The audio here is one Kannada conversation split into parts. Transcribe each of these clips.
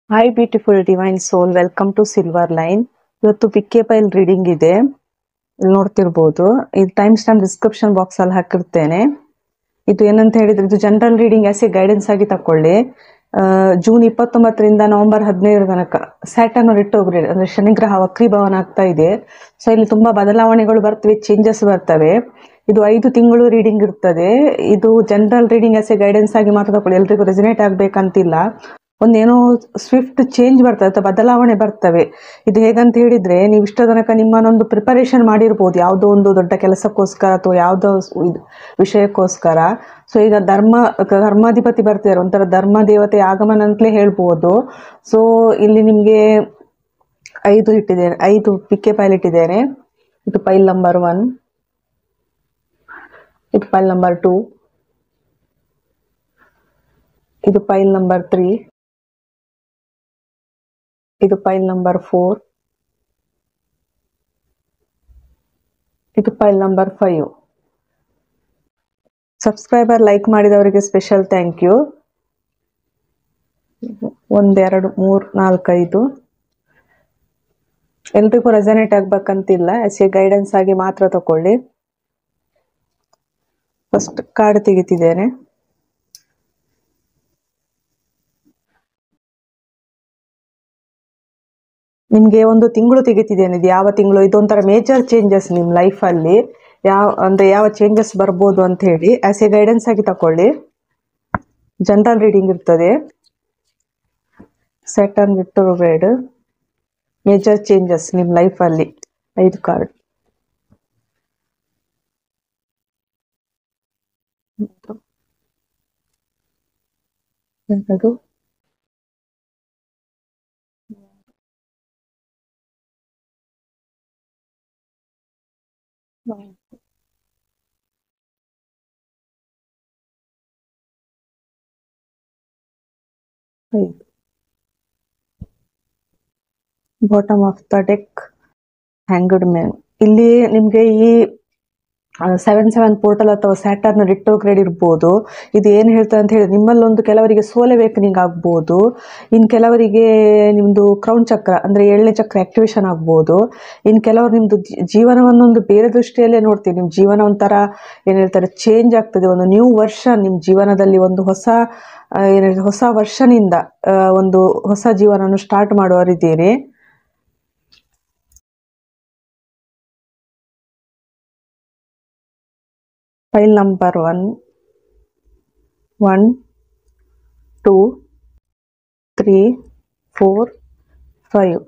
Hi beautiful divine soul, welcome to silver line. ಇವತ್ತು ಪಿಕ್ಕೆ ಪೈಲ್ ರೀಡಿಂಗ್ ಇದೆ, ಇಲ್ಲಿ ನೋಡ್ತಿರ್ಬೋದು. ಇದು ಟೈಮ್ ಸ್ಟಾಂಪ್ ಡಿಸ್ಕ್ರಿಪ್ಷನ್ ಬಾಕ್ಸ್ ಅಲ್ಲಿ ಹಾಕಿರ್ತೇನೆ. ಇದು ಏನಂತ ಹೇಳಿದ್ರೆ, ಇದು general reading as A guidance ಆಗಿ ತಕೊಳ್ಳಿ. ಜೂನ್ 29ರಿಂದ ನವೆಂಬರ್ 15 ತನಕ ಸ್ಯಾಟರ್ನ್ ರಿಟ್ರೋಗ್ರೇಡ್ ಅಂದ್ರೆ ಶನಿಗ್ರಹ ವಕ್ರೀಭವನ ಆಗ್ತಾ ಇದೆ. ಸೊ ಇಲ್ಲಿ ತುಂಬಾ ಬದಲಾವಣೆಗಳು ಬರ್ತವೆ, ಚೇಂಜಸ್ ಬರ್ತವೆ. ಇದು 5 ತಿಂಗಳು ರೀಡಿಂಗ್ ಇರ್ತದೆ. ಇದು general reading as A guidance ಆಗಿ ಮಾತ್ರ ತಕೊಳ್ಳಿ, ಎಲ್ರಿಗೂ ರೆಸಿನೇಟ್ ಆಗ್ಬೇಕಂತಿಲ್ಲ. ಒಂದೇನೋ ಸ್ವಿಫ್ಟ್ ಚೇಂಜ್ ಬರ್ತದೆ ಅಥವಾ ಬದಲಾವಣೆ ಬರ್ತವೆ. ಇದು ಹೇಗಂತ ಹೇಳಿದ್ರೆ, ನೀವು ಇಷ್ಟ ತನಕ ನಿಮ್ಮನ್ನೊಂದು ಪ್ರಿಪರೇಷನ್ ಮಾಡಿರ್ಬೋದು ಯಾವುದೋ ಒಂದು ದೊಡ್ಡ ಕೆಲಸಕ್ಕೋಸ್ಕರ ಅಥವಾ ಯಾವುದೋ ವಿಷಯಕ್ಕೋಸ್ಕರ. ಸೊ ಈಗ ಧರ್ಮಾಧಿಪತಿ ಬರ್ತಿದ್ದಾರೆ, ಒಂಥರ ಧರ್ಮ ದೇವತೆ ಆಗಮನ ಅಂತಲೇ ಹೇಳ್ಬೋದು. ಸೊ ಇಲ್ಲಿ ನಿಮ್ಗೆ 5 ಪಿಕ್ಕೆ ಪೈಲ್ ಇಟ್ಟಿದ್ದೇನೆ. ಇದು ಪೈಲ್ ನಂಬರ್ 1, ಇದು ಪೈಲ್ ನಂಬರ್ 2, ಇದು ಪೈಲ್ ನಂಬರ್ 3, ಇದು ಪೈಲ್ ನಂಬರ್ 4, ಇದು ಪೈಲ್ ನಂಬರ್ 5. ಸಬ್ಸ್ಕ್ರೈಬರ್ ಲೈಕ್ ಮಾಡಿದವರಿಗೆ ಸ್ಪೆಷಲ್ ಥ್ಯಾಂಕ್ ಯು. 1 2 3 4 5 ಎಲ್ರಿಗೂ ರೆಸನೇಟ್ ಆಗ್ಬೇಕಂತಿಲ್ಲ, ಆಸ್ ಎ ಗೈಡೆನ್ಸ್ ಆಗಿ ಮಾತ್ರ ತಕೊಳ್ಳಿ. First card ತೆಗಿತಿದ್ದೇನೆ. ನಿಮ್ಗೆ ಒಂದು ತಿಂಗಳು ತೆಗಿತಿದ್ದೇನೆ. ಇದು ಯಾವ ತಿಂಗಳು, ಇದೊಂಥರ ಮೇಜರ್ ಚೇಂಜಸ್ ನಿಮ್ ಲೈಫ್ ಅಲ್ಲಿ. ಯಾವ ಚೇಂಜಸ್ ಬರ್ಬೋದು ಅಂತ ಹೇಳಿ ಆಸ್ ಎ ಗೈಡೆನ್ಸ್ ಆಗಿ ತಕೊಳ್ಳಿ. ಜನರಲ್ ರೀಡಿಂಗ್ ಇರ್ತದೆ. ಸ್ಯಾಟರ್ನ್ ರಿಟ್ರೋಗ್ರೇಡ್, ಮೇಜರ್ ಚೇಂಜಸ್ ನಿಮ್ ಲೈಫ್ ಅಲ್ಲಿ. 5 ಕಾರ್ಡ್. ಎರಡು, 5. Bottom of the deck, hanged man. ಇಲ್ಲಿ ನಿಮ್ಗೆ ಈ 7 ಪೋರ್ಟಲ್ ಅಥವಾ ಸ್ಯಾಟರ್ನ್ ರಿಟ್ರೋಗ್ರೇಡ್ ಇರ್ಬೋದು. ಇದು ಏನು ಹೇಳ್ತದೆ ಅಂತ ಹೇಳಿ, ನಿಮ್ಮಲ್ಲೊಂದು ಕೆಲವರಿಗೆ ಸೋಲ್ ಅವೇಕನಿಂಗ್ ಆಗ್ಬೋದು. ಇನ್ನು ಕೆಲವರಿಗೆ ನಿಮ್ದು ಕ್ರೌನ್ ಚಕ್ರ ಅಂದ್ರೆ 7ನೇ ಚಕ್ರ ಆಕ್ಟಿವೇಶನ್ ಆಗ್ಬೋದು. ಇನ್ನು ಕೆಲವರು ನಿಮ್ದು ಜೀವನವನ್ನೊಂದು ಬೇರೆ ದೃಷ್ಟಿಯಲ್ಲೇ ನೋಡ್ತೀವಿ. ನಿಮ್ ಜೀವನ ಒಂಥರ ಏನ್ ಹೇಳ್ತಾರೆ, ಚೇಂಜ್ ಆಗ್ತದೆ. ಒಂದು ನ್ಯೂ ವರ್ಷನ್ ನಿಮ್ ಜೀವನದಲ್ಲಿ, ಒಂದು ಹೊಸ ವರ್ಷನಿಂದ ಒಂದು ಹೊಸ ಜೀವನವನ್ನು ಸ್ಟಾರ್ಟ್ ಮಾಡುವರಿದ್ದೀರಿ. Pile number 1, 2, 3, 4, 5.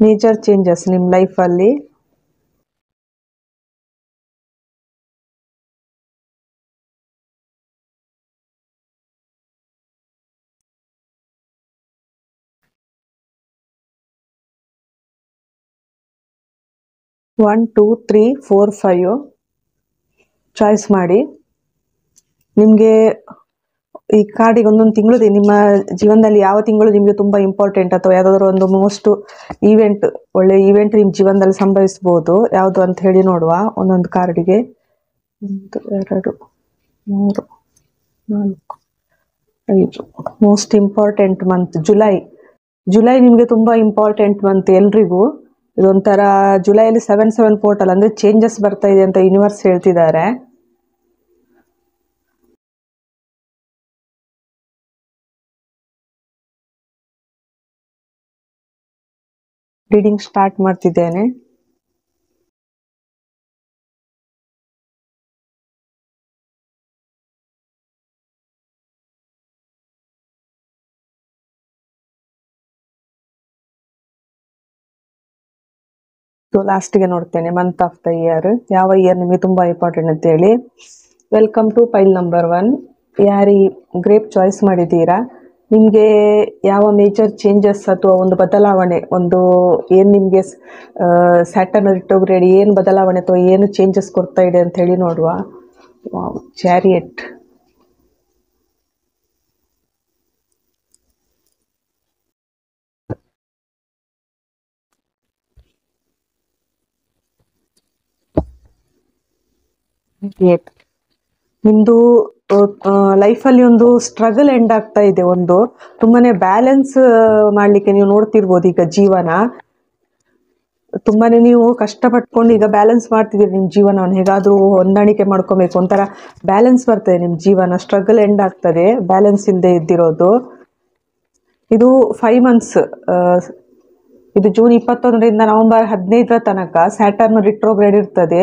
ಮೇಜರ್ ಚೇಂಜಸ್ ನಿಮ್ ಲೈಫ್ ಅಲ್ಲಿ. ಒನ್ 2 3 4 5 ಚಾಯ್ಸ್ ಮಾಡಿ. ನಿಮ್ಗೆ ಈ ಕಾರ್ಡಿಗೆ ಒಂದೊಂದು ತಿಂಗಳು ನಿಮ್ಮ ಜೀವನದಲ್ಲಿ ಯಾವ ತಿಂಗಳು ನಿಮ್ಗೆ ತುಂಬಾ ಇಂಪಾರ್ಟೆಂಟ್, ಅಥವಾ ಯಾವ್ದಾದ್ರು ಒಂದು ಮೋಸ್ಟ್ ಒಳ್ಳೆ ಈವೆಂಟ್ ನಿಮ್ ಜೀವನದಲ್ಲಿ ಸಂಭವಿಸಬಹುದು. ಯಾವುದು ಅಂತ ಹೇಳಿ ನೋಡುವ. ಒಂದೊಂದು ಕಾರ್ಡಿಗೆ 1 2 3 4 5. ಮೋಸ್ಟ್ ಇಂಪಾರ್ಟೆಂಟ್ ಮಂತ್ ಜುಲೈ ನಿಮ್ಗೆ ತುಂಬಾ ಇಂಪಾರ್ಟೆಂಟ್ ಮಂತ್ ಎಲ್ರಿಗೂ. ಇದೊಂಥರ ಜುಲೈಯಲ್ಲಿ 7 ಪೋರ್ಟಲ್ ಅಂದ್ರೆ ಚೇಂಜಸ್ ಬರ್ತಾ ಇದೆ ಅಂತ ಯೂನಿವರ್ಸ್ ಹೇಳ್ತಿದ್ದಾರೆ. ರೀಡಿಂಗ್ ಸ್ಟಾರ್ಟ್ ಮಾಡ್ತಿದ್ದೇನೆ. ಲಾಸ್ಟ್ಗೆ ನೋಡ್ತೇನೆ ಮಂತ್ ಆಫ್ ದ ಇಯರ್, ಯಾವ ಇಯರ್ ನಿಮಗೆ ತುಂಬಾ ಇಂಪಾರ್ಟೆಂಟ್ ಅಂತ ಹೇಳಿ. Welcome to pile number 1. ಯಾರಿ ಗ್ರೇಪ್ ಚಾಯ್ಸ್ ಮಾಡಿದ್ದೀರಾ, ನಿಮ್ಗೆ ಯಾವ ಮೇಜರ್ ಚೇಂಜಸ್ ಅಥವಾ ಒಂದು ಬದಲಾವಣೆ, ಒಂದು ಏನ್ ನಿಮ್ಗೆ ಸ್ಯಾಟರ್ನ್ ರಿಟ್ರೋಗ್ರೇಡ್ ಏನ್ ಬದಲಾವಣೆ ಅಥವಾ ಏನು ಚೇಂಜಸ್ ಕೊಡ್ತಾ ಇದೆ ಅಂತ ಹೇಳಿ ನೋಡುವ. ಚಾರಿಯಟ್, ನಿಮ್ದು ಲೈಫಲ್ಲಿ ಒಂದು ಸ್ಟ್ರಗಲ್ ಎಂಡ್ ಆಗ್ತಾ ಇದೆ. ಒಂದು ತುಂಬಾನೇ ಬ್ಯಾಲೆನ್ಸ್ ಮಾಡ್ಲಿಕ್ಕೆ ನೀವು ನೋಡ್ತಿರ್ಬೋದು ಈಗ ಜೀವನ. ತುಂಬಾನೇ ನೀವು ಕಷ್ಟಪಟ್ಕೊಂಡು ಈಗ ಬ್ಯಾಲೆನ್ಸ್ ಮಾಡ್ತಿದ್ದೀರಿ ನಿಮ್ಮ ಜೀವನವನ್ನು. ಹೇಗಾದ್ರೂ ಹೊಂದಾಣಿಕೆ ಮಾಡ್ಕೊಬೇಕು, ಒಂಥರ ಬ್ಯಾಲೆನ್ಸ್ ಬರ್ತದೆ ನಿಮ್ಮ ಜೀವನ. ಸ್ಟ್ರಗಲ್ ಎಂಡ್ ಆಗ್ತದೆ ಬ್ಯಾಲೆನ್ಸ್ ಇಲ್ಲದೆ ಇದ್ದಿರೋದು. ಇದು 5 months. ಇದು ಜೂನ್ 21ರಿಂದ ನವೆಂಬರ್ 15 ತನಕ ಸ್ಯಾಟರ್ನ್ ರಿಟ್ರೋಗ್ರೇಡ್ ಇರ್ತದೆ.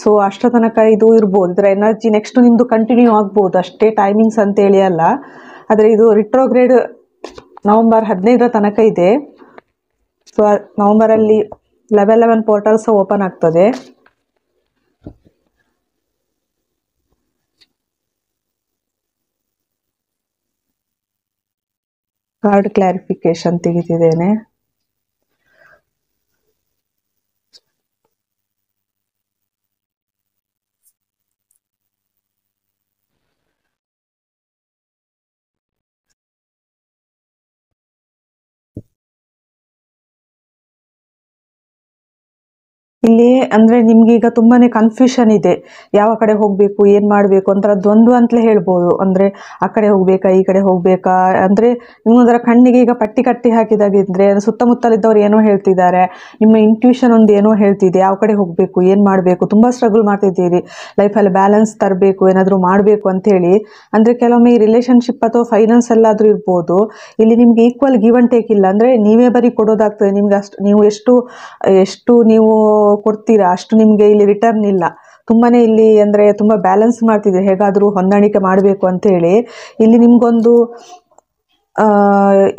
ಸೊ ಅಷ್ಟರ ತನಕ ಇದು ಇರ್ಬೋದು. ಇದರ ಎನರ್ಜಿ ನೆಕ್ಸ್ಟ್ ನಿಮ್ದು ಕಂಟಿನ್ಯೂ ಆಗ್ಬೋದು, ಅಷ್ಟೇ ಟೈಮಿಂಗ್ಸ್ ಅಂತ ಹೇಳಿ ಅಲ್ಲ. ಆದರೆ ಇದು ರಿಟ್ರೋಗ್ರೇಡ್ ನವೆಂಬರ್ 15 ತನಕ ಇದೆ. ಸೊ ನವೆಂಬರಲ್ಲಿ 11 ಪೋರ್ಟಲ್ಸ್ ಓಪನ್ ಆಗ್ತದೆ. ಕಾರ್ಡ್ ಕ್ಲಾರಿಫಿಕೇಶನ್ ತೆಗಿತಿದ್ದೇನೆ. ಇಲ್ಲಿ ಅಂದ್ರೆ ನಿಮ್ಗೆ ಈಗ ತುಂಬಾನೇ ಕನ್ಫ್ಯೂಷನ್ ಇದೆ. ಯಾವ ಕಡೆ ಹೋಗ್ಬೇಕು, ಏನ್ ಮಾಡ್ಬೇಕು, ಒಂಥರ ದ್ವಂದ್ವ ಅಂತಲೇ ಹೇಳ್ಬೋದು. ಅಂದ್ರೆ ಆ ಕಡೆ ಹೋಗ್ಬೇಕಾ, ಈ ಕಡೆ ಹೋಗ್ಬೇಕಾ, ಅಂದ್ರೆ ನಿಮ್ಗೊಂಥರ ಕಣ್ಣಿಗೆ ಈಗ ಪಟ್ಟಿ ಕಟ್ಟಿ ಹಾಕಿದಾಗಿದ್ರೆ ಸುತ್ತಮುತ್ತಲಿದ್ದವ್ರು ಏನೋ ಹೇಳ್ತಿದ್ದಾರೆ, ನಿಮ್ಮ ಇಂಟ್ಯೂಷನ್ ಒಂದು ಏನೋ ಹೇಳ್ತಿದೆ, ಯಾವ ಕಡೆ ಹೋಗ್ಬೇಕು, ಏನ್ ಮಾಡ್ಬೇಕು, ತುಂಬಾ ಸ್ಟ್ರಗಲ್ ಮಾಡ್ತಿದ್ದೀರಿ ಲೈಫಲ್ಲಿ, ಬ್ಯಾಲೆನ್ಸ್ ತರಬೇಕು, ಏನಾದ್ರು ಮಾಡ್ಬೇಕು ಅಂತ ಹೇಳಿ. ಅಂದ್ರೆ ಕೆಲವೊಮ್ಮೆ ಈ ರಿಲೇಶನ್ಶಿಪ್ ಅಥವಾ ಫೈನಾನ್ಸ್ ಎಲ್ಲಾದ್ರೂ ಇರ್ಬೋದು. ಇಲ್ಲಿ ನಿಮ್ಗೆ ಈಕ್ವಲ್ ಗಿವ್ ಅಂಡ್ ಟೇಕ್ ಇಲ್ಲ. ಅಂದ್ರೆ ನೀವೇ ಬರೀ ಕೊಡೋದಾಗ್ತದೆ. ನಿಮ್ಗೆ ಅಷ್ಟು ನೀವು ಎಷ್ಟು ನೀವು ಕೊಡ್ತೀರಾ ಅಷ್ಟು ನಿಮ್ಗೆ ಇಲ್ಲಿ ರಿಟರ್ನ್ ಇಲ್ಲ. ತುಂಬಾನೇ ಇಲ್ಲಿ ಅಂದ್ರೆ ತುಂಬಾ ಬ್ಯಾಲೆನ್ಸ್ ಮಾಡ್ತಿದ್ದೀರಿ, ಹೇಗಾದ್ರೂ ಹೊಂದಾಣಿಕೆ ಮಾಡಬೇಕು ಅಂತ ಹೇಳಿ. ಇಲ್ಲಿ ನಿಮ್ಗೊಂದು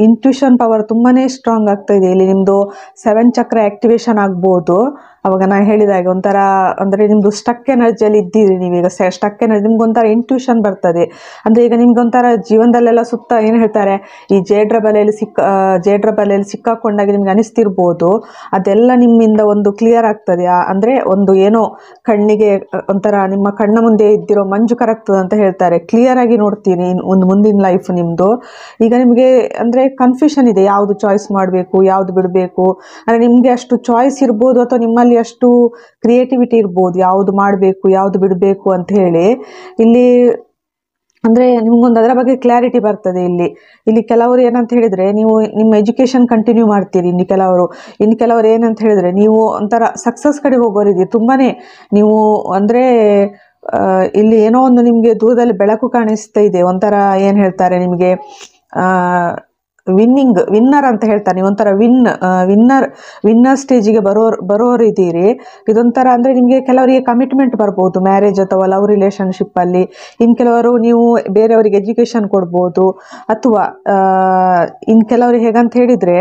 ಇಂಟ್ಯೂಷನ್ ಪವರ್ ತುಂಬಾನೇ ಸ್ಟ್ರಾಂಗ್ ಆಗ್ತಾ ಇದೆ. ಇಲ್ಲಿ ನಿಮ್ದು 7 ಚಕ್ರ ಆಕ್ಟಿವೇಶನ್ ಆಗ್ಬೋದು. ಅವಾಗ ನಾನು ಹೇಳಿದಾಗೆ ಒಂಥರ ಅಂದ್ರೆ ನಿಮ್ದು ಸ್ಟಕ್ ಎನರ್ಜಿಯಲ್ಲಿ ಇದ್ದೀರಿ ನೀವೀಗ. ಸ್ಟಕ್ ಎನರ್ಜಿ ನಿಮ್ಗೊಂಥರ ಇಂಟ್ಯೂಷನ್ ಬರ್ತದೆ. ಅಂದ್ರೆ ಈಗ ನಿಮ್ಗೊಂಥರ ಜೀವನದಲ್ಲೆಲ್ಲ ಸುತ್ತ ಏನು ಹೇಳ್ತಾರೆ, ಈ ಜೇಡ್ರ ಬಲೆಯಲ್ಲಿ ಸಿಕ್ಕಾಕೊಂಡಾಗ ನಿಮ್ಗೆ ಅನಿಸ್ತಿರ್ಬೋದು. ಅದೆಲ್ಲ ನಿಮ್ಮಿಂದ ಒಂದು ಕ್ಲಿಯರ್ ಆಗ್ತದೆ. ಅಂದ್ರೆ ಒಂದು ಏನೋ ಕಣ್ಣಿಗೆ ಒಂಥರ ನಿಮ್ಮ ಕಣ್ಣ ಮುಂದೆ ಇದ್ದಿರೋ ಮಂಜು ಕರಗ್ತದೆ ಅಂತ ಹೇಳ್ತಾರೆ. ಕ್ಲಿಯರ್ ಆಗಿ ನೋಡ್ತೀನಿ ಒಂದು ಮುಂದಿನ ಲೈಫ್ ನಿಮ್ದು. ಈಗ ನಿಮಗೆ ಅಂದ್ರೆ ಕನ್ಫ್ಯೂಷನ್ ಇದೆ, ಯಾವ್ದು ಚಾಯ್ಸ್ ಮಾಡಬೇಕು, ಯಾವ್ದು ಬಿಡಬೇಕು. ಅಂದ್ರೆ ನಿಮ್ಗೆ ಅಷ್ಟು ಚಾಯ್ಸ್ ಇರ್ಬೋದು, ಅಥವಾ ನಿಮ್ಮಲ್ಲಿ ಅಷ್ಟು ಕ್ರಿಯೇಟಿವಿಟಿ ಇರ್ಬೋದು, ಯಾವ್ದು ಮಾಡಬೇಕು ಯಾವ್ದು ಬಿಡಬೇಕು ಅಂತ ಹೇಳಿ. ಇಲ್ಲಿ ಅಂದ್ರೆ ನಿಮ್ಗೊಂದು ಅದರ ಬಗ್ಗೆ ಕ್ಲಾರಿಟಿ ಬರ್ತದೆ. ಇಲ್ಲಿ ಕೆಲವರು ಏನಂತ ಹೇಳಿದ್ರೆ, ನೀವು ನಿಮ್ಮ ಎಜುಕೇಶನ್ ಕಂಟಿನ್ಯೂ ಮಾಡ್ತೀರಿ. ಇನ್ನು ಕೆಲವರು ಏನಂತ ಹೇಳಿದ್ರೆ, ನೀವು ಒಂಥರ ಸಕ್ಸಸ್ ಕಡೆ ಹೋಗೋರಿದ್ದೀರಿ. ತುಂಬಾನೇ ನೀವು ಅಂದ್ರೆ ಇಲ್ಲಿ ಏನೋ ಒಂದು ನಿಮ್ಗೆ ದೂರದಲ್ಲಿ ಬೆಳಕು ಕಾಣಿಸ್ತಾ ಇದೆ. ಒಂಥರ ಏನ್ ಹೇಳ್ತಾರೆ ನಿಮ್ಗೆ ವಿನ್ನರ್ ಅಂತ ಹೇಳ್ತಾರೆ. ನೀವು ಒಂಥರ ವಿನ್ನರ್ ಸ್ಟೇಜಿಗೆ ಬರೋರಿದ್ದೀರಿ. ಇದೊಂಥರ ಅಂದ್ರೆ ನಿಮ್ಗೆ ಕೆಲವರಿಗೆ ಕಮಿಟ್ಮೆಂಟ್ ಬರ್ಬೋದು, ಮ್ಯಾರೇಜ್ ಅಥವಾ ಲವ್ ರಿಲೇಶನ್ಶಿಪ್ ಅಲ್ಲಿ. ಇನ್ ಕೆಲವರು ನೀವು ಬೇರೆಯವರಿಗೆ ಎಜುಕೇಶನ್ ಕೊಡ್ಬೋದು. ಅಥವಾ ಇನ್ ಕೆಲವರು ಹೇಗಂತ ಹೇಳಿದ್ರೆ,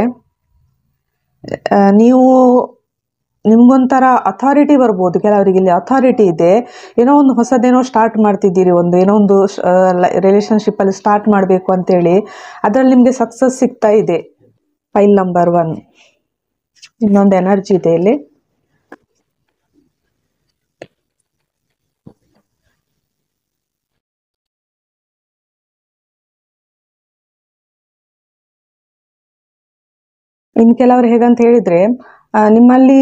ನಿಮ್ಗೊಂಥರ ಅಥಾರಿಟಿ ಬರ್ಬೋದು. ಕೆಲವರಿಗೆ ಇಲ್ಲಿ ಅಥಾರಿಟಿ ಇದೆ. ಏನೋ ಒಂದು ಹೊಸದೇನೋ ಸ್ಟಾರ್ಟ್ ಮಾಡ್ತಿದ್ದೀರಿ, ಏನೋ ಒಂದು ರಿಲೇಶನ್ಶಿಪ್ ಅಲ್ಲಿ ಸ್ಟಾರ್ಟ್ ಮಾಡಬೇಕು ಅಂತೇಳಿ. ಅದರಲ್ಲಿ ನಿಮ್ಗೆ ಸಕ್ಸಸ್ ಸಿಗ್ತಾ ಇದೆ. ಫೈಲ್ ನಂಬರ್ 1 ಇನ್ನೊಂದು ಎನರ್ಜಿ ಇದೆ ಇಲ್ಲಿ. ಇನ್ ಕೆಲವರು ಹೇಗಂತ ಹೇಳಿದ್ರೆ, ನಿಮ್ಮಲ್ಲಿ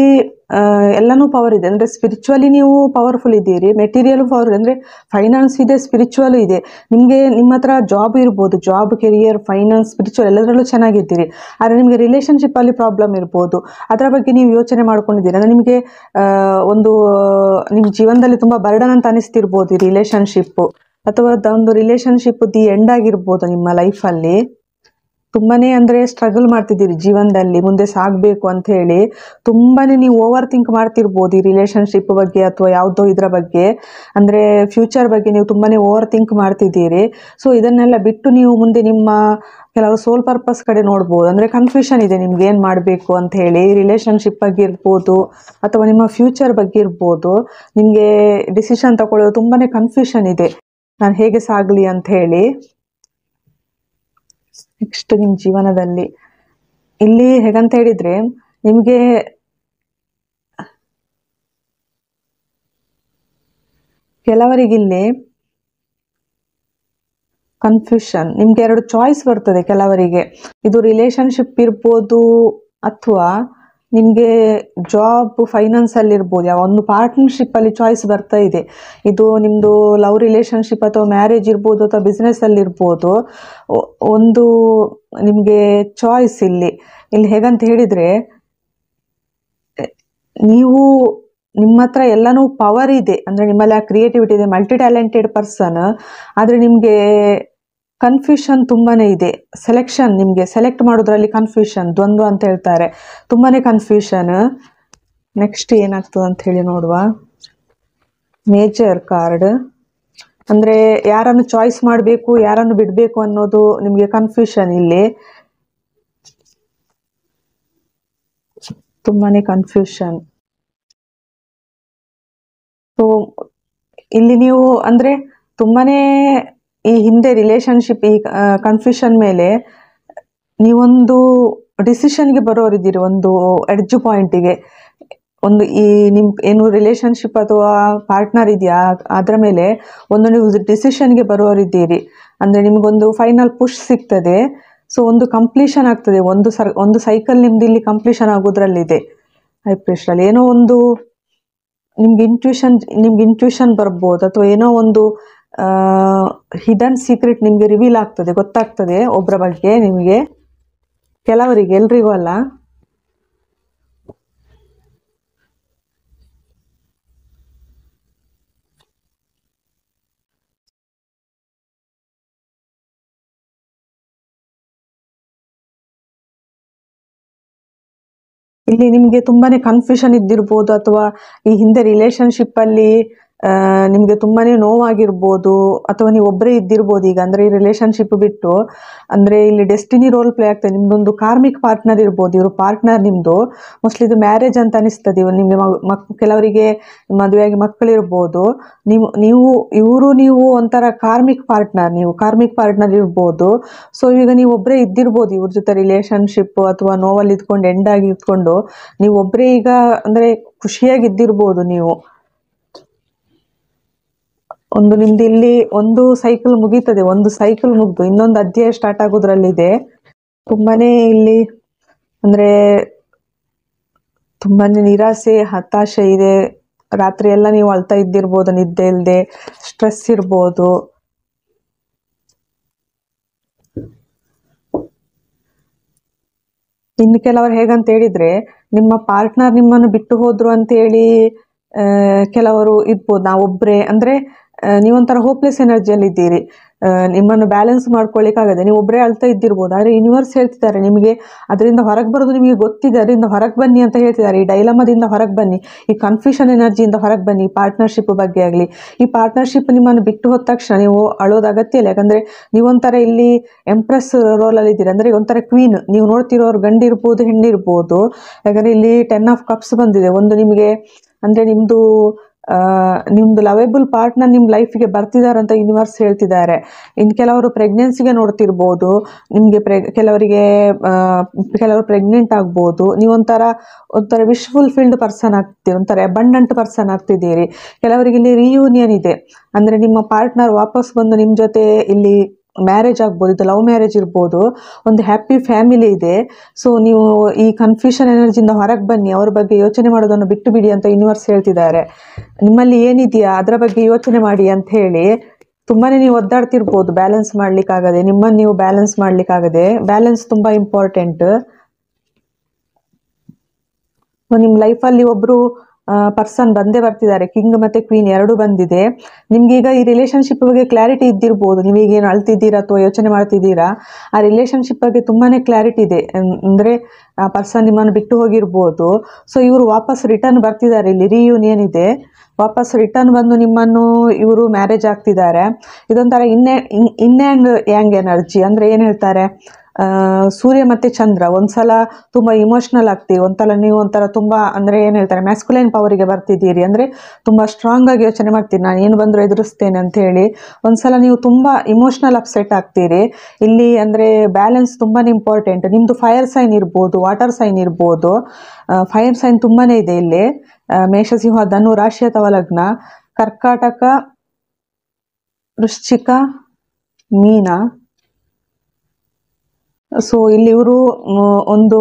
ಎಲ್ಲನೂ ಪವರ್ ಇದೆ. ಅಂದ್ರೆ ಸ್ಪಿರಿಚುವಲಿ ನೀವು ಪವರ್ಫುಲ್ ಇದ್ದೀರಿ, ಮೆಟೀರಿಯಲ್ ಪವರ್ ಅಂದ್ರೆ ಫೈನಾನ್ಸ್ ಇದೆ, ಸ್ಪಿರಿಚುವಲ್ ಇದೆ. ನಿಮ್ಗೆ ನಿಮ್ಮ ಹತ್ರ ಜಾಬ್ ಇರ್ಬೋದು, ಜಾಬ್, ಕೆರಿಯರ್, ಫೈನಾನ್ಸ್, ಸ್ಪಿರಿಚುವಲ್ ಎಲ್ಲದರಲ್ಲೂ ಚೆನ್ನಾಗಿದ್ದೀರಿ. ಆದರೆ ನಿಮ್ಗೆ ರಿಲೇಶನ್ಶಿಪ್ ಅಲ್ಲಿ ಪ್ರಾಬ್ಲಮ್ ಇರ್ಬೋದು. ಅದರ ಬಗ್ಗೆ ನೀವು ಯೋಚನೆ ಮಾಡ್ಕೊಂಡಿದ್ದೀರಿ. ಅಂದ್ರೆ ನಿಮ್ಗೆ ನಿಮ್ ಜೀವನದಲ್ಲಿ ತುಂಬಾ ಬರ್ಡನ್ ಅಂತ ಅನಿಸ್ತಿರ್ಬೋದು ಈ ರಿಲೇಶನ್ಶಿಪ್, ಅಥವಾ ಒಂದು ರಿಲೇಶನ್ಶಿಪ್ ಎಂಡ್ ಆಗಿರ್ಬೋದು ನಿಮ್ಮ ಲೈಫಲ್ಲಿ. ತುಂಬಾನೇ ಅಂದ್ರೆ ಸ್ಟ್ರಗಲ್ ಮಾಡ್ತಿದ್ದೀರಿ ಜೀವನದಲ್ಲಿ, ಮುಂದೆ ಸಾಗಬೇಕು ಅಂತ ಹೇಳಿ. ತುಂಬಾನೇ ನೀವು ಓವರ್ ಥಿಂಕ್ ಮಾಡ್ತಿರ್ಬೋದು ಈ ರಿಲೇಶನ್ಶಿಪ್ ಬಗ್ಗೆ, ಅಥವಾ ಯಾವುದೋ ಇದರ ಬಗ್ಗೆ, ಅಂದ್ರೆ ಫ್ಯೂಚರ್ ಬಗ್ಗೆ ನೀವು ತುಂಬಾನೇ ಓವರ್ ಥಿಂಕ್ ಮಾಡ್ತಿದ್ದೀರಿ. ಸೊ ಇದನ್ನೆಲ್ಲ ಬಿಟ್ಟು ನೀವು ಮುಂದೆ ನಿಮ್ಮ ಕೆಲವರು ಸೋಲ್ ಪರ್ಪಸ್ ಕಡೆ ನೋಡ್ಬೋದು. ಅಂದ್ರೆ ಕನ್ಫ್ಯೂಷನ್ ಇದೆ ನಿಮ್ಗೆ ಏನ್ ಮಾಡಬೇಕು ಅಂತ ಹೇಳಿ. ರಿಲೇಶನ್ಶಿಪ್ ಬಗ್ಗೆ ಇರ್ಬೋದು, ಅಥವಾ ನಿಮ್ಮ ಫ್ಯೂಚರ್ ಬಗ್ಗೆ ಇರ್ಬೋದು. ನಿಮ್ಗೆ ಡಿಸಿಷನ್ ತಗೊಳ್ಳೋದು ತುಂಬಾನೇ ಕನ್ಫ್ಯೂಷನ್ ಇದೆ, ನಾನು ಹೇಗೆ ಸಾಗ್ಲಿ ಅಂತ ಹೇಳಿ. ನೆಕ್ಸ್ಟ್ ನಿಮ್ ಜೀವನದಲ್ಲಿ ಇಲ್ಲಿ ಹೇಗಂತ ಹೇಳಿದ್ರೆ, ನಿಮ್ಗೆ ಕೆಲವರಿಗಿಲ್ಲಿ ಕನ್ಫ್ಯೂಷನ್, ನಿಮ್ಗೆ 2 ಚಾಯ್ಸ್ ಬರ್ತದೆ ಕೆಲವರಿಗೆ. ಇದು ರಿಲೇಶನ್ಶಿಪ್ ಇರ್ಬೋದು, ಅಥವಾ ನಿಮಗೆ ಜಾಬ್ ಫೈನಾನ್ಸ್ ಅಲ್ಲಿ ಇರ್ಬೋದು, ಯಾವ ಒಂದು ಪಾರ್ಟ್ನರ್ಶಿಪ್ ಅಲ್ಲಿ ಚಾಯ್ಸ್ ಬರ್ತಾ ಇದೆ. ಇದು ನಿಮ್ದು ಲವ್ ರಿಲೇಶನ್ಶಿಪ್ ಅಥವಾ ಮ್ಯಾರೇಜ್ ಇರ್ಬೋದು ಅಥವಾ ಬಿಸ್ನೆಸ್ ಅಲ್ಲಿ ಇರ್ಬೋದು. ಒಂದು ನಿಮ್ಗೆ ಚಾಯ್ಸ್ ಇಲ್ಲಿ ಇಲ್ಲಿ ಹೇಗಂತ ಹೇಳಿದ್ರೆ, ನೀವು ನಿಮ್ಮ ಹತ್ರ ಎಲ್ಲಾನು ಪವರ್ ಇದೆ, ಅಂದ್ರೆ ನಿಮ್ಮಲ್ಲಿ ಆ ಕ್ರಿಯೇಟಿವಿಟಿ ಇದೆ, ಮಲ್ಟಿ ಟ್ಯಾಲೆಂಟೆಡ್ ಪರ್ಸನ್. ಆದ್ರೆ ನಿಮ್ಗೆ ಕನ್ಫ್ಯೂಷನ್ ತುಂಬಾನೇ ಇದೆ. ಸೆಲೆಕ್ಷನ್, ನಿಮ್ಗೆ ಸೆಲೆಕ್ಟ್ ಮಾಡೋದ್ರಲ್ಲಿ ಕನ್ಫ್ಯೂಷನ್, ದ್ವಂದ್ವ ಅಂತ ಹೇಳ್ತಾರೆ, ತುಂಬಾನೇ ಕನ್ಫ್ಯೂಷನ್. ನೆಕ್ಸ್ಟ್ ಏನಾಗ್ತದೆ ಅಂತ ಹೇಳಿ ನೋಡುವ. ಮೇಜರ್ ಕಾರ್ಡ್ ಅಂದ್ರೆ ಯಾರನ್ನು ಚಾಯ್ಸ್ ಮಾಡಬೇಕು, ಯಾರನ್ನು ಬಿಡಬೇಕು ಅನ್ನೋದು ನಿಮ್ಗೆ ಕನ್ಫ್ಯೂಷನ್ ಇಲ್ಲಿ, ತುಂಬಾನೇ ಕನ್ಫ್ಯೂಷನ್. ಸೊ ಇಲ್ಲಿ ನೀವು ಅಂದ್ರೆ ತುಂಬಾನೇ ಈ ಹಿಂದೆ ರಿಲೇಶನ್ಶಿಪ್ ಈ ಕನ್ಫ್ಯೂಷನ್ ಮೇಲೆ ನೀವೊಂದು ಡಿಸಿಷನ್ಗೆ ಬರೋರಿದ್ದೀರಿ, ಒಂದು ಎಡ್ಜ್ ಪಾಯಿಂಟಿಗೆ. ಒಂದು ಈ ನಿಮ್ ಏನು ರಿಲೇಶನ್ಶಿಪ್ ಅಥವಾ ಪಾರ್ಟ್ನರ್ ಇದೆಯಾ ಅದರ ಮೇಲೆ ಒಂದು ನೀವು ಡಿಸಿಷನ್ಗೆ ಬರೋರಿದ್ದೀರಿ. ಅಂದ್ರೆ ನಿಮ್ಗೊಂದು ಫೈನಲ್ ಪುಷ್ ಸಿಗ್ತದೆ. ಸೊ ಒಂದು ಕಂಪ್ಲೀಷನ್ ಆಗ್ತದೆ, ಒಂದು ಸೈಕಲ್ ನಿಮ್ದು ಇಲ್ಲಿ ಕಂಪ್ಲೀಷನ್ ಆಗೋದ್ರಲ್ಲಿದೆ. ಹೈ ಪ್ರೆಷರ್ ಅಲ್ಲಿ ಏನೋ ಒಂದು ನಿಮ್ಗೆ ಇಂಟ್ಯೂಷನ್ ಬರ್ಬೋದು, ಅಥವಾ ಏನೋ ಒಂದು ಹಿಡನ್ ಸೀಕ್ರೆಟ್ ನಿಮ್ಗೆ ರಿವೀಲ್ ಆಗ್ತದೆ, ಗೊತ್ತಾಗ್ತದೆ ಒಬ್ಬರ ಬಗ್ಗೆ ನಿಮಗೆ. ಕೆಲವರಿಗೆ, ಎಲ್ರಿಗೂ ಅಲ್ಲ. ಇಲ್ಲಿ ನಿಮ್ಗೆ ತುಂಬಾನೇ ಕನ್ಫ್ಯೂಷನ್ ಇದ್ದಿರ್ಬೋದು, ಅಥವಾ ಈ ಹಿಂದೆ ರಿಲೇಶನ್ಶಿಪ್ ಅಲ್ಲಿ ನಿಮ್ಗೆ ತುಂಬಾನೇ ನೋವಾಗಿರ್ಬೋದು, ಅಥವಾ ನೀವು ಒಬ್ಬರೇ ಇದ್ದಿರ್ಬೋದು ಈಗ. ಅಂದ್ರೆ ಈ ರಿಲೇಶನ್ಶಿಪ್ ಬಿಟ್ಟು ಅಂದ್ರೆ ಇಲ್ಲಿ ಡೆಸ್ಟಿನಿ ರೋಲ್ ಪ್ಲೇ ಆಗ್ತದೆ. ನಿಮ್ದೊಂದು ಕಾರ್ಮಿಕ್ ಪಾರ್ಟ್ನರ್ ಇರ್ಬೋದು, ಇವರು ಪಾರ್ಟ್ನರ್ ನಿಮ್ದು. ಮೋಸ್ಟ್ಲಿ ಇದು ಮ್ಯಾರೇಜ್ ಅಂತ ಅನಿಸ್ತದೆ ನಿಮ್ಗೆ. ಕೆಲವರಿಗೆ ಮದುವೆಯಾಗಿ ಮಕ್ಕಳಿರ್ಬೋದು. ನೀವು ಒಂಥರ ಕಾರ್ಮಿಕ್ ಪಾರ್ಟ್ನರ್ ಇರ್ಬೋದು. ಸೊ ಈಗ ನೀವು ಒಬ್ಬರೇ ಇದ್ದಿರ್ಬೋದು ಇವ್ರ ಜೊತೆ ರಿಲೇಶನ್ಶಿಪ್ ಅಥವಾ ನೋವಲ್ಲಿ ಇದ್ಕೊಂಡು ಎಂಡ್ ಆಗಿ ಇದ್ಕೊಂಡು ನೀವು ಒಬ್ಬರೇ ಈಗ ಅಂದ್ರೆ ಖುಷಿಯಾಗಿದ್ದಿರ್ಬೋದು ನೀವು. ನಿಮ್ದು ಇಲ್ಲಿ ಒಂದು ಸೈಕಲ್ ಮುಗೀತದೆ, ಒಂದು ಸೈಕಲ್ ಮುಗ್ದು ಇನ್ನೊಂದು ಅಧ್ಯಾಯ ಸ್ಟಾರ್ಟ್ ಆಗೋದ್ರಲ್ಲಿದೆ. ತುಂಬಾನೇ ಇಲ್ಲಿ ಅಂದ್ರೆ ತುಂಬಾನೇ ನಿರಾಸೆ, ಹತಾಶೆ ಇದೆ. ರಾತ್ರಿ ಎಲ್ಲ ನೀವು ಅಳ್ತಾ ಇದ್ದಿರ್ಬೋದು, ನಿದ್ದೆ ಇಲ್ಲದೆ, ಸ್ಟ್ರೆಸ್ ಇರ್ಬೋದು. ಇನ್ನು ಕೆಲವರು ಹೇಗಂತ ಹೇಳಿದ್ರೆ, ನಿಮ್ಮ ಪಾರ್ಟ್ನರ್ ನಿಮ್ಮನ್ನು ಬಿಟ್ಟು ಹೋದ್ರು ಅಂತ ಹೇಳಿ ಕೆಲವರು ಇರ್ಬೋದು. ನಾವೊಬ್ರೆ ಅಂದ್ರೆ ನೀವೊಂಥರ ಹೋಪ್ಲೆಸ್ ಎನರ್ಜಿಯಲ್ಲಿ ಇದ್ದೀರಿ, ನಿಮ್ಮನ್ನು ಬ್ಯಾಲೆನ್ಸ್ ಮಾಡ್ಕೊಳ್ಳಿಕ್ಕಾಗದೆ ನೀವು ಒಬ್ಬರೇ ಅಳ್ತಾ ಇದ್ದಿರ್ಬೋದು. ಆದರೆ ಯೂನಿವರ್ಸ್ ಹೇಳ್ತಿದ್ದಾರೆ ನಿಮಗೆ ಅದರಿಂದ ಹೊರಗೆ ಬರೋದು ನಿಮಗೆ ಗೊತ್ತಿದೆ, ಅದರಿಂದ ಹೊರಗೆ ಬನ್ನಿ ಅಂತ ಹೇಳ್ತಿದ್ದಾರೆ. ಈ ಡೈಲಮದಿಂದ ಹೊರಗೆ ಬನ್ನಿ, ಈ ಕನ್ಫ್ಯೂಷನ್ ಎನರ್ಜಿಯಿಂದ ಹೊರಗೆ ಬನ್ನಿ. ಪಾರ್ಟ್ನರ್ಶಿಪ್ ಬಗ್ಗೆ ಆಗಲಿ, ಈ ಪಾರ್ಟ್ನರ್ಶಿಪ್ ನಿಮ್ಮನ್ನು ಬಿಟ್ಟು ಹೋದ ತಕ್ಷಣ ನೀವು ಅಳೋದು ಅಗತ್ಯ ಇಲ್ಲ. ಯಾಕಂದರೆ ನೀವೊಂಥರ ಇಲ್ಲಿ ಎಂಪ್ರೆಸ್ ರೋಲಲ್ಲಿ ಇದ್ದೀರಿ, ಅಂದರೆ ಒಂಥರ ಕ್ವೀನ್. ನೀವು ನೋಡ್ತಿರೋರು ಗಂಡಿರ್ಬೋದು, ಹೆಣ್ಣಿರ್ಬೋದು. ಯಾಕಂದರೆ ಇಲ್ಲಿ 10 ಆಫ್ ಕಪ್ಸ್ ಬಂದಿದೆ. ಒಂದು ನಿಮಗೆ ಅಂದರೆ ನಿಮ್ದು ಲವೇಬಲ್ ಪಾರ್ಟ್ನರ್ ನಿಮ್ಮ ಲೈಫಿಗೆ ಬರ್ತಿದಾರಂತ ಯೂನಿವರ್ಸ್ ಹೇಳ್ತಿದ್ದಾರೆ. ಇನ್ನು ಕೆಲವರು ಪ್ರೆಗ್ನೆನ್ಸಿಗೆ ನೋಡ್ತಿರ್ಬೋದು, ನಿಮಗೆ ಕೆಲವರು ಪ್ರೆಗ್ನೆಂಟ್ ಆಗ್ಬೋದು. ಒಂಥರ ವಿಶ್ ಫುಲ್ಫಿಲ್ಡ್ ಪರ್ಸನ್ ಆಗ್ತೀರಿ, ಒಂಥರ ಅಬಂಡೆಂಟ್ ಪರ್ಸನ್ ಆಗ್ತಿದ್ದೀರಿ. ಕೆಲವರಿಗೆ ಇಲ್ಲಿ ರಿಯೂನಿಯನ್ ಇದೆ, ಅಂದರೆ ನಿಮ್ಮ ಪಾರ್ಟ್ನರ್ ವಾಪಸ್ ಬಂದು ನಿಮ್ಮ ಜೊತೆ ಇಲ್ಲಿ ಮ್ಯಾರೇಜ್ ಆಗ್ಬೋದು, ಇದು ಲವ್ ಮ್ಯಾರೇಜ್ ಇರ್ಬೋದು, ಒಂದು ಹ್ಯಾಪಿ ಫ್ಯಾಮಿಲಿ ಇದೆ. ಸೊ ನೀವು ಈ ಕನ್ಫ್ಯೂಷನ್ ಎನರ್ಜಿಯಿಂದ ಹೊರಗೆ ಬನ್ನಿ, ಅವ್ರ ಬಗ್ಗೆ ಯೋಚನೆ ಮಾಡೋದನ್ನು ಬಿಟ್ಟು ಬಿಡಿ ಅಂತ ಯೂನಿವರ್ಸ್ ಹೇಳ್ತಿದ್ದಾರೆ. ನಿಮ್ಮಲ್ಲಿ ಏನಿದೆಯಾ ಅದರ ಬಗ್ಗೆ ಯೋಚನೆ ಮಾಡಿ ಅಂತ ಹೇಳಿ. ತುಂಬಾನೇ ನೀವು ಒದ್ದಾಡ್ತಿರ್ಬೋದು ಬ್ಯಾಲೆನ್ಸ್ ಮಾಡ್ಲಿಕ್ಕಾಗದೆ, ನಿಮ್ಮನ್ನು ನೀವು ಬ್ಯಾಲೆನ್ಸ್ ಮಾಡ್ಲಿಕ್ಕಾಗದೆ. ಬ್ಯಾಲೆನ್ಸ್ ತುಂಬಾ ಇಂಪಾರ್ಟೆಂಟ್. ನಿಮ್ಮ ಲೈಫಲ್ಲಿ ಒಬ್ರು ಪರ್ಸನ್ ಬಂದೇ ಬರ್ತಿದ್ದಾರೆ. ಕಿಂಗ್ ಮತ್ತೆ ಕ್ವೀನ್ ಎರಡೂ ಬಂದಿದೆ. ನಿಮ್ಗೀಗ ಈ ರಿಲೇಶನ್ಶಿಪ್ ಬಗ್ಗೆ ಕ್ಲಾರಿಟಿ ಇದ್ದಿರ್ಬೋದು. ನೀವೀಗೇನು ಅಳ್ತಿದ್ದೀರಾ ಅಥವಾ ಯೋಚನೆ ಮಾಡ್ತಿದ್ದೀರಾ, ಆ ರಿಲೇಶನ್ಶಿಪ್ ಬಗ್ಗೆ ತುಂಬಾನೇ ಕ್ಲಾರಿಟಿ ಇದೆ. ಅಂದರೆ ಆ ಪರ್ಸನ್ ನಿಮ್ಮನ್ನು ಬಿಟ್ಟು ಹೋಗಿರ್ಬೋದು. ಸೊ ಇವರು ವಾಪಸ್ ರಿಟರ್ನ್ ಬರ್ತಿದ್ದಾರೆ, ಇಲ್ಲಿ ರಿಯೂನಿಯನ್ ಇದೆ. ವಾಪಸ್ ರಿಟರ್ನ್ ಬಂದು ನಿಮ್ಮನ್ನು ಇವರು ಮ್ಯಾರೇಜ್ ಆಗ್ತಿದ್ದಾರೆ. ಇದೊಂಥರ ಇನ್ ಆ್ಯಂಡ್ ಯಾಂಗ್ ಎನರ್ಜಿ. ಅಂದರೆ ಏನು ಹೇಳ್ತಾರೆ, ಸೂರ್ಯ ಮತ್ತು ಚಂದ್ರ. ಒಂದ್ಸಲ ತುಂಬ ಇಮೋಷ್ನಲ್ ಆಗ್ತೀವಿ, ನೀವು ಒಂಥರ ತುಂಬ ಅಂದರೆ ಏನು ಹೇಳ್ತಾರೆ ಮ್ಯಾಸ್ಕುಲೈನ್ ಪವರಿಗೆ ಬರ್ತಿದ್ದೀರಿ. ಅಂದರೆ ತುಂಬ ಸ್ಟ್ರಾಂಗ್ ಆಗಿ ಯೋಚನೆ ಮಾಡ್ತೀರಿ, ನಾನು ಏನು ಬಂದರೂ ಎದುರಿಸ್ತೇನೆ ಅಂತ ಹೇಳಿ. ಒಂದ್ಸಲ ನೀವು ತುಂಬ ಇಮೋಷ್ನಲ್ ಅಪ್ಸೆಟ್ ಆಗ್ತೀರಿ ಇಲ್ಲಿ. ಅಂದರೆ ಬ್ಯಾಲೆನ್ಸ್ ತುಂಬಾ ಇಂಪಾರ್ಟೆಂಟ್. ನಿಮ್ಮದು ಫೈರ್ ಸೈನ್ ಇರ್ಬೋದು, ವಾಟರ್ ಸೈನ್ ಇರ್ಬೋದು. ಫೈರ್ ಸೈನ್ ತುಂಬಾ ಇದೆ ಇಲ್ಲಿ. ಮೇಷಸಿಂಹ, ಧನು ರಾಶಿ ಅಥವಾ ಲಗ್ನ, ಕರ್ಕಾಟಕ, ವೃಶ್ಚಿಕ, ಮೀನ. ಸೊ ಇಲ್ಲಿ ಇವರು ಒಂದು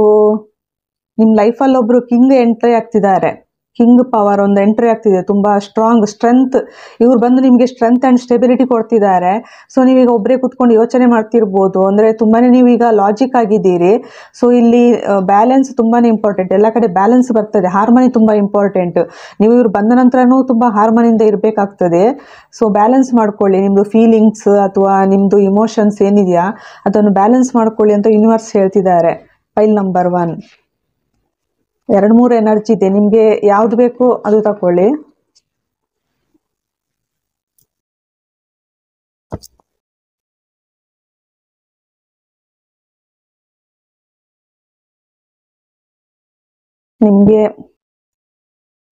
ನಿಮ್ಮ ಲೈಫಲ್ಲಿ ಒಬ್ರು ಕಿಂಗ್ ಎಂಟ್ರಿ ಆಗ್ತಿದ್ದಾರೆ. ಕಿಂಗ್ ಪವರ್ ಒಂದು ಎಂಟ್ರಿ ಆಗ್ತಿದೆ, ತುಂಬಾ ಸ್ಟ್ರಾಂಗ್ ಸ್ಟ್ರೆಂತ್. ಇವ್ರು ಬಂದು ನಿಮಗೆ ಸ್ಟ್ರೆಂತ್ ಅಂಡ್ ಸ್ಟೆಬಿಲಿಟಿ ಕೊಡ್ತಿದ್ದಾರೆ. ಸೊ ನೀವೀಗ ಒಬ್ಬರೇ ಕುತ್ಕೊಂಡು ಯೋಚನೆ ಮಾಡ್ತಿರ್ಬೋದು, ಅಂದ್ರೆ ತುಂಬಾನೇ ನೀವೀಗ ಲಾಜಿಕ್ ಆಗಿದ್ದೀರಿ. ಸೊ ಇಲ್ಲಿ ಬ್ಯಾಲೆನ್ಸ್ ತುಂಬಾನೇ ಇಂಪಾರ್ಟೆಂಟ್. ಎಲ್ಲ ಕಡೆ ಬ್ಯಾಲೆನ್ಸ್ ಬರ್ತದೆ, ಹಾರ್ಮನಿ ತುಂಬಾ ಇಂಪಾರ್ಟೆಂಟ್. ನೀವು ಇವ್ರು ಬಂದ ನಂತರನೂ ತುಂಬಾ ಹಾರ್ಮನಿಯಿಂದ ಇರಬೇಕಾಗ್ತದೆ. ಸೊ ಬ್ಯಾಲೆನ್ಸ್ ಮಾಡ್ಕೊಳ್ಳಿ, ನಿಮ್ದು ಫೀಲಿಂಗ್ಸ್ ಅಥವಾ ನಿಮ್ದು ಇಮೋಷನ್ಸ್ ಏನಿದೆಯಾ ಅದನ್ನು ಬ್ಯಾಲೆನ್ಸ್ ಮಾಡ್ಕೊಳ್ಳಿ ಅಂತ ಯೂನಿವರ್ಸ್ ಹೇಳ್ತಿದ್ದಾರೆ. File number 1. 2-3 ಎನರ್ಜಿ ಇದೆ, ನಿಮ್ಗೆ ಯಾವ್ದು ಬೇಕು ಅದು ತಕೊಳ್ಳಿ. ನಿಮ್ಗೆ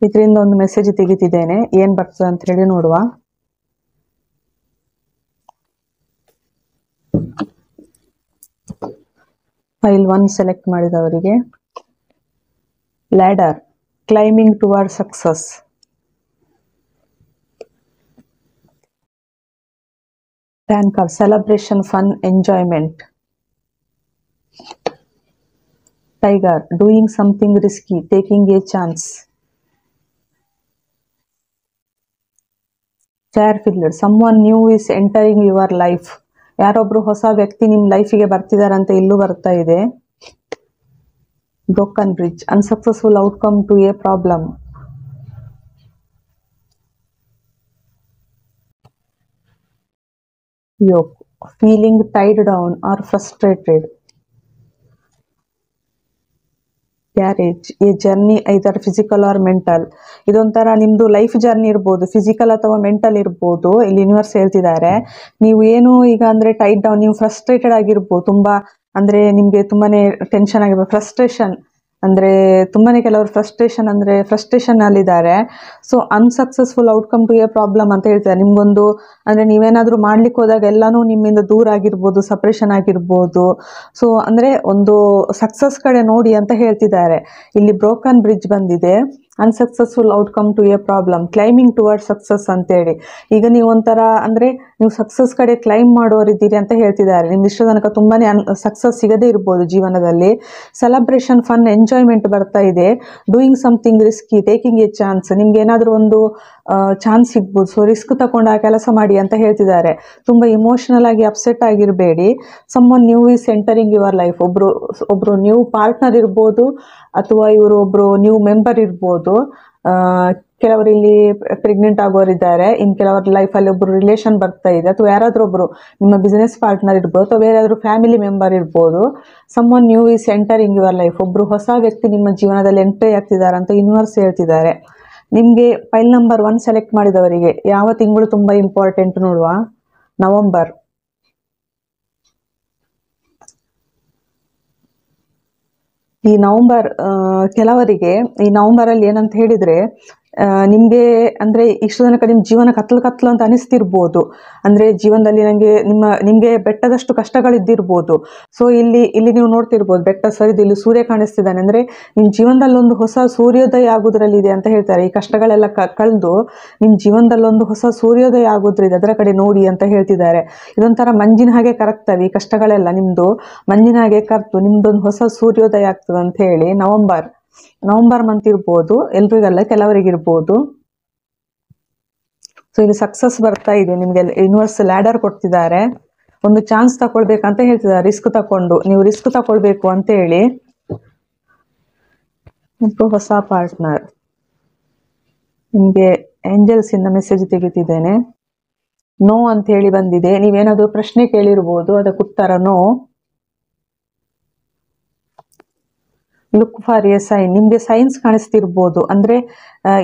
ಇದರಿಂದ ಒಂದು ಮೆಸೇಜ್ ತೆಗಿತಿದ್ದೇನೆ, ಏನ್ ಬರ್ತದೆ ಅಂತ ಹೇಳಿ ನೋಡುವ. ಫೈಲ್ 1 ಸೆಲೆಕ್ಟ್ ಮಾಡಿದವರಿಗೆ ladder, climbing towards success. Tanker, celebration, fun, enjoyment. Tiger, doing something risky, taking a chance. Fairfielder, someone new is entering your life. ಯಾರೊಬ್ರು ಹೊಸ ವ್ಯಕ್ತಿ ನಿಮ್ಮ ಲೈಫಿಗೆ ಬರ್ತಿದಾರಂತ ಇಲ್ಲೂ ಬರ್ತಾ ಇದೆ. Broken bridge, unsuccessful outcome to a problem. Yoke, feeling tied down or frustrated. Carriage, a journey either physical or mental. ಇದೊಂಥರ ನಿಮ್ದು ಲೈಫ್ ಜರ್ನಿ ಇರ್ಬೋದು, ಫಿಸಿಕಲ್ ಅಥವಾ ಮೆಂಟಲ್ ಇರ್ಬೋದು. ಇಲ್ಲಿ ಯೂನಿವರ್ಸ್ ಹೇಳ್ತಿದ್ದಾರೆ, ನೀವು ಏನು ಈಗ ಅಂದ್ರೆ ಟೈಟ್ ಡೌನ್, ನೀವು ಫ್ರಸ್ಟ್ರೇಟೆಡ್ ಆಗಿರ್ಬೋದು, ತುಂಬಾ ಅಂದ್ರೆ ನಿಮ್ಗೆ ತುಂಬಾನೇ ಟೆನ್ಷನ್ ಆಗಿರ್ಬೋದು. ಫ್ರಸ್ಟ್ರೇಷನ್ ಅಂದ್ರೆ ತುಂಬಾನೇ ಕೆಲವರು ಫ್ರಸ್ಟ್ರೇಷನ್ ಅಲ್ಲಿದ್ದಾರೆ. So unsuccessful outcome to a problem ಅಂತ ಹೇಳ್ತಾರೆ. ನಿಮ್ಗೊಂದು ಅಂದ್ರೆ ನೀವೇನಾದ್ರೂ ಮಾಡ್ಲಿಕ್ಕೆ ಹೋದಾಗ ಎಲ್ಲಾನು ನಿಮ್ಮಿಂದ ದೂರ ಆಗಿರ್ಬೋದು, ಸಪ್ರೇಷನ್ ಆಗಿರ್ಬೋದು. ಸೊ ಅಂದ್ರೆ ಒಂದು ಸಕ್ಸಸ್ ಕಡೆ ನೋಡಿ ಅಂತ ಹೇಳ್ತಿದ್ದಾರೆ. ಇಲ್ಲಿ ಬ್ರೋಕನ್ ಬ್ರಿಡ್ಜ್ ಬಂದಿದೆ, unsuccessful outcome to a problem, climbing toward success ಅಂತೇಳಿ. ಈಗ ನೀವು ಒಂಥರ ಅಂದ್ರೆ ನೀವು ಸಕ್ಸಸ್ ಕಡೆ ಕ್ಲೈಂಬ್ ಮಾಡೋರಿದ್ದೀರಿ ಅಂತ ಹೇಳ್ತಿದ್ದಾರೆ. ನಿಮ್ಗೆ ಇಷ್ಟ ತನಕ ತುಂಬಾನೇ ಸಕ್ಸಸ್ ಸಿಗದೇ ಇರ್ಬೋದು ಜೀವನದಲ್ಲಿ. ಸೆಲೆಬ್ರೇಷನ್, ಫನ್, ಎಂಜಾಯ್ಮೆಂಟ್ ಬರ್ತಾ ಇದೆ. Doing something risky, taking A chance, ನಿಮ್ಗೆ ಏನಾದರೂ ಒಂದು ಚಾನ್ಸ್ ಸಿಗ್ಬೋದು. ಸೊ ರಿಸ್ಕ್ ತಗೊಂಡು ಆ ಕೆಲಸ ಮಾಡಿ ಅಂತ ಹೇಳ್ತಿದ್ದಾರೆ. ತುಂಬಾ ಇಮೋಷನಲ್ ಆಗಿ ಅಪ್ಸೆಟ್ ಆಗಿರಬೇಡಿ. Someone new is entering your life. ಒಬ್ರು ನ್ಯೂ ಪಾರ್ಟ್ನರ್ ಇರ್ಬೋದು ಅಥವಾ ಇವರು ಒಬ್ರು ನ್ಯೂ ಮೆಂಬರ್ ಇರ್ಬೋದು. ಕೆಲವರು ಇಲ್ಲಿ ಪ್ರೆಗ್ನೆಂಟ್ ಆಗೋರಿದ್ದಾರೆ, ಇನ್ ಕೆಲವರ ಲೈಫಲ್ಲಿ ಒಬ್ರು ರಿಲೇಷನ್ ಬರ್ತಾ ಇದೆ, ಅಥವಾ ಯಾರಾದ್ರೂ ಒಬ್ರು ನಿಮ್ಮ ಬಿಸ್ನೆಸ್ ಪಾರ್ಟ್ನರ್ ಇರ್ಬೋದು, ಅಥವಾ ಬೇರೆ ಯಾರಾದ್ರೂ ಫ್ಯಾಮಿಲಿ ಮೆಂಬರ್ ಇರ್ಬೋದು. Someone new is entering your life. ಒಬ್ರು ಹೊಸ ವ್ಯಕ್ತಿ ನಿಮ್ಮ ಜೀವನದಲ್ಲಿ ಎಂಟ್ರಿ ಆಗ್ತಿದ್ದಾರೆ ಅಂತ ಯೂನಿವರ್ಸ್ ಹೇಳ್ತಿದ್ದಾರೆ. ನಿಮ್ಗೆ ಫೈಲ್ ನಂಬರ್ 1 ಸೆಲೆಕ್ಟ್ ಮಾಡಿದವರಿಗೆ ಯಾವ ತಿಂಗಳು ತುಂಬಾ ಇಂಪಾರ್ಟೆಂಟ್ ನೋಡುವ. ನವೆಂಬರ್. ಈ ನವೆಂಬರ್ ಕೆಲವರಿಗೆ ಈ ನವೆಂಬರ್ ಅಲ್ಲಿ ಏನಂತ ಹೇಳಿದ್ರೆ, ನಿಮ್ಗೆ ಅಂದ್ರೆ ಇಷ್ಟು ತನಕ ನಿಮ್ ಜೀವನ ಕತ್ಲು ಅಂತ ಅನಿಸ್ತಿರ್ಬೋದು. ಅಂದ್ರೆ ಜೀವನದಲ್ಲಿ ನಿಮ್ಗೆ ಬೆಟ್ಟದಷ್ಟು ಕಷ್ಟಗಳಿದ್ದಿರ್ಬೋದು. ಸೊ ಇಲ್ಲಿ ನೀವು ನೋಡ್ತಿರ್ಬೋದು, ಬೆಟ್ಟ ಸರಿದು ಇಲ್ಲಿ ಸೂರ್ಯ ಕಾಣಿಸ್ತಿದ್ದಾನೆ. ಅಂದ್ರೆ ನಿಮ್ ಜೀವನದಲ್ಲಿ ಒಂದು ಹೊಸ ಸೂರ್ಯೋದಯ ಆಗೋದ್ರಲ್ಲಿ ಇದೆ ಅಂತ ಹೇಳ್ತಾರೆ. ಈ ಕಷ್ಟಗಳೆಲ್ಲ ಕಳೆದು ನಿಮ್ ಜೀವನದಲ್ಲಿ ಒಂದು ಹೊಸ ಸೂರ್ಯೋದಯ ಆಗೋದ್ರಿದೆ, ಅದರ ಕಡೆ ನೋಡಿ ಅಂತ ಹೇಳ್ತಿದ್ದಾರೆ. ಇದೊಂಥರ ಮಂಜಿನ ಹಾಗೆ ಕರಗ್ತವೆ ಈ ಕಷ್ಟಗಳೆಲ್ಲ, ನಿಮ್ದು ಮಂಜಿನ ಹಾಗೆ ಕರ್ತು ನಿಮ್ದೊಂದು ಹೊಸ ಸೂರ್ಯೋದಯ ಆಗ್ತದೆ ಅಂತ ಹೇಳಿ. ನವೆಂಬರ್ ಮಂತ್ ಇರ್ಬೋದು, ಎಲ್ರಿಗಲ್ಲ ಕೆಲವರಿಗಿರ್ಬೋದು. ಸೊ ಇಲ್ಲಿ ಸಕ್ಸಸ್ ಬರ್ತಾ ಇದೆ ನಿಮ್ಗೆ. ಯೂನಿವರ್ಸ್ ಲ್ಯಾಡರ್ ಕೊಡ್ತಿದ್ದಾರೆ, ಒಂದು ಚಾನ್ಸ್ ತಕೊಳ್ಬೇಕಂತ ಹೇಳ್ತಿದ್ದಾರೆ. ರಿಸ್ಕ್ ತಕೊಂಡು ನೀವು ರಿಸ್ಕ್ ತಕೊಳ್ಬೇಕು ಅಂತ ಹೇಳಿ. ಹೊಸ ಪಾರ್ಟ್ನರ್, ನಿಮ್ಗೆ ಏಂಜಲ್ಸ್ ಇಂದ ಮೆಸೇಜ್ ತೆಗಿತಿದ್ದೇನೆ. ನೋ ಅಂತ ಹೇಳಿ ಬಂದಿದೆ. ನೀವೇನಾದ್ರೂ ಪ್ರಶ್ನೆ ಕೇಳಿರ್ಬೋದು, ಅದಕ್ಕೆ ಉತ್ತರ no. Look for a sign, ನಿಮ್ಗೆ ಸೈನ್ಸ್ ಕಾಣಿಸ್ತಿರ್ಬೋದು. ಅಂದ್ರೆ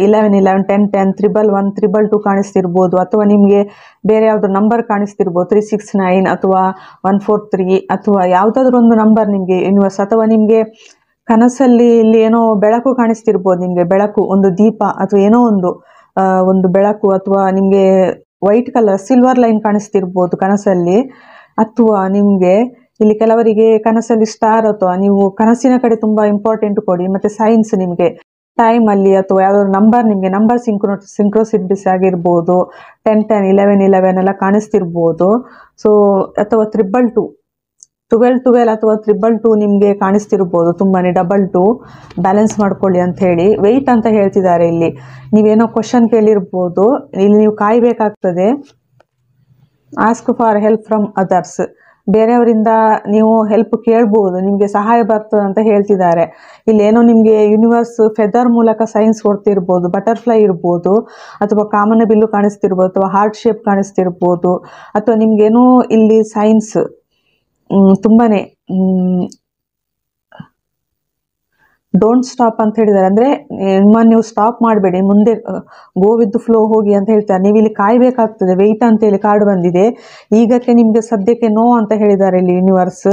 11, 10, 10, 111, 222 ಕಾಣಿಸ್ತಿರ್ಬೋದು. ಅಥವಾ ನಿಮ್ಗೆ ಬೇರೆ ಯಾವ್ದು ನಂಬರ್ ಕಾಣಿಸ್ತಿರ್ಬೋದು, 369 ಅಥವಾ 143 ಅಥವಾ ಯಾವ್ದಾದ್ರು ಒಂದು ನಂಬರ್ ನಿಮ್ಗೆ ಯೂನಿವರ್ಸ್. ಅಥವಾ ನಿಮ್ಗೆ ಕನಸಲ್ಲಿ ಇಲ್ಲಿ ಏನೋ ಬೆಳಕು ಕಾಣಿಸ್ತಿರ್ಬೋದು. ನಿಮ್ಗೆ ಬೆಳಕು, ಒಂದು ದೀಪ ಅಥವಾ ಏನೋ ಒಂದು ಬೆಳಕು, ಅಥವಾ ನಿಮ್ಗೆ ವೈಟ್ ಕಲರ್ ಸಿಲ್ವರ್ ಲೈನ್ ಕಾಣಿಸ್ತಿರ್ಬೋದು ಕನಸಲ್ಲಿ. ಅಥವಾ ನಿಮ್ಗೆ ಇಲ್ಲಿ ಕೆಲವರಿಗೆ ಕನಸಲ್ಲಿ ಸ್ಟಾರ್, ಅಥವಾ ನೀವು ಕನಸಿನ ಕಡೆ ತುಂಬಾ ಇಂಪಾರ್ಟೆಂಟ್ ಕೊಡಿ. ಮತ್ತೆ ಸೈನ್ಸ್, ನಿಮ್ಗೆ ಟೈಮ್ ಅಲ್ಲಿ ಅಥವಾ ಯಾವ್ದಾದ್ರು ನಂಬರ್, ನಿಮ್ಗೆ ನಂಬರ್ ಸಿಂಕ್ರೋಸಿಟಿಸ್ ಆಗಿರ್ಬೋದು. 10, 10, 11, 11 ಎಲ್ಲ ಕಾಣಿಸ್ತಿರ್ಬೋದು. ಸೊ ಅಥವಾ 222 12 ಅಥವಾ 222 ನಿಮಗೆ ಕಾಣಿಸ್ತಿರ್ಬೋದು, ತುಂಬಾನೇ 22 ಬ್ಯಾಲೆನ್ಸ್ ಮಾಡ್ಕೊಳ್ಳಿ ಅಂತ ಹೇಳಿ ವೆಯ್ಟ್ ಅಂತ ಹೇಳ್ತಿದ್ದಾರೆ. ಇಲ್ಲಿ ನೀವೇನೋ ಕ್ವಶನ್ ಕೇಳಿರ್ಬೋದು, ಇಲ್ಲಿ ನೀವು ಕಾಯ್ಬೇಕಾಗ್ತದೆ. Ask for help from others, ಬೇರೆಯವರಿಂದ ನೀವು ಹೆಲ್ಪ್ ಕೇಳ್ಬೋದು, ನಿಮಗೆ ಸಹಾಯ ಬರ್ತದೆ ಅಂತ ಹೇಳ್ತಿದ್ದಾರೆ. ಇಲ್ಲೇನೋ ನಿಮಗೆ ಯೂನಿವರ್ಸ್ ಫೆದರ್ ಮೂಲಕ ಸೈನ್ಸ್ ಕೊಡ್ತಿರ್ಬೋದು, ಬಟರ್ಫ್ಲೈ ಇರ್ಬೋದು, ಅಥವಾ ಕಾಮನ ಬಿಲ್ಲು ಕಾಣಿಸ್ತಿರ್ಬೋದು, ಅಥವಾ ಹಾರ್ಟ್ ಶೇಪ್ ಕಾಣಿಸ್ತಿರ್ಬೋದು, ಅಥವಾ ನಿಮ್ಗೇನೋ ಇಲ್ಲಿ ಸೈನ್ಸ್ ತುಂಬಾನೇ ಡೋಂಟ್ ಸ್ಟಾಪ್ ಅಂತ ಹೇಳಿದ್ದಾರೆ. ಅಂದ್ರೆ ನೀವು ಸ್ಟಾಪ್ ಮಾಡಬೇಡಿ, ಮುಂದೆ ಗೋ ವಿತ್ ಫ್ಲೋ ಹೋಗಿ ಅಂತ ಹೇಳ್ತಾರೆ. ನೀವು ಇಲ್ಲಿ ಕಾಯ್ಬೇಕಾಗ್ತದೆ. ವೆಯ್ಟ್ ಅಂತ ಹೇಳಿ ಕಾರ್ಡ್ ಬಂದಿದೆ. ಈಗಕ್ಕೆ ನಿಮ್ಗೆ ಸದ್ಯಕ್ಕೆ ನೋ ಅಂತ ಹೇಳಿದ್ದಾರೆ ಇಲ್ಲಿ ಯೂನಿವರ್ಸ್.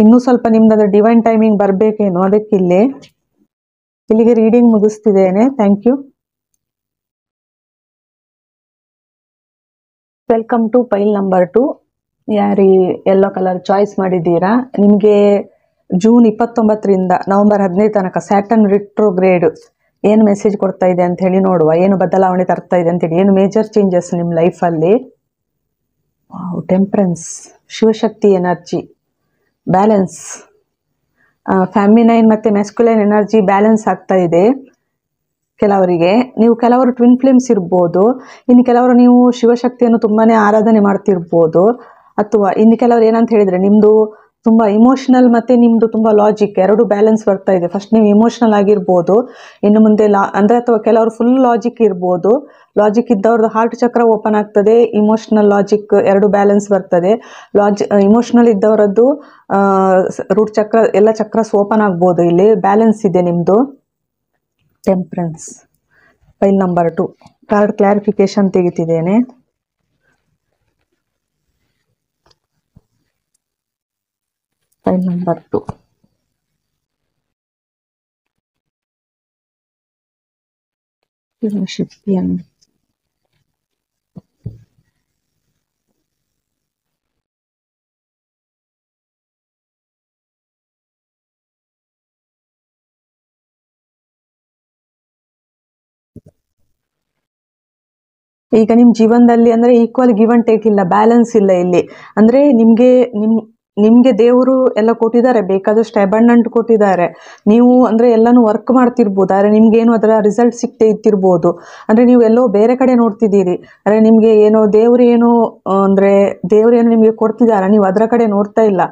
ಇನ್ನೂ ಸ್ವಲ್ಪ ನಿಮ್ದು ಡಿವೈನ್ ಟೈಮಿಂಗ್ ಬರ್ಬೇಕೇನೋ, ಅದಕ್ಕಿಲ್ಲಿ ಇಲ್ಲಿಗೆ ರೀಡಿಂಗ್ ಮುಗಿಸ್ತಿದ್ದೇನೆ. Thank you. Welcome to pile number 2. ಯಾರಿ ಯೆಲ್ಲೋ ಕಲರ್ ಚಾಯ್ಸ್ ಮಾಡಿದ್ದೀರಾ, ನಿಮಗೆ ಜೂನ್ 29ರಿಂದ ನವೆಂಬರ್ 15 ತನಕ ಸ್ಯಾಟರ್ನ್ ರಿಟ್ರೋಗ್ರೇಡ್ ಏನು ಮೆಸೇಜ್ ಕೊಡ್ತಾ ಇದೆ ಅಂತ ಹೇಳಿ ನೋಡುವ. ಏನು ಬದಲಾವಣೆ ತರ್ತಾ ಇದೆ ಅಂತೇಳಿ, ಏನು ಮೇಜರ್ ಚೇಂಜಸ್ ನಿಮ್ಮ ಲೈಫಲ್ಲಿ. ಟೆಂಪರೆನ್ಸ್, ಶಿವಶಕ್ತಿ ಎನರ್ಜಿ, ಬ್ಯಾಲೆನ್ಸ್, ಫ್ಯಾಮಿನೈನ್ ಮತ್ತು ಮೆಸ್ಕ್ಯುಲೈನ್ ಎನರ್ಜಿ ಬ್ಯಾಲೆನ್ಸ್ ಆಗ್ತಾ ಇದೆ ಕೆಲವರಿಗೆ. ಕೆಲವರು ಟ್ವಿನ್ ಫ್ಲೇಮ್ಸ್ ಇರ್ಬೋದು, ಇನ್ನು ಕೆಲವರು ನೀವು ಶಿವಶಕ್ತಿಯನ್ನು ತುಂಬಾನೇ ಆರಾಧನೆ ಮಾಡ್ತಿರ್ಬೋದು. ಅಥವಾ ಇನ್ನು ಕೆಲವರು ಏನಂತ ಹೇಳಿದ್ರೆ, ನಿಮ್ದು ತುಂಬಾ ಇಮೋಷನಲ್ ಮತ್ತೆ ನಿಮ್ದು ತುಂಬಾ ಲಾಜಿಕ್ ಎರಡು ಬ್ಯಾಲೆನ್ಸ್ ಬರ್ತಾ ಇದೆ. ಫಸ್ಟ್ ನೀವು ಇಮೋಷನಲ್ ಆಗಿರ್ಬೋದು, ಇನ್ನು ಮುಂದೆ ಅಂದ್ರೆ ಅಥವಾ ಕೆಲವರು ಫುಲ್ ಲಾಜಿಕ್ ಇರ್ಬೋದು. ಲಾಜಿಕ್ ಇದ್ದವ್ರದ್ದು ಹಾರ್ಟ್ ಚಕ್ರ ಓಪನ್ ಆಗ್ತದೆ, ಇಮೋಷನಲ್ ಲಾಜಿಕ್ ಎರಡು ಬ್ಯಾಲೆನ್ಸ್ ಬರ್ತದೆ. ಇಮೋಷನಲ್ ಇದ್ದವರದ್ದು ರೂಟ್ ಚಕ್ರ ಎಲ್ಲ ಚಕ್ರಸ್ ಓಪನ್ ಆಗ್ಬೋದು. ಇಲ್ಲಿ ಬ್ಯಾಲೆನ್ಸ್ ಇದೆ ನಿಮ್ದು. Temperance, pile number 2 card clarification ತೆಗಿತಿದ್ದೇನೆ. ಪೈಲ್ ನಂಬರ್ 2 ಶಕ್ತಿಯನ್ನು ಈಗ ನಿಮ್ ಜೀವನದಲ್ಲಿ ಅಂದ್ರೆ ಈಕ್ವಲ್ ಗಿವ್ ಅಂಡ್ ಟೇಕ್ ಇಲ್ಲ, ಬ್ಯಾಲೆನ್ಸ್ ಇಲ್ಲ ಇಲ್ಲಿ. ಅಂದ್ರೆ ನಿಮ್ಗೆ ದೇವರು ಎಲ್ಲ ಕೊಟ್ಟಿದ್ದಾರೆ, ಬೇಕಾದಷ್ಟು ಅಬಂಡೆಂಟ್ ಕೊಟ್ಟಿದ್ದಾರೆ. ನೀವು ಅಂದ್ರೆ ಎಲ್ಲಾನು ವರ್ಕ್ ಮಾಡ್ತಿರ್ಬೋದು, ಆದ್ರೆ ನಿಮ್ಗೇನು ಅದರ ರಿಸಲ್ಟ್ ಸಿಕ್ತೇ ಇತ್ತಿರ್ಬೋದು. ಅಂದ್ರೆ ನೀವು ಎಲ್ಲೋ ಬೇರೆ ಕಡೆ ನೋಡ್ತಿದ್ದೀರಿ, ಅಂದ್ರೆ ನಿಮ್ಗೆ ಏನೋ ದೇವ್ರೇನೋ ನಿಮ್ಗೆ ಕೊಡ್ತಿದಾರ, ನೀವು ಅದರ ಕಡೆ ನೋಡ್ತಾ ಇಲ್ಲ.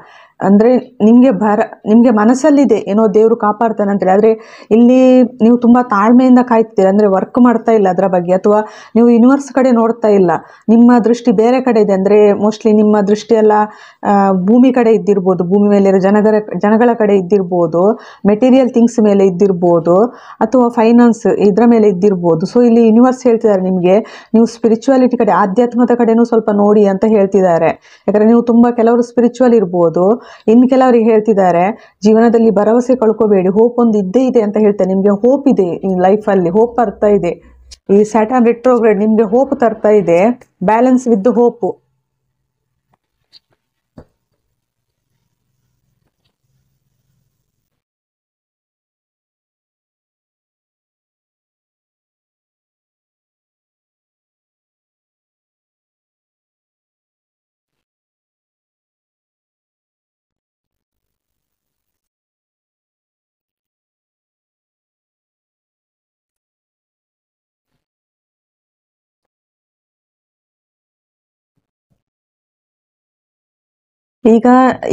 ಅಂದ್ರೆ ನಿಮ್ಗೆ ಮನಸ್ಸಲ್ಲಿದೆ ಏನೋ ದೇವ್ರು ಕಾಪಾಡ್ತಾನೆ ಅಂತೇಳಿ, ಆದ್ರೆ ಇಲ್ಲಿ ನೀವು ತುಂಬಾ ತಾಳ್ಮೆಯಿಂದ ಕಾಯ್ತೀರ, ಅಂದ್ರೆ ವರ್ಕ್ ಮಾಡ್ತಾ ಇಲ್ಲ ಅದರ ಬಗ್ಗೆ. ಅಥವಾ ನೀವು ಯೂನಿವರ್ಸ್ ಕಡೆ ನೋಡ್ತಾ ಇಲ್ಲ, ನಿಮ್ಮ ದೃಷ್ಟಿ ಬೇರೆ ಕಡೆ ಇದೆ. ಅಂದ್ರೆ ಮೋಸ್ಟ್ಲಿ ನಿಮ್ಮ ದೃಷ್ಟಿ ಎಲ್ಲ ಭೂಮಿ ಕಡೆ ಇದ್ದಿರ್ಬೋದು, ಭೂಮಿ ಮೇಲೆ ಇರೋ ಜನಗಳ ಕಡೆ ಇದ್ದಿರ್ಬೋದು, ಮೆಟೀರಿಯಲ್ ಥಿಂಗ್ಸ್ ಮೇಲೆ ಇದ್ದಿರ್ಬೋದು, ಅಥವಾ ಫೈನಾನ್ಸ್ ಇದ್ರ ಮೇಲೆ ಇದ್ದಿರ್ಬೋದು. ಸೊ ಇಲ್ಲಿ ಯೂನಿವರ್ಸ್ ಹೇಳ್ತಿದ್ದಾರೆ ನಿಮ್ಗೆ, ನೀವು ಸ್ಪಿರಿಚುವಾಲಿಟಿ ಕಡೆ, ಆಧ್ಯಾತ್ಮದ ಕಡೆನೂ ಸ್ವಲ್ಪ ನೋಡಿ ಅಂತ ಹೇಳ್ತಿದ್ದಾರೆ. ಯಾಕಂದ್ರೆ ನೀವು ತುಂಬಾ ಕೆಲವರು ಸ್ಪಿರಿಚುವಲ್ ಇರ್ಬೋದು, ಇನ್ನು ಕೆಲವರಿಗೆ ಹೇಳ್ತಿದ್ದಾರೆ ಜೀವನದಲ್ಲಿ ಭರವಸೆ ಕಳ್ಕೋಬೇಡಿ, ಹೋಪ್ ಒಂದು ಇದ್ದೇ ಇದೆ ಅಂತ ಹೇಳ್ತಾರೆ. ನಿಮ್ಗೆ ಹೋಪ್ ಇದೆ, ಲೈಫ್ ಅಲ್ಲಿ ಹೋಪ್ ಬರ್ತಾ ಇದೆ. ಈ ಸ್ಯಾಟರ್ನ್ ರಿಟ್ರೋಗ್ರೇಡ್ ನಿಮ್ಗೆ ಹೋಪ್ ತರ್ತಾ ಇದೆ, ಬ್ಯಾಲೆನ್ಸ್ ವಿತ್ ಹೋಪ್.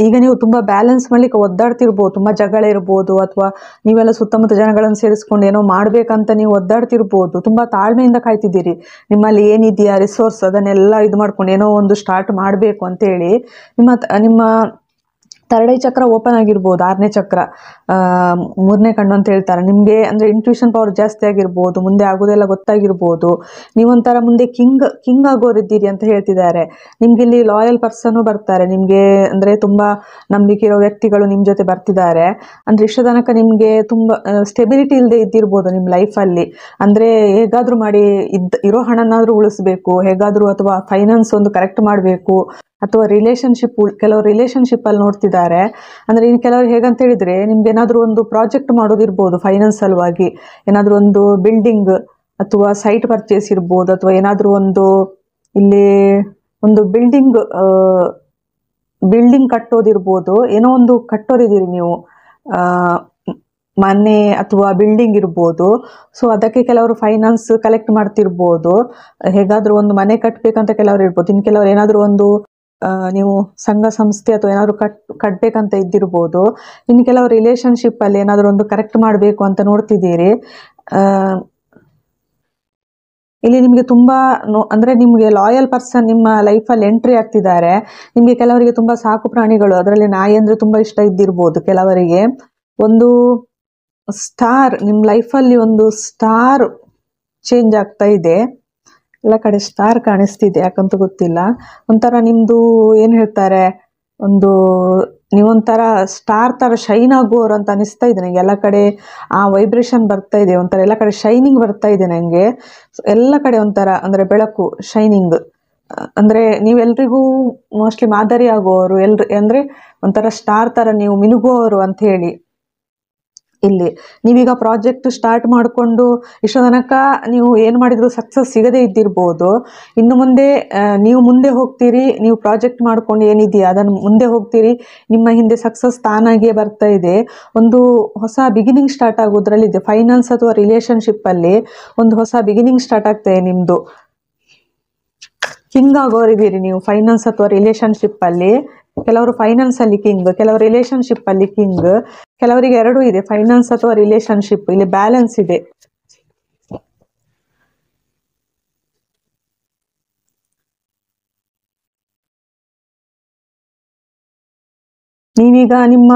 ಈಗ ನೀವು ತುಂಬಾ ಬ್ಯಾಲೆನ್ಸ್ ಮಾಡ್ಲಿಕ್ಕೆ ಒದ್ದಾಡ್ತಿರ್ಬೋದು, ತುಂಬಾ ಜಗಳ ಇರ್ಬೋದು, ಅಥವಾ ನೀವೆಲ್ಲ ಸುತ್ತಮುತ್ತ ಜನಗಳನ್ನು ಸೇರಿಸ್ಕೊಂಡು ಏನೋ ಮಾಡ್ಬೇಕಂತ ನೀವು ಒದ್ದಾಡ್ತಿರ್ಬೋದು. ತುಂಬಾ ತಾಳ್ಮೆಯಿಂದ ಕಾಯ್ತಿದ್ದೀರಿ, ನಿಮ್ಮಲ್ಲಿ ಏನಿದೆಯಾ ರಿಸೋರ್ಸ್ ಅದನ್ನೆಲ್ಲ ಇದು ಮಾಡ್ಕೊಂಡು ಏನೋ ಒಂದು ಸ್ಟಾರ್ಟ್ ಮಾಡಬೇಕು ಅಂತೇಳಿ. ನಿಮ್ಮ ಥರ್ಡ್ ಐ ಚಕ್ರ ಓಪನ್ ಆಗಿರ್ಬೋದು, 6ನೇ ಚಕ್ರ, 3ನೇ ಕಣ್ಣು ಅಂತ ಹೇಳ್ತಾರೆ. ನಿಮ್ಗೆ ಅಂದ್ರೆ ಇಂಟ್ಯೂಷನ್ ಪವರ್ ಜಾಸ್ತಿ ಆಗಿರ್ಬೋದು, ಮುಂದೆ ಆಗೋದೆಲ್ಲ ಗೊತ್ತಾಗಿರ್ಬೋದು. ನೀವೊಂಥರ ಮುಂದೆ ಕಿಂಗ್ ಆಗೋರಿದ್ದೀರಿ ಅಂತ ಹೇಳ್ತಿದ್ದಾರೆ. ನಿಮ್ಗೆ ಇಲ್ಲಿ ಲಾಯಲ್ ಪರ್ಸನ್ ಬರ್ತಾರೆ, ನಿಮ್ಗೆ ಅಂದ್ರೆ ತುಂಬಾ ನಂಬಿಕೆ ಇರೋ ವ್ಯಕ್ತಿಗಳು ನಿಮ್ ಜೊತೆ ಬರ್ತಿದ್ದಾರೆ. ಅಂದ್ರೆ ಇಷ್ಟ ತನಕ ನಿಮ್ಗೆ ತುಂಬಾ ಸ್ಟೆಬಿಲಿಟಿ ಇಲ್ಲದೆ ಇದ್ದಿರ್ಬೋದು ನಿಮ್ ಲೈಫಲ್ಲಿ. ಅಂದ್ರೆ ಹೇಗಾದ್ರೂ ಮಾಡಿ ಇರೋ ಹಣನಾದ್ರೂ ಉಳಿಸ್ಬೇಕು ಹೇಗಾದ್ರೂ, ಅಥವಾ ಫೈನಾನ್ಸ್ ಒಂದು ಕರೆಕ್ಟ್ ಮಾಡಬೇಕು, ಅಥವಾ ರಿಲೇಶನ್ಶಿಪ್, ಕೆಲವರು ರಿಲೇಶನ್ಶಿಪ್ ಅಲ್ಲಿ ನೋಡ್ತಿದ್ದಾರೆ. ಅಂದ್ರೆ ಇನ್ನು ಕೆಲವರು ಹೇಗಂತ ಹೇಳಿದ್ರೆ, ನಿಮ್ಗೆ ಏನಾದ್ರೂ ಒಂದು ಪ್ರಾಜೆಕ್ಟ್ ಮಾಡೋದಿರ್ಬೋದು, ಫೈನಾನ್ಸ್ ಸಲುವಾಗಿ ಏನಾದ್ರೂ ಒಂದು ಬಿಲ್ಡಿಂಗ್ ಅಥವಾ ಸೈಟ್ ಪರ್ಚೇಸ್ ಇರ್ಬೋದು, ಅಥವಾ ಏನಾದ್ರೂ ಇಲ್ಲಿ ಒಂದು ಬಿಲ್ಡಿಂಗ್ ಬಿಲ್ಡಿಂಗ್ ಕಟ್ಟೋದಿರ್ಬೋದು, ಏನೋ ಒಂದು ಕಟ್ಟೋರಿದ್ದೀರಿ ನೀವು, ಮನೆ ಅಥವಾ ಬಿಲ್ಡಿಂಗ್ ಇರ್ಬೋದು. ಸೊ ಅದಕ್ಕೆ ಕೆಲವರು ಫೈನಾನ್ಸ್ ಕಲೆಕ್ಟ್ ಮಾಡ್ತಿರ್ಬೋದು, ಹೇಗಾದ್ರೂ ಒಂದು ಮನೆ ಕಟ್ಟಬೇಕಂತ ಕೆಲವರು ಇರ್ಬೋದು. ಇನ್ನು ಕೆಲವರು ಏನಾದರೂ ಒಂದು ನೀವು ಸಂಘ ಸಂಸ್ಥೆ ಅಥವಾ ಏನಾದ್ರು ಕಟ್ಬೇಕಂತ ಇದ್ದಿರ್ಬೋದು. ಇನ್ನು ಕೆಲವು ರಿಲೇಶನ್ಶಿಪ್ ಅಲ್ಲಿ ಏನಾದ್ರು ಒಂದು ಕರೆಕ್ಟ್ ಮಾಡಬೇಕು ಅಂತ ನೋಡ್ತಿದ್ದೀರಿ. ಇಲ್ಲಿ ನಿಮಗೆ ತುಂಬಾ ಅಂದ್ರೆ ನಿಮ್ಗೆ ಲಾಯಲ್ ಪರ್ಸನ್ ನಿಮ್ಮ ಲೈಫಲ್ಲಿ ಎಂಟ್ರಿ ಆಗ್ತಿದ್ದಾರೆ. ನಿಮ್ಗೆ ಕೆಲವರಿಗೆ ತುಂಬಾ ಸಾಕು ಪ್ರಾಣಿಗಳು, ಅದರಲ್ಲಿ ನಾಯಿ ಅಂದ್ರೆ ತುಂಬಾ ಇಷ್ಟ ಇದ್ದಿರ್ಬೋದು ಕೆಲವರಿಗೆ. ಒಂದು ಸ್ಟಾರ್ ನಿಮ್ಮ ಲೈಫಲ್ಲಿ, ಒಂದು ಸ್ಟಾರ್ ಚೇಂಜ್ ಆಗ್ತಾ ಇದೆ. ಎಲ್ಲ ಕಡೆ ಸ್ಟಾರ್ ಕಾಣಿಸ್ತಿದೆ, ಯಾಕಂತ ಗೊತ್ತಿಲ್ಲ. ಒಂಥರ ನಿಮ್ದು ಏನ್ ಹೇಳ್ತಾರೆ, ಒಂದು ನೀವೊಂಥರ ಸ್ಟಾರ್ ತರ ಶೈನ್ ಆಗುವವರು ಅಂತ ಅನಿಸ್ತಾ ಇದೆ ನಂಗೆ. ಎಲ್ಲ ಕಡೆ ಆ ವೈಬ್ರೇಷನ್ ಬರ್ತಾ ಇದೆ, ಒಂಥರ ಎಲ್ಲ ಕಡೆ ಶೈನಿಂಗ್ ಬರ್ತಾ ಇದೆ ನಂಗೆ. ಎಲ್ಲ ಕಡೆ ಒಂಥರ ಅಂದ್ರೆ ಬೆಳಕು, ಶೈನಿಂಗ್. ಅಂದ್ರೆ ನೀವೆಲ್ರಿಗೂ ಮೋಸ್ಟ್ಲಿ ಮಾದರಿ ಆಗುವವರು, ಅಂದ್ರೆ ಒಂಥರ ಸ್ಟಾರ್ ತರ ನೀವು ಮಿನುಗುವವರು ಅಂತ ಹೇಳಿ. ಇಲ್ಲಿ ನೀವೀಗ ಪ್ರಾಜೆಕ್ಟ್ ಸ್ಟಾರ್ಟ್ ಮಾಡಿಕೊಂಡು ಇಷ್ಟೋ ತನಕ ನೀವು ಏನು ಮಾಡಿದ್ರು ಸಕ್ಸಸ್ ಸಿಗದೇ ಇದ್ದಿರ್ಬೋದು. ಇನ್ನು ಮುಂದೆ ನೀವು ಮುಂದೆ ಹೋಗ್ತೀರಿ, ನೀವು ಪ್ರಾಜೆಕ್ಟ್ ಮಾಡ್ಕೊಂಡು ಏನಿದೆಯಾ ಅದನ್ನು ಮುಂದೆ ಹೋಗ್ತೀರಿ, ನಿಮ್ಮ ಹಿಂದೆ ಸಕ್ಸಸ್ ತಾನಾಗಿಯೇ ಬರ್ತಾ ಇದೆ. ಒಂದು ಹೊಸ ಬಿಗಿನಿಂಗ್ ಸ್ಟಾರ್ಟ್ ಆಗೋದ್ರಲ್ಲಿದೆ. ಫೈನಾನ್ಸ್ ಅಥವಾ ರಿಲೇಶನ್ಶಿಪ್ ಅಲ್ಲಿ ಒಂದು ಹೊಸ ಬಿಗಿನಿಂಗ್ ಸ್ಟಾರ್ಟ್ ಆಗ್ತದೆ ನಿಮ್ದು. ಕಿಂಗ್ ಆಗೋರಿದ್ದೀರಿ ನೀವು ಫೈನಾನ್ಸ್ ಅಥವಾ ರಿಲೇಶನ್ಶಿಪ್ ಅಲ್ಲಿ. ಕೆಲವರು ಫೈನಾನ್ಸ್ ಅಲ್ಲಿ ಕಿಂಗ್, ಕೆಲವರು ರಿಲೇಶನ್ಶಿಪ್ ಅಲ್ಲಿ ಕಿಂಗ್. ಕೆಲವರಿಗೆ ಎರಡೂ ಇದೆ, ಫೈನಾನ್ಸ್ ಅಥವಾ ರಿಲೇಶನ್ಶಿಪ್. ಇಲ್ಲಿ ಬ್ಯಾಲೆನ್ಸ್ ಇದೆ. ನೀವೀಗ ನಿಮ್ಮ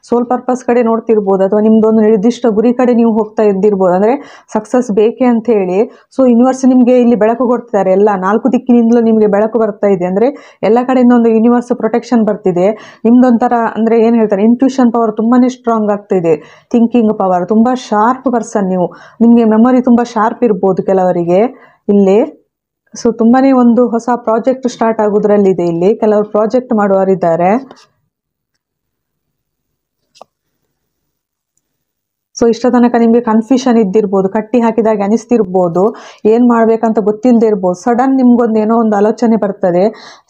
ಸೋಲ್ ಪರ್ಪಸ್ ಕಡೆ ನೋಡ್ತಿರ್ಬೋದು, ಅಥವಾ ನಿಮ್ದೊಂದು ನಿರ್ದಿಷ್ಟ ಗುರಿ ಕಡೆ ನೀವು ಹೋಗ್ತಾ ಇದ್ದಿರ್ಬೋದು, ಅಂದ್ರೆ ಸಕ್ಸಸ್ ಬೇಕೆ ಅಂತ ಹೇಳಿ. ಸೊ ಯೂನಿವರ್ಸ್ ನಿಮ್ಗೆ ಇಲ್ಲಿ ಬೆಳಕು ಕೊಡ್ತಿದ್ದಾರೆ. ಎಲ್ಲ 4 ದಿಕ್ಕಿನಿಂದಲೂ ನಿಮ್ಗೆ ಬೆಳಕು ಬರ್ತಾ ಇದೆ. ಅಂದ್ರೆ ಎಲ್ಲ ಕಡೆಯಿಂದ ಒಂದು ಯೂನಿವರ್ಸ್ ಪ್ರೊಟೆಕ್ಷನ್ ಬರ್ತಿದೆ. ನಿಮ್ದೊಂಥರ ಅಂದ್ರೆ ಏನ್ ಹೇಳ್ತಾರೆ, ಇಂಟ್ಯೂಷನ್ ಪವರ್ ತುಂಬಾನೇ ಸ್ಟ್ರಾಂಗ್ ಆಗ್ತಿದೆ. ಥಿಂಕಿಂಗ್ ಪವರ್, ತುಂಬಾ ಶಾರ್ಪ್ ಪರ್ಸನ್ ನೀವು. ನಿಮ್ಗೆ ಮೆಮೊರಿ ತುಂಬಾ ಶಾರ್ಪ್ ಇರ್ಬೋದು ಕೆಲವರಿಗೆ ಇಲ್ಲಿ. ಸೊ ತುಂಬಾನೇ ಒಂದು ಹೊಸ ಪ್ರಾಜೆಕ್ಟ್ ಸ್ಟಾರ್ಟ್ ಆಗೋದ್ರಲ್ಲಿದೆ. ಇಲ್ಲಿ ಕೆಲವರು ಪ್ರಾಜೆಕ್ಟ್ ಮಾಡುವವರಿದ್ದಾರೆ. ಸೊ ಇಷ್ಟ ತನಕ ನಿಮಗೆ ಕನ್ಫ್ಯೂಷನ್ ಇದ್ದಿರ್ಬೋದು, ಕಟ್ಟಿ ಹಾಕಿದಾಗ ಅನಿಸ್ತಿರ್ಬೋದು, ಏನ್ ಮಾಡ್ಬೇಕಂತ ಗೊತ್ತಿಲ್ಲದೆ ಇರ್ಬೋದು. ಸಡನ್ ನಿಮ್ಗೊಂದು ಏನೋ ಒಂದು ಆಲೋಚನೆ ಬರ್ತದೆ.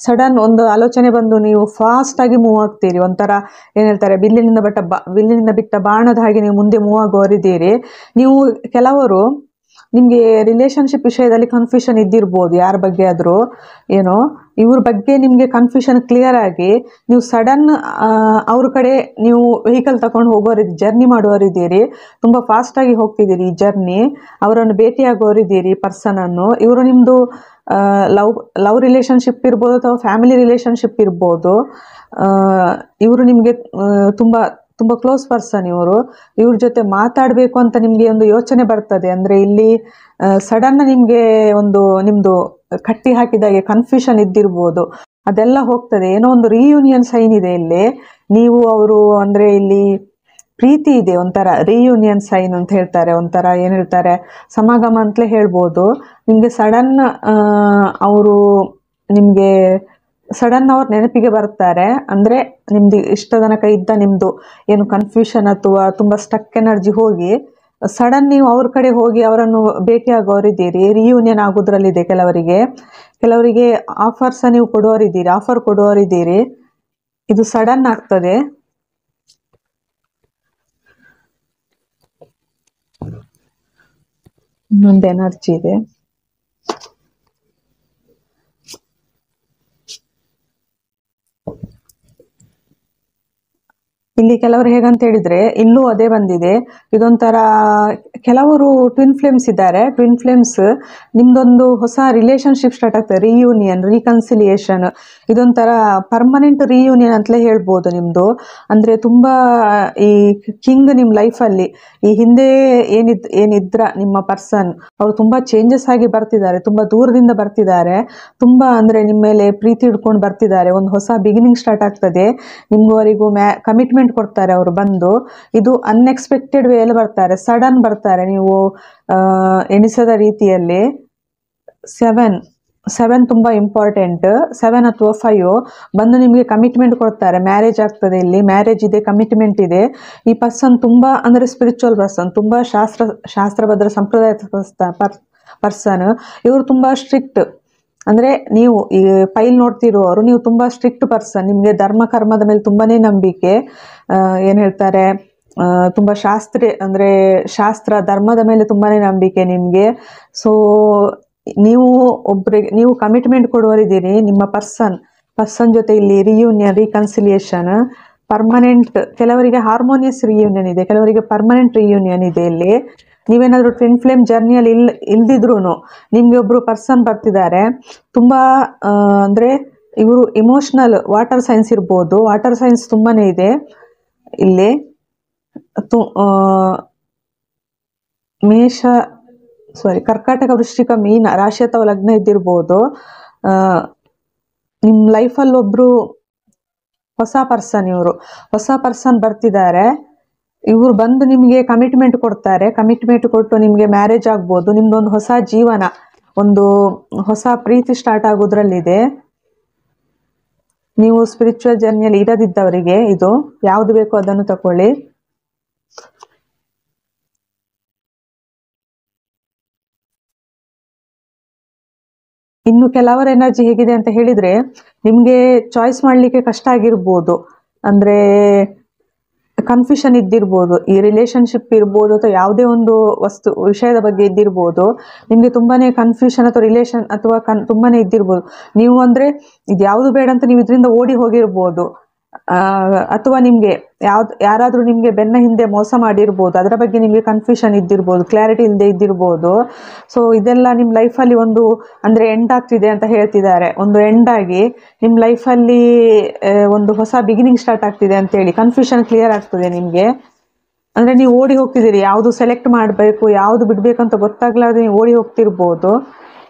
ಸಡನ್ ಒಂದು ಆಲೋಚನೆ ಬಂದು ನೀವು ಫಾಸ್ಟ್ ಆಗಿ ಮೂವ್ ಆಗ್ತೀರಿ. ಒಂಥರ ಏನ್ ಹೇಳ್ತಾರೆ, ಬಿಲ್ಲಿನಿಂದ ಬಿಟ್ಟ ಬಾಣದ ಹಾಗೆ ನೀವು ಮುಂದೆ ಮೂವ್ ಆಗೋರಿದ್ದೀರಿ. ನೀವು ಕೆಲವರು ನಿಮ್ಗೆ ರಿಲೇಶನ್ಶಿಪ್ ವಿಷಯದಲ್ಲಿ ಕನ್ಫ್ಯೂಷನ್ ಇದ್ದಿರ್ಬೋದು, ಯಾರ ಬಗ್ಗೆ ಆದ್ರೂ ಏನೋ ಇವ್ರ ಬಗ್ಗೆ ನಿಮ್ಗೆ ಕನ್ಫ್ಯೂಷನ್ ಕ್ಲಿಯರ್ ಆಗಿ ನೀವು ಸಡನ್ ಅವ್ರ ಕಡೆ ನೀವು ವೆಹಿಕಲ್ ತಗೊಂಡು ಜರ್ನಿ ಮಾಡುವವರಿದ್ದೀರಿ. ತುಂಬಾ ಫಾಸ್ಟ್ ಆಗಿ ಹೋಗ್ತಿದ್ದೀರಿ ಈ ಜರ್ನಿ. ಅವರನ್ನು ಭೇಟಿಯಾಗೋರಿದ್ದೀರಿ ಪರ್ಸನ್ ಅನ್ನು. ಇವರು ನಿಮ್ದು ಲವ್ ರಿಲೇಶನ್ಶಿಪ್ ಇರ್ಬೋದು ಅಥವಾ ಫ್ಯಾಮಿಲಿ ರಿಲೇಶನ್ಶಿಪ್ ಇರ್ಬೋದು. ಇವರು ನಿಮ್ಗೆ ತುಂಬಾ ತುಂಬಾ ಕ್ಲೋಸ್ ಪರ್ಸನ್ ಇವರು. ಇವ್ರ ಜೊತೆ ಮಾತಾಡಬೇಕು ಅಂತ ನಿಮ್ಗೆ ಒಂದು ಯೋಚನೆ ಬರ್ತದೆ. ಅಂದ್ರೆ ಇಲ್ಲಿ ಸಡನ್ ನಿಮ್ಗೆ ಒಂದು ನಿಮ್ದು ಕಟ್ಟಿ ಹಾಕಿದಾಗೆ ಕನ್ಫ್ಯೂಷನ್ ಇದ್ದಿರ್ಬೋದು, ಅದೆಲ್ಲ ಹೋಗ್ತದೆ. ಏನೋ ಒಂದು ರಿಯೂನಿಯನ್ ಸೈನ್ ಇದೆ ಇಲ್ಲಿ. ನೀವು ಅವರು ಅಂದ್ರೆ ಇಲ್ಲಿ ಪ್ರೀತಿ ಇದೆ, ಒಂಥರ ರಿಯೂನಿಯನ್ ಸೈನ್ ಅಂತ ಹೇಳ್ತಾರೆ. ಒಂಥರ ಏನ್ ಹೇಳ್ತಾರೆ, ಸಮಾಗಮ ಅಂತಲೇ ಹೇಳ್ಬೋದು. ನಿಮ್ಗೆ ಸಡನ್ ಅವರು ನಿಮ್ಗೆ ಸಡನ್ ಅವ್ರ ನೆನಪಿಗೆ ಬರ್ತಾರೆ. ಅಂದ್ರೆ ನಿಮ್ದು ಇಷ್ಟ ತನಕ ಇದ್ದ ನಿಮ್ದು ಏನು ಕನ್ಫ್ಯೂಷನ್ ಅಥವಾ ತುಂಬಾ ಸ್ಟಕ್ ಎನರ್ಜಿ ಹೋಗಿ ಸಡನ್ ನೀವು ಅವ್ರ ಕಡೆ ಹೋಗಿ ಅವರನ್ನು ಭೇಟಿಯಾಗೋರಿದ್ದೀರಿ. ರಿಯೂನಿಯನ್ ಆಗೋದ್ರಲ್ಲಿದೆ ಕೆಲವರಿಗೆ ಆಫರ್ಸ್ ನೀವು ಆಫರ್ ಕೊಡುವವರಿದ್ದೀರಿ. ಇದು ಸಡನ್ ಆಗ್ತದೆ. ಇನ್ನೊಂದು ಎನರ್ಜಿ ಇದೆ. ಇಲ್ಲಿ ಕೆಲವರು ಹೇಗಂತ ಹೇಳಿದ್ರೆ ಇಲ್ಲೂ ಅದೇ ಬಂದಿದೆ. ಇದೊಂಥರ ಕೆಲವರು ಟ್ವಿನ್ ಫ್ಲೇಮ್ಸ್ ಇದ್ದಾರೆ. ಟ್ವಿನ್ ಫ್ಲೇಮ್ಸ್ ನಿಮ್ದೊಂದು ಹೊಸ ರಿಲೇಶನ್ಶಿಪ್ ಸ್ಟಾರ್ಟ್ ಆಗ್ತದೆ. ರಿಯೂನಿಯನ್, ರೀಕನ್ಸಿಲಿಯೇಷನ್, ಇದೊಂಥರ ಪರ್ಮನೆಂಟ್ ರಿಯೂನಿಯನ್ ಅಂತಲೇ ಹೇಳ್ಬೋದು ನಿಮ್ದು. ಅಂದ್ರೆ ತುಂಬಾ ಈ ಕಿಂಗ್ ನಿಮ್ ಲೈಫಲ್ಲಿ ಈ ಹಿಂದೆ ಏನಿದ್ರ ನಿಮ್ಮ ಪರ್ಸನ್, ಅವರು ತುಂಬಾ ಚೇಂಜಸ್ ಆಗಿ ಬರ್ತಿದ್ದಾರೆ, ತುಂಬಾ ದೂರದಿಂದ ಬರ್ತಿದ್ದಾರೆ, ತುಂಬಾ ಅಂದ್ರೆ ನಿಮ್ಮ ಮೇಲೆ ಪ್ರೀತಿ ಹಿಡ್ಕೊಂಡು ಬರ್ತಿದ್ದಾರೆ. ಒಂದು ಹೊಸ ಬಿಗಿನಿಂಗ್ ಸ್ಟಾರ್ಟ್ ಆಗ್ತದೆ. ನಿಮ್ವರೆಗೂ ಕಮಿಟ್ಮೆಂಟ್ ಕೊಡ್ತಾರೆ ಅವರು ಬಂದು. ಇದು ಅನ್ಎಕ್ಸ್ಪೆಕ್ಟೆಡ್ ವೇಯಲ್ಲಿ ಬರ್ತಾರೆ, ಸಡನ್ ಬರ್ತಾರೆ, ನೀವು ಎಣಿಸದ ರೀತಿಯಲ್ಲಿ. 7 ತುಂಬಾ ಇಂಪಾರ್ಟೆಂಟ್. 7 ಅಥವಾ 5 ಬಂದು ನಿಮಗೆ ಕಮಿಟ್ಮೆಂಟ್ ಕೊಡ್ತಾರೆ. ಮ್ಯಾರೇಜ್ ಆಗ್ತದೆ. ಇಲ್ಲಿ ಮ್ಯಾರೇಜ್ ಇದೆ, ಕಮಿಟ್ಮೆಂಟ್ ಇದೆ. ಈ ಪರ್ಸನ್ ತುಂಬಾ ಅಂದ್ರೆ ಸ್ಪಿರಿಚುವಲ್ ಪರ್ಸನ್, ತುಂಬಾ ಶಾಸ್ತ್ರಬದ್ಧ ಸಂಪ್ರದಾಯ ಪರ್ಸನ್. ಇವರು ತುಂಬಾ ಸ್ಟ್ರಿಕ್ಟ್. ಅಂದ್ರೆ ನೀವು ಈ ಫೈಲ್ ನೋಡ್ತಿರುವವರು ನೀವು ತುಂಬಾ ಸ್ಟ್ರಿಕ್ಟ್ ಪರ್ಸನ್, ನಿಮ್ಗೆ ಧರ್ಮ ಕರ್ಮದ ಮೇಲೆ ತುಂಬಾನೇ ನಂಬಿಕೆ, ಏನ್ ಹೇಳ್ತಾರೆ, ತುಂಬಾ ಅಂದ್ರೆ ಶಾಸ್ತ್ರ ಧರ್ಮದ ಮೇಲೆ ತುಂಬಾನೇ ನಂಬಿಕೆ ನಿಮ್ಗೆ. ಸೊ ನೀವು ಕಮಿಟ್ಮೆಂಟ್ ಕೊಡುವರಿದ್ದೀರಿ. ನಿಮ್ಮ ಪರ್ಸನ್ ಜೊತೆ ಇಲ್ಲಿ ರಿಯೂನಿಯನ್, ರೀಕನ್ಸಿಲಿಯೇಷನ್, ಪರ್ಮನೆಂಟ್, ಕೆಲವರಿಗೆ ಹಾರ್ಮೋನಿಯಸ್ ರಿಯೂನಿಯನ್ ಇದೆ, ಕೆಲವರಿಗೆ ಪರ್ಮನೆಂಟ್ ರಿಯೂನಿಯನ್ ಇದೆ. ಇಲ್ಲಿ ನೀವೇನಾದ್ರೂ ಟ್ವಿನ್ ಫ್ಲೇಮ್ ಜರ್ನಿಯಲ್ಲಿ ಇಲ್ದಿದ್ರು ನಿಮ್ಗೆ ಒಬ್ರು ಪರ್ಸನ್ ಬರ್ತಿದ್ದಾರೆ. ತುಂಬಾ ಅಂದ್ರೆ ಇವರು ಇಮೋಷನಲ್ ವಾಟರ್ ಸೈನ್ಸ್ ಇರ್ಬೋದು. ವಾಟರ್ ಸೈನ್ಸ್ ತುಂಬಾನೇ ಇದೆ ಇಲ್ಲಿ. ಕರ್ಕಾಟಕ, ವೃಶ್ಚಿಕ, ಮೀನ ರಾಶಿ ಅಥವಾ ಲಗ್ನ ಇದ್ದಿರ್ಬೋದು. ನಿಮ್ ಲೈಫಲ್ಲಿ ಒಬ್ರು ಹೊಸ ಪರ್ಸನ್ ಬರ್ತಿದ್ದಾರೆ. ಇವ್ರು ಬಂದು ನಿಮ್ಗೆ ಕಮಿಟ್ಮೆಂಟ್ ಕೊಡ್ತಾರೆ. ಕಮಿಟ್ಮೆಂಟ್ ಕೊಟ್ಟು ನಿಮ್ಗೆ ಮ್ಯಾರೇಜ್ ಆಗ್ಬೋದು. ನಿಮ್ದೊಂದು ಹೊಸ ಜೀವನ, ಒಂದು ಹೊಸ ಪ್ರೀತಿ ಸ್ಟಾರ್ಟ್ ಆಗೋದ್ರಲ್ಲಿದೆ. ನೀವು ಸ್ಪಿರಿಚುವಲ್ ಜರ್ನಿಯಲ್ಲಿ ಇರದಿದ್ದವರಿಗೆ ಇದು ಯಾವ್ದು ಬೇಕೋ ಅದನ್ನು ತಕೊಳ್ಳಿ. ಇನ್ನು ಕೆಲವರ ಎನರ್ಜಿ ಹೇಗಿದೆ ಅಂತ ಹೇಳಿದ್ರೆ, ನಿಮ್ಗೆ ಚಾಯ್ಸ್ ಮಾಡ್ಲಿಕ್ಕೆ ಕಷ್ಟ ಆಗಿರ್ಬೋದು, ಅಂದ್ರೆ ಕನ್ಫ್ಯೂಷನ್ ಇದ್ದಿರ್ಬೋದು. ಈ ರಿಲೇಶನ್ಶಿಪ್ ಇರ್ಬೋದು ಅಥವಾ ಯಾವುದೇ ಒಂದು ವಿಷಯದ ಬಗ್ಗೆ ಇದ್ದಿರ್ಬೋದು. ನಿಮ್ಗೆ ತುಂಬಾನೇ ಕನ್ಫ್ಯೂಷನ್ ಅಥವಾ ರಿಲೇಶನ್ ಅಥವಾ ತುಂಬಾನೇ ಇದ್ದಿರ್ಬೋದು. ನೀವು ಅಂದ್ರೆ ಇದು ಯಾವ್ದು ಬೇಡ ಅಂತ ನೀವು ಇದರಿಂದ ಓಡಿ ಹೋಗಿರ್ಬೋದು. ಅಥವಾ ನಿಮ್ಗೆ ಯಾರಾದ್ರೂ ನಿಮ್ಗೆ ಬೆನ್ನ ಹಿಂದೆ ಮೋಸ ಮಾಡಿರ್ಬೋದು. ಅದರ ಬಗ್ಗೆ ನಿಮ್ಗೆ ಕನ್ಫ್ಯೂಷನ್ ಇದ್ದಿರ್ಬೋದು, ಕ್ಲಾರಿಟಿ ಇಲ್ಲದೆ ಇದ್ದಿರ್ಬೋದು. ಸೊ ಇದೆಲ್ಲ ನಿಮ್ ಲೈಫಲ್ಲಿ ಒಂದು ಅಂದ್ರೆ ಎಂಡ್ ಆಗ್ತಿದೆ ಅಂತ ಹೇಳ್ತಿದ್ದಾರೆ. ಒಂದು ಎಂಡ್ ಆಗಿ ನಿಮ್ ಲೈಫಲ್ಲಿ ಒಂದು ಹೊಸ ಬಿಗಿನಿಂಗ್ ಸ್ಟಾರ್ಟ್ ಆಗ್ತಿದೆ ಅಂತ ಹೇಳಿ ಕನ್ಫ್ಯೂಷನ್ ಕ್ಲಿಯರ್ ಆಗ್ತದೆ ನಿಮ್ಗೆ. ಅಂದ್ರೆ ನೀವು ಓಡಿ ಹೋಗ್ತಿದ್ದೀರಿ, ಯಾವ್ದು ಸೆಲೆಕ್ಟ್ ಮಾಡ್ಬೇಕು, ಯಾವ್ದು ಬಿಡ್ಬೇಕಂತ ಗೊತ್ತಾಗ್ಲಾರ್ದೆ ನೀವು ಓಡಿ ಹೋಗ್ತಿರ್ಬೋದು.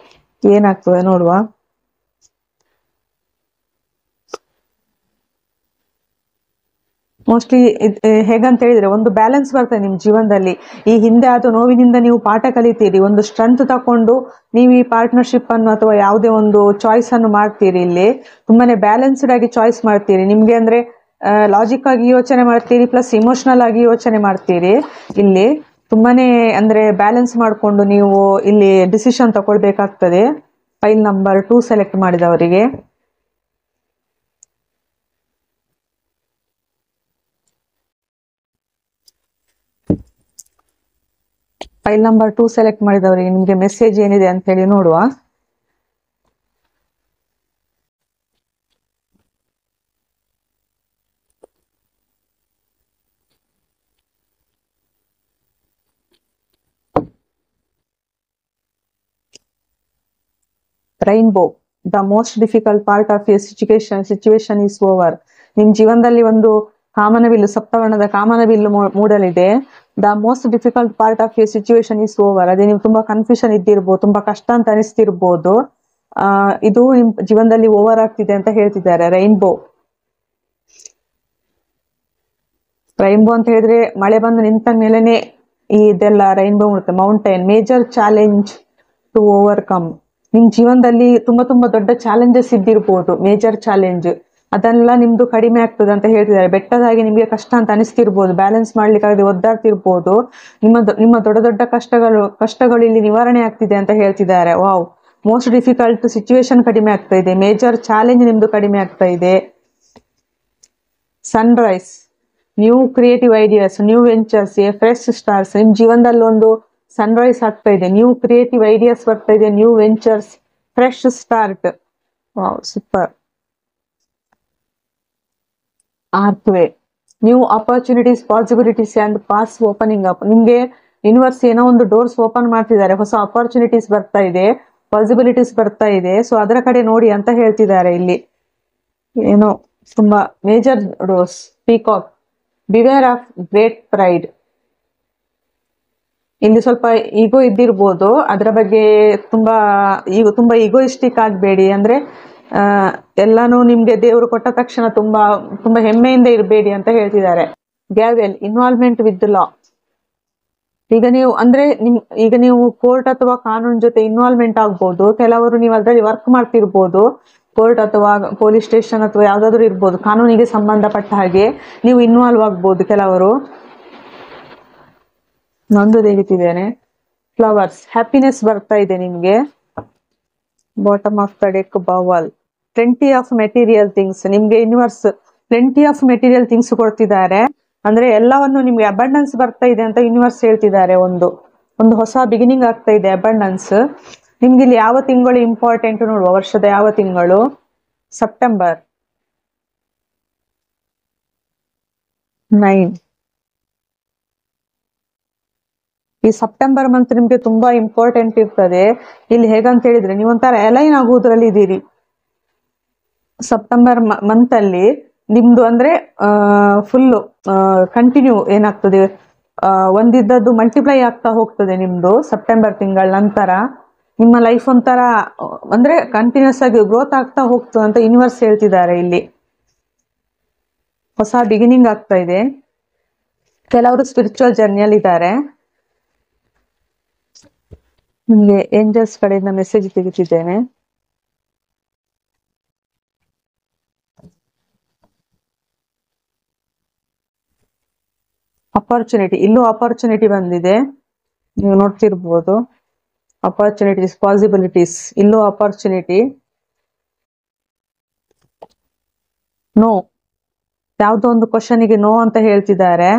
ಏನಾಗ್ತದೆ ನೋಡುವ. ಮೋಸ್ಟ್ಲಿ ಹೇಗಂತ ಹೇಳಿದ್ರೆ, ಒಂದು ಬ್ಯಾಲೆನ್ಸ್ ಬರ್ತದೆ ನಿಮ್ ಜೀವನದಲ್ಲಿ. ಈ ಹಿಂದೆ ಆದ ನೋವಿನಿಂದ ನೀವು ಪಾಠ ಕಲಿತೀರಿ, ಒಂದು ಸ್ಟ್ರೆಂತ್ ತಕೊಂಡು ನೀವು ಈ ಪಾರ್ಟ್ನರ್ಶಿಪ್ ಅನ್ನು ಅಥವಾ ಯಾವುದೇ ಒಂದು ಚಾಯ್ಸ್ ಅನ್ನು ಮಾಡ್ತೀರಿ. ಇಲ್ಲಿ ತುಂಬಾನೇ ಬ್ಯಾಲೆನ್ಸ್ಡ್ ಆಗಿ ಚಾಯ್ಸ್ ಮಾಡ್ತೀರಿ. ನಿಮ್ಗೆ ಅಂದ್ರೆ ಲಾಜಿಕ್ ಆಗಿ ಯೋಚನೆ ಮಾಡ್ತೀರಿ, ಪ್ಲಸ್ ಇಮೋಷನಲ್ ಆಗಿ ಯೋಚನೆ ಮಾಡ್ತೀರಿ. ಇಲ್ಲಿ ತುಂಬಾನೇ ಅಂದ್ರೆ ಬ್ಯಾಲೆನ್ಸ್ ಮಾಡಿಕೊಂಡು ನೀವು ಇಲ್ಲಿ ಡಿಸಿಷನ್ ತಗೊಳ್ಬೇಕಾಗ್ತದೆ. ಫೈಲ್ ನಂಬರ್ 2 ಸೆಲೆಕ್ಟ್ ಮಾಡಿದವರಿಗೆ ಫೈಲ್ ನಂಬರ್ 2 ಸೆಲೆಕ್ಟ್ ಮಾಡಿದವರಿಗೆ ನಿಮ್ಗೆ ಮೆಸೇಜ್ ಏನಿದೆ ಅಂತ ಹೇಳಿ ನೋಡುವ. Rainbow, the most difficult part of your situation is over. ನಿಮ್ ಜೀವನದಲ್ಲಿ ಒಂದು ಕಾಮನಬಿಲ್ಲು, ಸಪ್ತವರ್ಣದ ಕಾಮನಬಿಲ್ಲು ಮೂಡಲಿದೆ. The most difficult part of your situation is over. ಅದೇ ನೀವು ತುಂಬಾ ಕನ್ಫ್ಯೂಷನ್ ಇದ್ದಿರ್ಬೋದು, ತುಂಬಾ ಕಷ್ಟ ಅಂತ ಅನಿಸ್ತಿರ್ಬೋದು. ಇದು ನಿಮ್ ಜೀವನದಲ್ಲಿ ಓವರ್ ಆಗ್ತಿದೆ ಅಂತ ಹೇಳ್ತಿದ್ದಾರೆ. ರೈನ್ಬೋ ಅಂತ ಹೇಳಿದ್ರೆ ಮಳೆ ಬಂದು ನಿಂತ ಮೇಲೆನೆ ಇದೆಲ್ಲ ರೈನ್ಬೋ ಮೂಡುತ್ತೆ. Mountain, major challenge to overcome. ನಿಮ್ ಜೀವನದಲ್ಲಿ ತುಂಬಾ ದೊಡ್ಡ ಚಾಲೆಂಜಸ್ ಇದ್ದಿರ್ಬೋದು, ಮೇಜರ್ ಚಾಲೆಂಜ್, ಅದೆಲ್ಲ ನಿಮ್ದು ಕಡಿಮೆ ಆಗ್ತದೆ ಅಂತ ಹೇಳ್ತಿದ್ದಾರೆ. ಬೆಟ್ಟದಾಗಿ ನಿಮ್ಗೆ ಕಷ್ಟ ಅಂತ ಅನಿಸ್ತಿರ್ಬೋದು, ಬ್ಯಾಲೆನ್ಸ್ ಮಾಡ್ಲಿಕ್ಕಾಗದೆ ಒದ್ದಾಡ್ತಿರ್ಬೋದು. ನಿಮ್ಮ ದೊಡ್ಡ ಕಷ್ಟಗಳು ಇಲ್ಲಿ ನಿವಾರಣೆ ಆಗ್ತಿದೆ ಅಂತ ಹೇಳ್ತಿದ್ದಾರೆ. ವಾವ್, ಮೋಸ್ಟ್ ಡಿಫಿಕಲ್ಟ್ ಸಿಚುವೇಶನ್ ಕಡಿಮೆ ಆಗ್ತಾ ಇದೆ, ಮೇಜರ್ ಚಾಲೆಂಜ್ ನಿಮ್ದು ಕಡಿಮೆ ಆಗ್ತಾ ಇದೆ. Sunrise, new creative ideas, new ventures, fresh stars. ನಿಮ್ ಜೀವನದಲ್ಲಿ ಒಂದು ಸನ್ರೈಸ್ ಆಗ್ತಾ ಇದೆ, ನ್ಯೂ ಕ್ರಿಯೇಟಿವ್ ಐಡಿಯಾಸ್ ಬರ್ತಾ ಇದೆ, new ventures, fresh start. Wow, super. Archway, new opportunities, possibilities and pass opening up. ನಿಮ್ಗೆ ಯೂನಿವರ್ಸ್ ಏನೋ ಒಂದು ಡೋರ್ಸ್ ಓಪನ್ ಮಾಡ್ತಿದ್ದಾರೆ, ಹೊಸ ಅಪರ್ಚುನಿಟೀಸ್ ಬರ್ತಾ ಇದೆ, ಪಾಸಿಬಿಲಿಟೀಸ್ ಬರ್ತಾ ಇದೆ. ಸೊ ಅದರ ಕಡೆ ನೋಡಿ ಅಂತ ಹೇಳ್ತಿದ್ದಾರೆ ಇಲ್ಲಿ. ಏನೋ ತುಂಬಾ major doors. Peacock, beware of great pride. ಇಲ್ಲಿ ಸ್ವಲ್ಪ ಈಗೋ ಇದ್ದಿರ್ಬೋದು, ಅದರ ಬಗ್ಗೆ ತುಂಬಾ ಈಗೋಯಿಸ್ಟಿಕ್ ಆಗಬೇಡಿ. ಅಂದ್ರೆ ಎಲ್ಲಾನು ನಿಮ್ಗೆ ದೇವರು ಕೊಟ್ಟ ತಕ್ಷಣ ತುಂಬಾ ಹೆಮ್ಮೆಯಿಂದ ಇರಬೇಡಿ ಅಂತ ಹೇಳ್ತಿದ್ದಾರೆ. ಗ್ಯಾವೆಲ್, ಇನ್ವಾಲ್ವ್ಮೆಂಟ್ ವಿತ್ ಲಾ. ಈಗ ನೀವು ಕೋರ್ಟ್ ಅಥವಾ ಕಾನೂನು ಜೊತೆ ಇನ್ವಾಲ್ವ್ಮೆಂಟ್ ಆಗ್ಬೋದು. ಕೆಲವರು ನೀವು ಅದರಲ್ಲಿ ವರ್ಕ್ ಮಾಡ್ತಿರ್ಬೋದು, ಕೋರ್ಟ್ ಅಥವಾ ಪೊಲೀಸ್ ಸ್ಟೇಷನ್ ಅಥವಾ ಯಾವ್ದಾದ್ರು ಇರ್ಬೋದು, ಕಾನೂನಿಗೆ ಸಂಬಂಧಪಟ್ಟ ಹಾಗೆ ನೀವು ಇನ್ವಾಲ್ವ್ ಆಗ್ಬೋದು ಕೆಲವರು. ನಂದು ತೆಗಿತಿದ್ದೇನೆ. ಫ್ಲವರ್ಸ್, ಹ್ಯಾಪಿನೆಸ್ ಬರ್ತಾ ಇದೆ ನಿಮ್ಗೆ. Bottom of the deck bowl, plenty of material things. ನಿಮ್ಗೆ universe plenty of material things ಕೊಡ್ತಿದ್ದಾರೆ. ಅಂದ್ರೆ ಎಲ್ಲವನ್ನು ನಿಮ್ಗೆ ಅಬಂಡೆನ್ಸ್ ಬರ್ತಾ ಇದೆ ಅಂತ ಯೂನಿವರ್ಸ್ ಹೇಳ್ತಿದ್ದಾರೆ. ಒಂದು ಹೊಸ ಬಿಗಿನಿಂಗ್ ಆಗ್ತಾ ಇದೆ, ಅಬಂಡೆನ್ಸ್. ನಿಮ್ಗೆ ಇಲ್ಲಿ ಯಾವ ತಿಂಗಳು ಇಂಪಾರ್ಟೆಂಟ್ ನೋಡುವ, ವರ್ಷದ ಯಾವ ತಿಂಗಳು? ಸೆಪ್ಟೆಂಬರ್ 9. ಈ ಸೆಪ್ಟೆಂಬರ್ ಮಂತ್ ನಿಮ್ಗೆ ತುಂಬಾ ಇಂಪಾರ್ಟೆಂಟ್ ಇರ್ತದೆ. ಇಲ್ಲಿ ಹೇಗಂತ ಹೇಳಿದ್ರೆ ನೀವೊಂಥರ ಅಲೈನ್ ಆಗುವುದ್ರಲ್ಲಿ ಇದ್ದೀರಿ. ಸೆಪ್ಟೆಂಬರ್ ಮಂತ್ ಅಲ್ಲಿ ನಿಮ್ದು ಅಂದ್ರೆ ಫುಲ್ ಕಂಟಿನ್ಯೂ ಏನಾಗ್ತದೆ, ಒಂದಿದ್ದದ್ದು ಮಲ್ಟಿಪ್ಲೈ ಆಗ್ತಾ ಹೋಗ್ತದೆ ನಿಮ್ದು. ಸೆಪ್ಟೆಂಬರ್ ತಿಂಗಳ ನಂತರ ನಿಮ್ಮ ಲೈಫ್ ಒಂಥರ ಅಂದ್ರೆ ಕಂಟಿನ್ಯೂಸ್ ಆಗಿ ಗ್ರೋತ್ ಆಗ್ತಾ ಹೋಗ್ತದೆ ಅಂತ ಯೂನಿವರ್ಸ್ ಹೇಳ್ತಿದ್ದಾರೆ. ಇಲ್ಲಿ ಹೊಸ ಬಿಗಿನಿಂಗ್ ಆಗ್ತಾ ಇದೆ. ಕೆಲವರು ಸ್ಪಿರಿಚುವಲ್ ಜರ್ನಿಯಲ್ಲಿ ಇದ್ದಾರೆ. ನಿಮ್ಗೆ ಏಂಜಲ್ಸ್ ಕಡೆಯಿಂದ ಮೆಸೇಜ್ ತೆಗಿತಿದ್ದೇನೆ. ಅಪಾರ್ಚುನಿಟಿ, ಇಲ್ಲೂ ಅಪಾರ್ಚುನಿಟಿ ಬಂದಿದೆ, ನೀವು ನೋಡ್ತಿರ್ಬೋದು. ಅಪಾರ್ಚುನಿಟೀಸ್, ಪಾಸಿಬಿಲಿಟೀಸ್, ಇಲ್ಲೂ ಅಪಾರ್ಚುನಿಟಿ. ನೋ, ಯಾವುದೋ ಒಂದು ಕ್ವಶನಿಗೆ ನೋ ಅಂತ ಹೇಳ್ತಿದ್ದಾರೆ.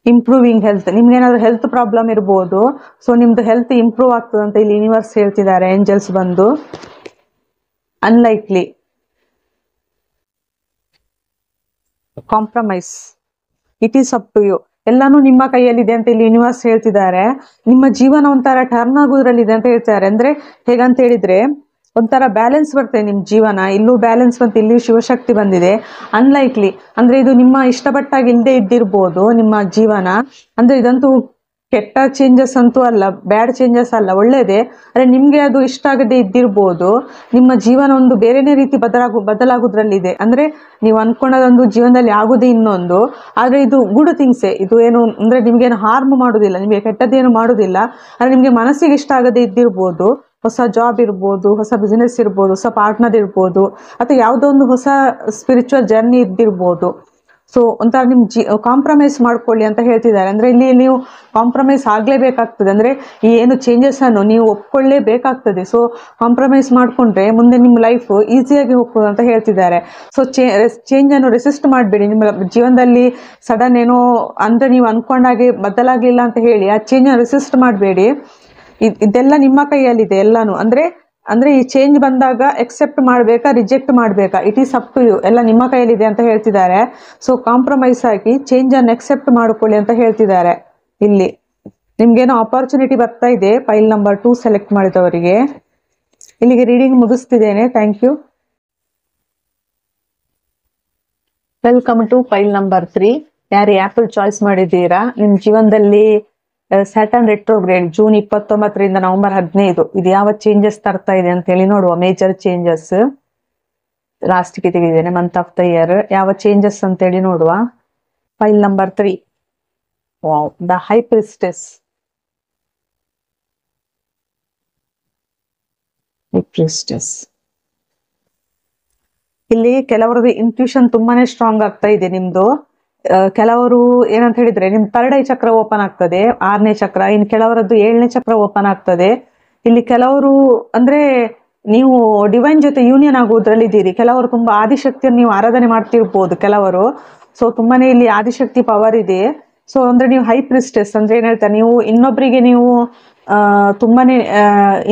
ಇಂಪ್ರೂವಿಂಗ್ ಹೆಲ್ತ್, ನಿಮ್ಗೆ ಏನಾದ್ರು ಹೆಲ್ತ್ ಪ್ರಾಬ್ಲಮ್ ಇರ್ಬೋದು. ಸೊ ನಿಮ್ದು ಹೆಲ್ತ್ ಇಂಪ್ರೂವ್ ಆಗ್ತದೆ ಅಂತ ಇಲ್ಲಿ ಯೂನಿವರ್ಸ್ ಹೇಳ್ತಿದ್ದಾರೆ, ಏಂಜಲ್ಸ್ ಬಂದು. Unlikely, compromise, it is up to you. ಎಲ್ಲಾನು ನಿಮ್ಮ ಕೈಯಲ್ಲಿದೆ ಅಂತ ಇಲ್ಲಿ ಯೂನಿವರ್ಸ್ ಹೇಳ್ತಿದ್ದಾರೆ. ನಿಮ್ಮ ಜೀವನ ಒಂಥರ ಟರ್ನ್ ಆಗೋದ್ರಲ್ಲಿದೆ ಅಂತ ಹೇಳ್ತಾರೆ. ಅಂದ್ರೆ ಹೇಗಂತ ಹೇಳಿದ್ರೆ ಒಂಥರ ಬ್ಯಾಲೆನ್ಸ್ ಬರ್ತದೆ ನಿಮ್ ಜೀವನ. ಇಲ್ಲೂ ಬ್ಯಾಲೆನ್ಸ್ ಬಂತು, ಇಲ್ಲಿ ಶಿವಶಕ್ತಿ ಬಂದಿದೆ. ಅನ್ಲೈಕ್ಲಿ ಅಂದ್ರೆ ಇದು ನಿಮ್ಮ ಇಷ್ಟಪಟ್ಟಾಗಿ ಇಲ್ಲದೆ ಇದ್ದಿರ್ಬೋದು ನಿಮ್ಮ ಜೀವನ. ಅಂದ್ರೆ ಇದಂತೂ ಕೆಟ್ಟ ಚೇಂಜಸ್ ಅಂತೂ ಅಲ್ಲ, ಬ್ಯಾಡ್ ಚೇಂಜಸ್ ಅಲ್ಲ, ಒಳ್ಳೇದೇ. ಅಂದ್ರೆ ನಿಮ್ಗೆ ಅದು ಇಷ್ಟ ಆಗದೆ ಇದ್ದಿರ್ಬೋದು. ನಿಮ್ಮ ಜೀವನ ಒಂದು ಬೇರೆನೇ ರೀತಿ ಬದಲಾಗೋದ್ರಲ್ಲಿದೆ. ಅಂದ್ರೆ ನೀವು ಅನ್ಕೊಂಡದೊಂದು ಜೀವನದಲ್ಲಿ ಆಗುದೇ ಇನ್ನೊಂದು. ಆದ್ರೆ ಇದು ಗುಡ್ ಥಿಂಗ್ಸೇ. ಇದು ಏನು ಅಂದ್ರೆ ನಿಮ್ಗೇನು ಹಾರ್ಮ್ ಮಾಡುದಿಲ್ಲ, ನಿಮ್ಗೆ ಕೆಟ್ಟದ್ದೇನು ಮಾಡುದಿಲ್ಲ. ಅಂದ್ರೆ ನಿಮ್ಗೆ ಮನಸ್ಸಿಗೆ ಇಷ್ಟ ಆಗದೆ ಇದ್ದಿರ್ಬೋದು. ಹೊಸ ಜಾಬ್ ಇರ್ಬೋದು, ಹೊಸ ಬಿಸಿನೆಸ್ ಇರ್ಬೋದು, ಹೊಸ ಪಾರ್ಟ್ನರ್ ಇರ್ಬೋದು, ಅಥವಾ ಯಾವುದೋ ಒಂದು ಹೊಸ ಸ್ಪಿರಿಚುವಲ್ ಜರ್ನಿ ಇದ್ದಿರ್ಬೋದು. ಸೊ ಒಂಥರ ನಿಮ್ ಕಾಂಪ್ರಮೈಸ್ ಮಾಡ್ಕೊಳ್ಳಿ ಅಂತ ಹೇಳ್ತಿದ್ದಾರೆ. ಅಂದ್ರೆ ಇಲ್ಲಿ ನೀವು ಕಾಂಪ್ರಮೈಸ್ ಆಗ್ಲೇಬೇಕಾಗ್ತದೆ. ಅಂದ್ರೆ ಈ ಏನು ಚೇಂಜಸ್ ಅನ್ನು ನೀವು ಒಪ್ಕೊಳ್ಳೇಬೇಕಾಗ್ತದೆ. ಸೊ ಕಾಂಪ್ರಮೈಸ್ ಮಾಡ್ಕೊಂಡ್ರೆ ಮುಂದೆ ನಿಮ್ಮ ಲೈಫ್ ಈಸಿಯಾಗಿ ಹೋಗ್ತದೆ ಅಂತ ಹೇಳ್ತಿದ್ದಾರೆ. ಸೊ ಚೇಂಜ್ ಅನ್ನು ರೆಸಿಸ್ಟ್ ಮಾಡಬೇಡಿ. ನಿಮ್ಮ ಜೀವನದಲ್ಲಿ ಸಡನ್ ಏನೋ ಅಂದ್ರೆ ನೀವು ಅನ್ಕೊಂಡಾಗೆ ಬದಲಾಗ್ಲಿಲ್ಲ ಅಂತ ಹೇಳಿ ಆ ಚೇಂಜ್ ಅನ್ನು ರೆಸಿಸ್ಟ್ ಮಾಡಬೇಡಿ. ಇದೆಲ್ಲ ನಿಮ್ಮ ಕೈಯಲ್ಲಿದೆ ಎಲ್ಲಾನು. ಅಂದ್ರೆ ಈ ಚೇಂಜ್ ಬಂದಾಗ ಎಕ್ಸೆಪ್ಟ್ ಮಾಡ್ಬೇಕಾ, ರಿಜೆಕ್ಟ್ ಮಾಡ್ಬೇಕಾ, it is up to you. ಎಲ್ಲ ನಿಮ್ಮ ಕೈಯಲ್ಲಿದೆ ಅಂತ ಹೇಳ್ತಿದ್ದಾರೆ. ಸೊ ಕಾಂಪ್ರಮೈಸ್ ಆಗಿ ಚೇಂಜ್ ಅನ್ನು ಎಕ್ಸೆಪ್ಟ್ ಮಾಡ್ಕೊಳ್ಳಿ ಅಂತ ಹೇಳ್ತಿದ್ದಾರೆ. ಇಲ್ಲಿ ನಿಮ್ಗೇನೋ ಆಪರ್ಚುನಿಟಿ ಬರ್ತಾ ಇದೆ. ಫೈಲ್ ನಂಬರ್ 2 ಸೆಲೆಕ್ಟ್ ಮಾಡಿದವರಿಗೆ ಇಲ್ಲಿಗೆ ರೀಡಿಂಗ್ ಮುಗಿಸ್ತಿದ್ದೇನೆ. Thank you. Welcome to file number 3. ಯಾರು ಆಪಲ್ ಚಾಯ್ಸ್ ಮಾಡಿದ್ದೀರಾ, ನಿಮ್ ಜೀವನದಲ್ಲಿ ಸ್ಯಾಟರ್ನ್ ರೆಟ್ರೋಗ್ರೇಡ್ ಜೂನ್ 29ರಿಂದ ನವೆಂಬರ್ 15 ಇದು ಯಾವ ಚೇಂಜಸ್ ತರ್ತಾ ಇದೆ ಅಂತ ಹೇಳಿ ನೋಡುವ. ಮೇಜರ್ ಚೇಂಜಸ್ ಲಾಸ್ಟ್ಗೆ ತೆಗೆದಿದ್ದೇನೆ, ಮಂತ್ ಆಫ್ ದ ಇಯರ್ ಯಾವ ಚೇಂಜಸ್ ಅಂತ ಹೇಳಿ ನೋಡುವ. Pile number 3, the high priestess. ಇಲ್ಲಿ ಕೆಲವರದ್ದು ಇಂಟ್ಯೂಷನ್ ತುಂಬಾನೇ ಸ್ಟ್ರಾಂಗ್ ಆಗ್ತಾ ಇದೆ ನಿಮ್ದು. ಕೆಲವರು ಏನಂತ ಹೇಳಿದ್ರೆ ನಿಮ್ 3rd ಐ ಚಕ್ರ ಓಪನ್ ಆಗ್ತದೆ, 6ನೇ ಚಕ್ರ. ಇನ್ನು ಕೆಲವರದ್ದು 7ನೇ ಚಕ್ರ ಓಪನ್ ಆಗ್ತದೆ. ಇಲ್ಲಿ ಕೆಲವರು ಅಂದ್ರೆ ನೀವು ಡಿವೈನ್ ಜೊತೆ ಯೂನಿಯನ್ ಆಗುವುದ್ರಲ್ಲಿ ಇದ್ದೀರಿ. ಕೆಲವರು ತುಂಬಾ ಆದಿಶಕ್ತಿಯನ್ನು ನೀವು ಆರಾಧನೆ ಮಾಡ್ತಿರ್ಬೋದು ಕೆಲವರು. ಸೊ ತುಂಬಾನೇ ಇಲ್ಲಿ ಆದಿಶಕ್ತಿ ಪವರ್ ಇದೆ. ಸೊ ಅಂದ್ರೆ ನೀವು ಹೈ ಪ್ರಿಸ್ಟೆಸ್ ಅಂದ್ರೆ ಏನ್ ಹೇಳ್ತಾರೆ, ನೀವು ಇನ್ನೊಬ್ಬರಿಗೆ ತುಂಬಾನೇ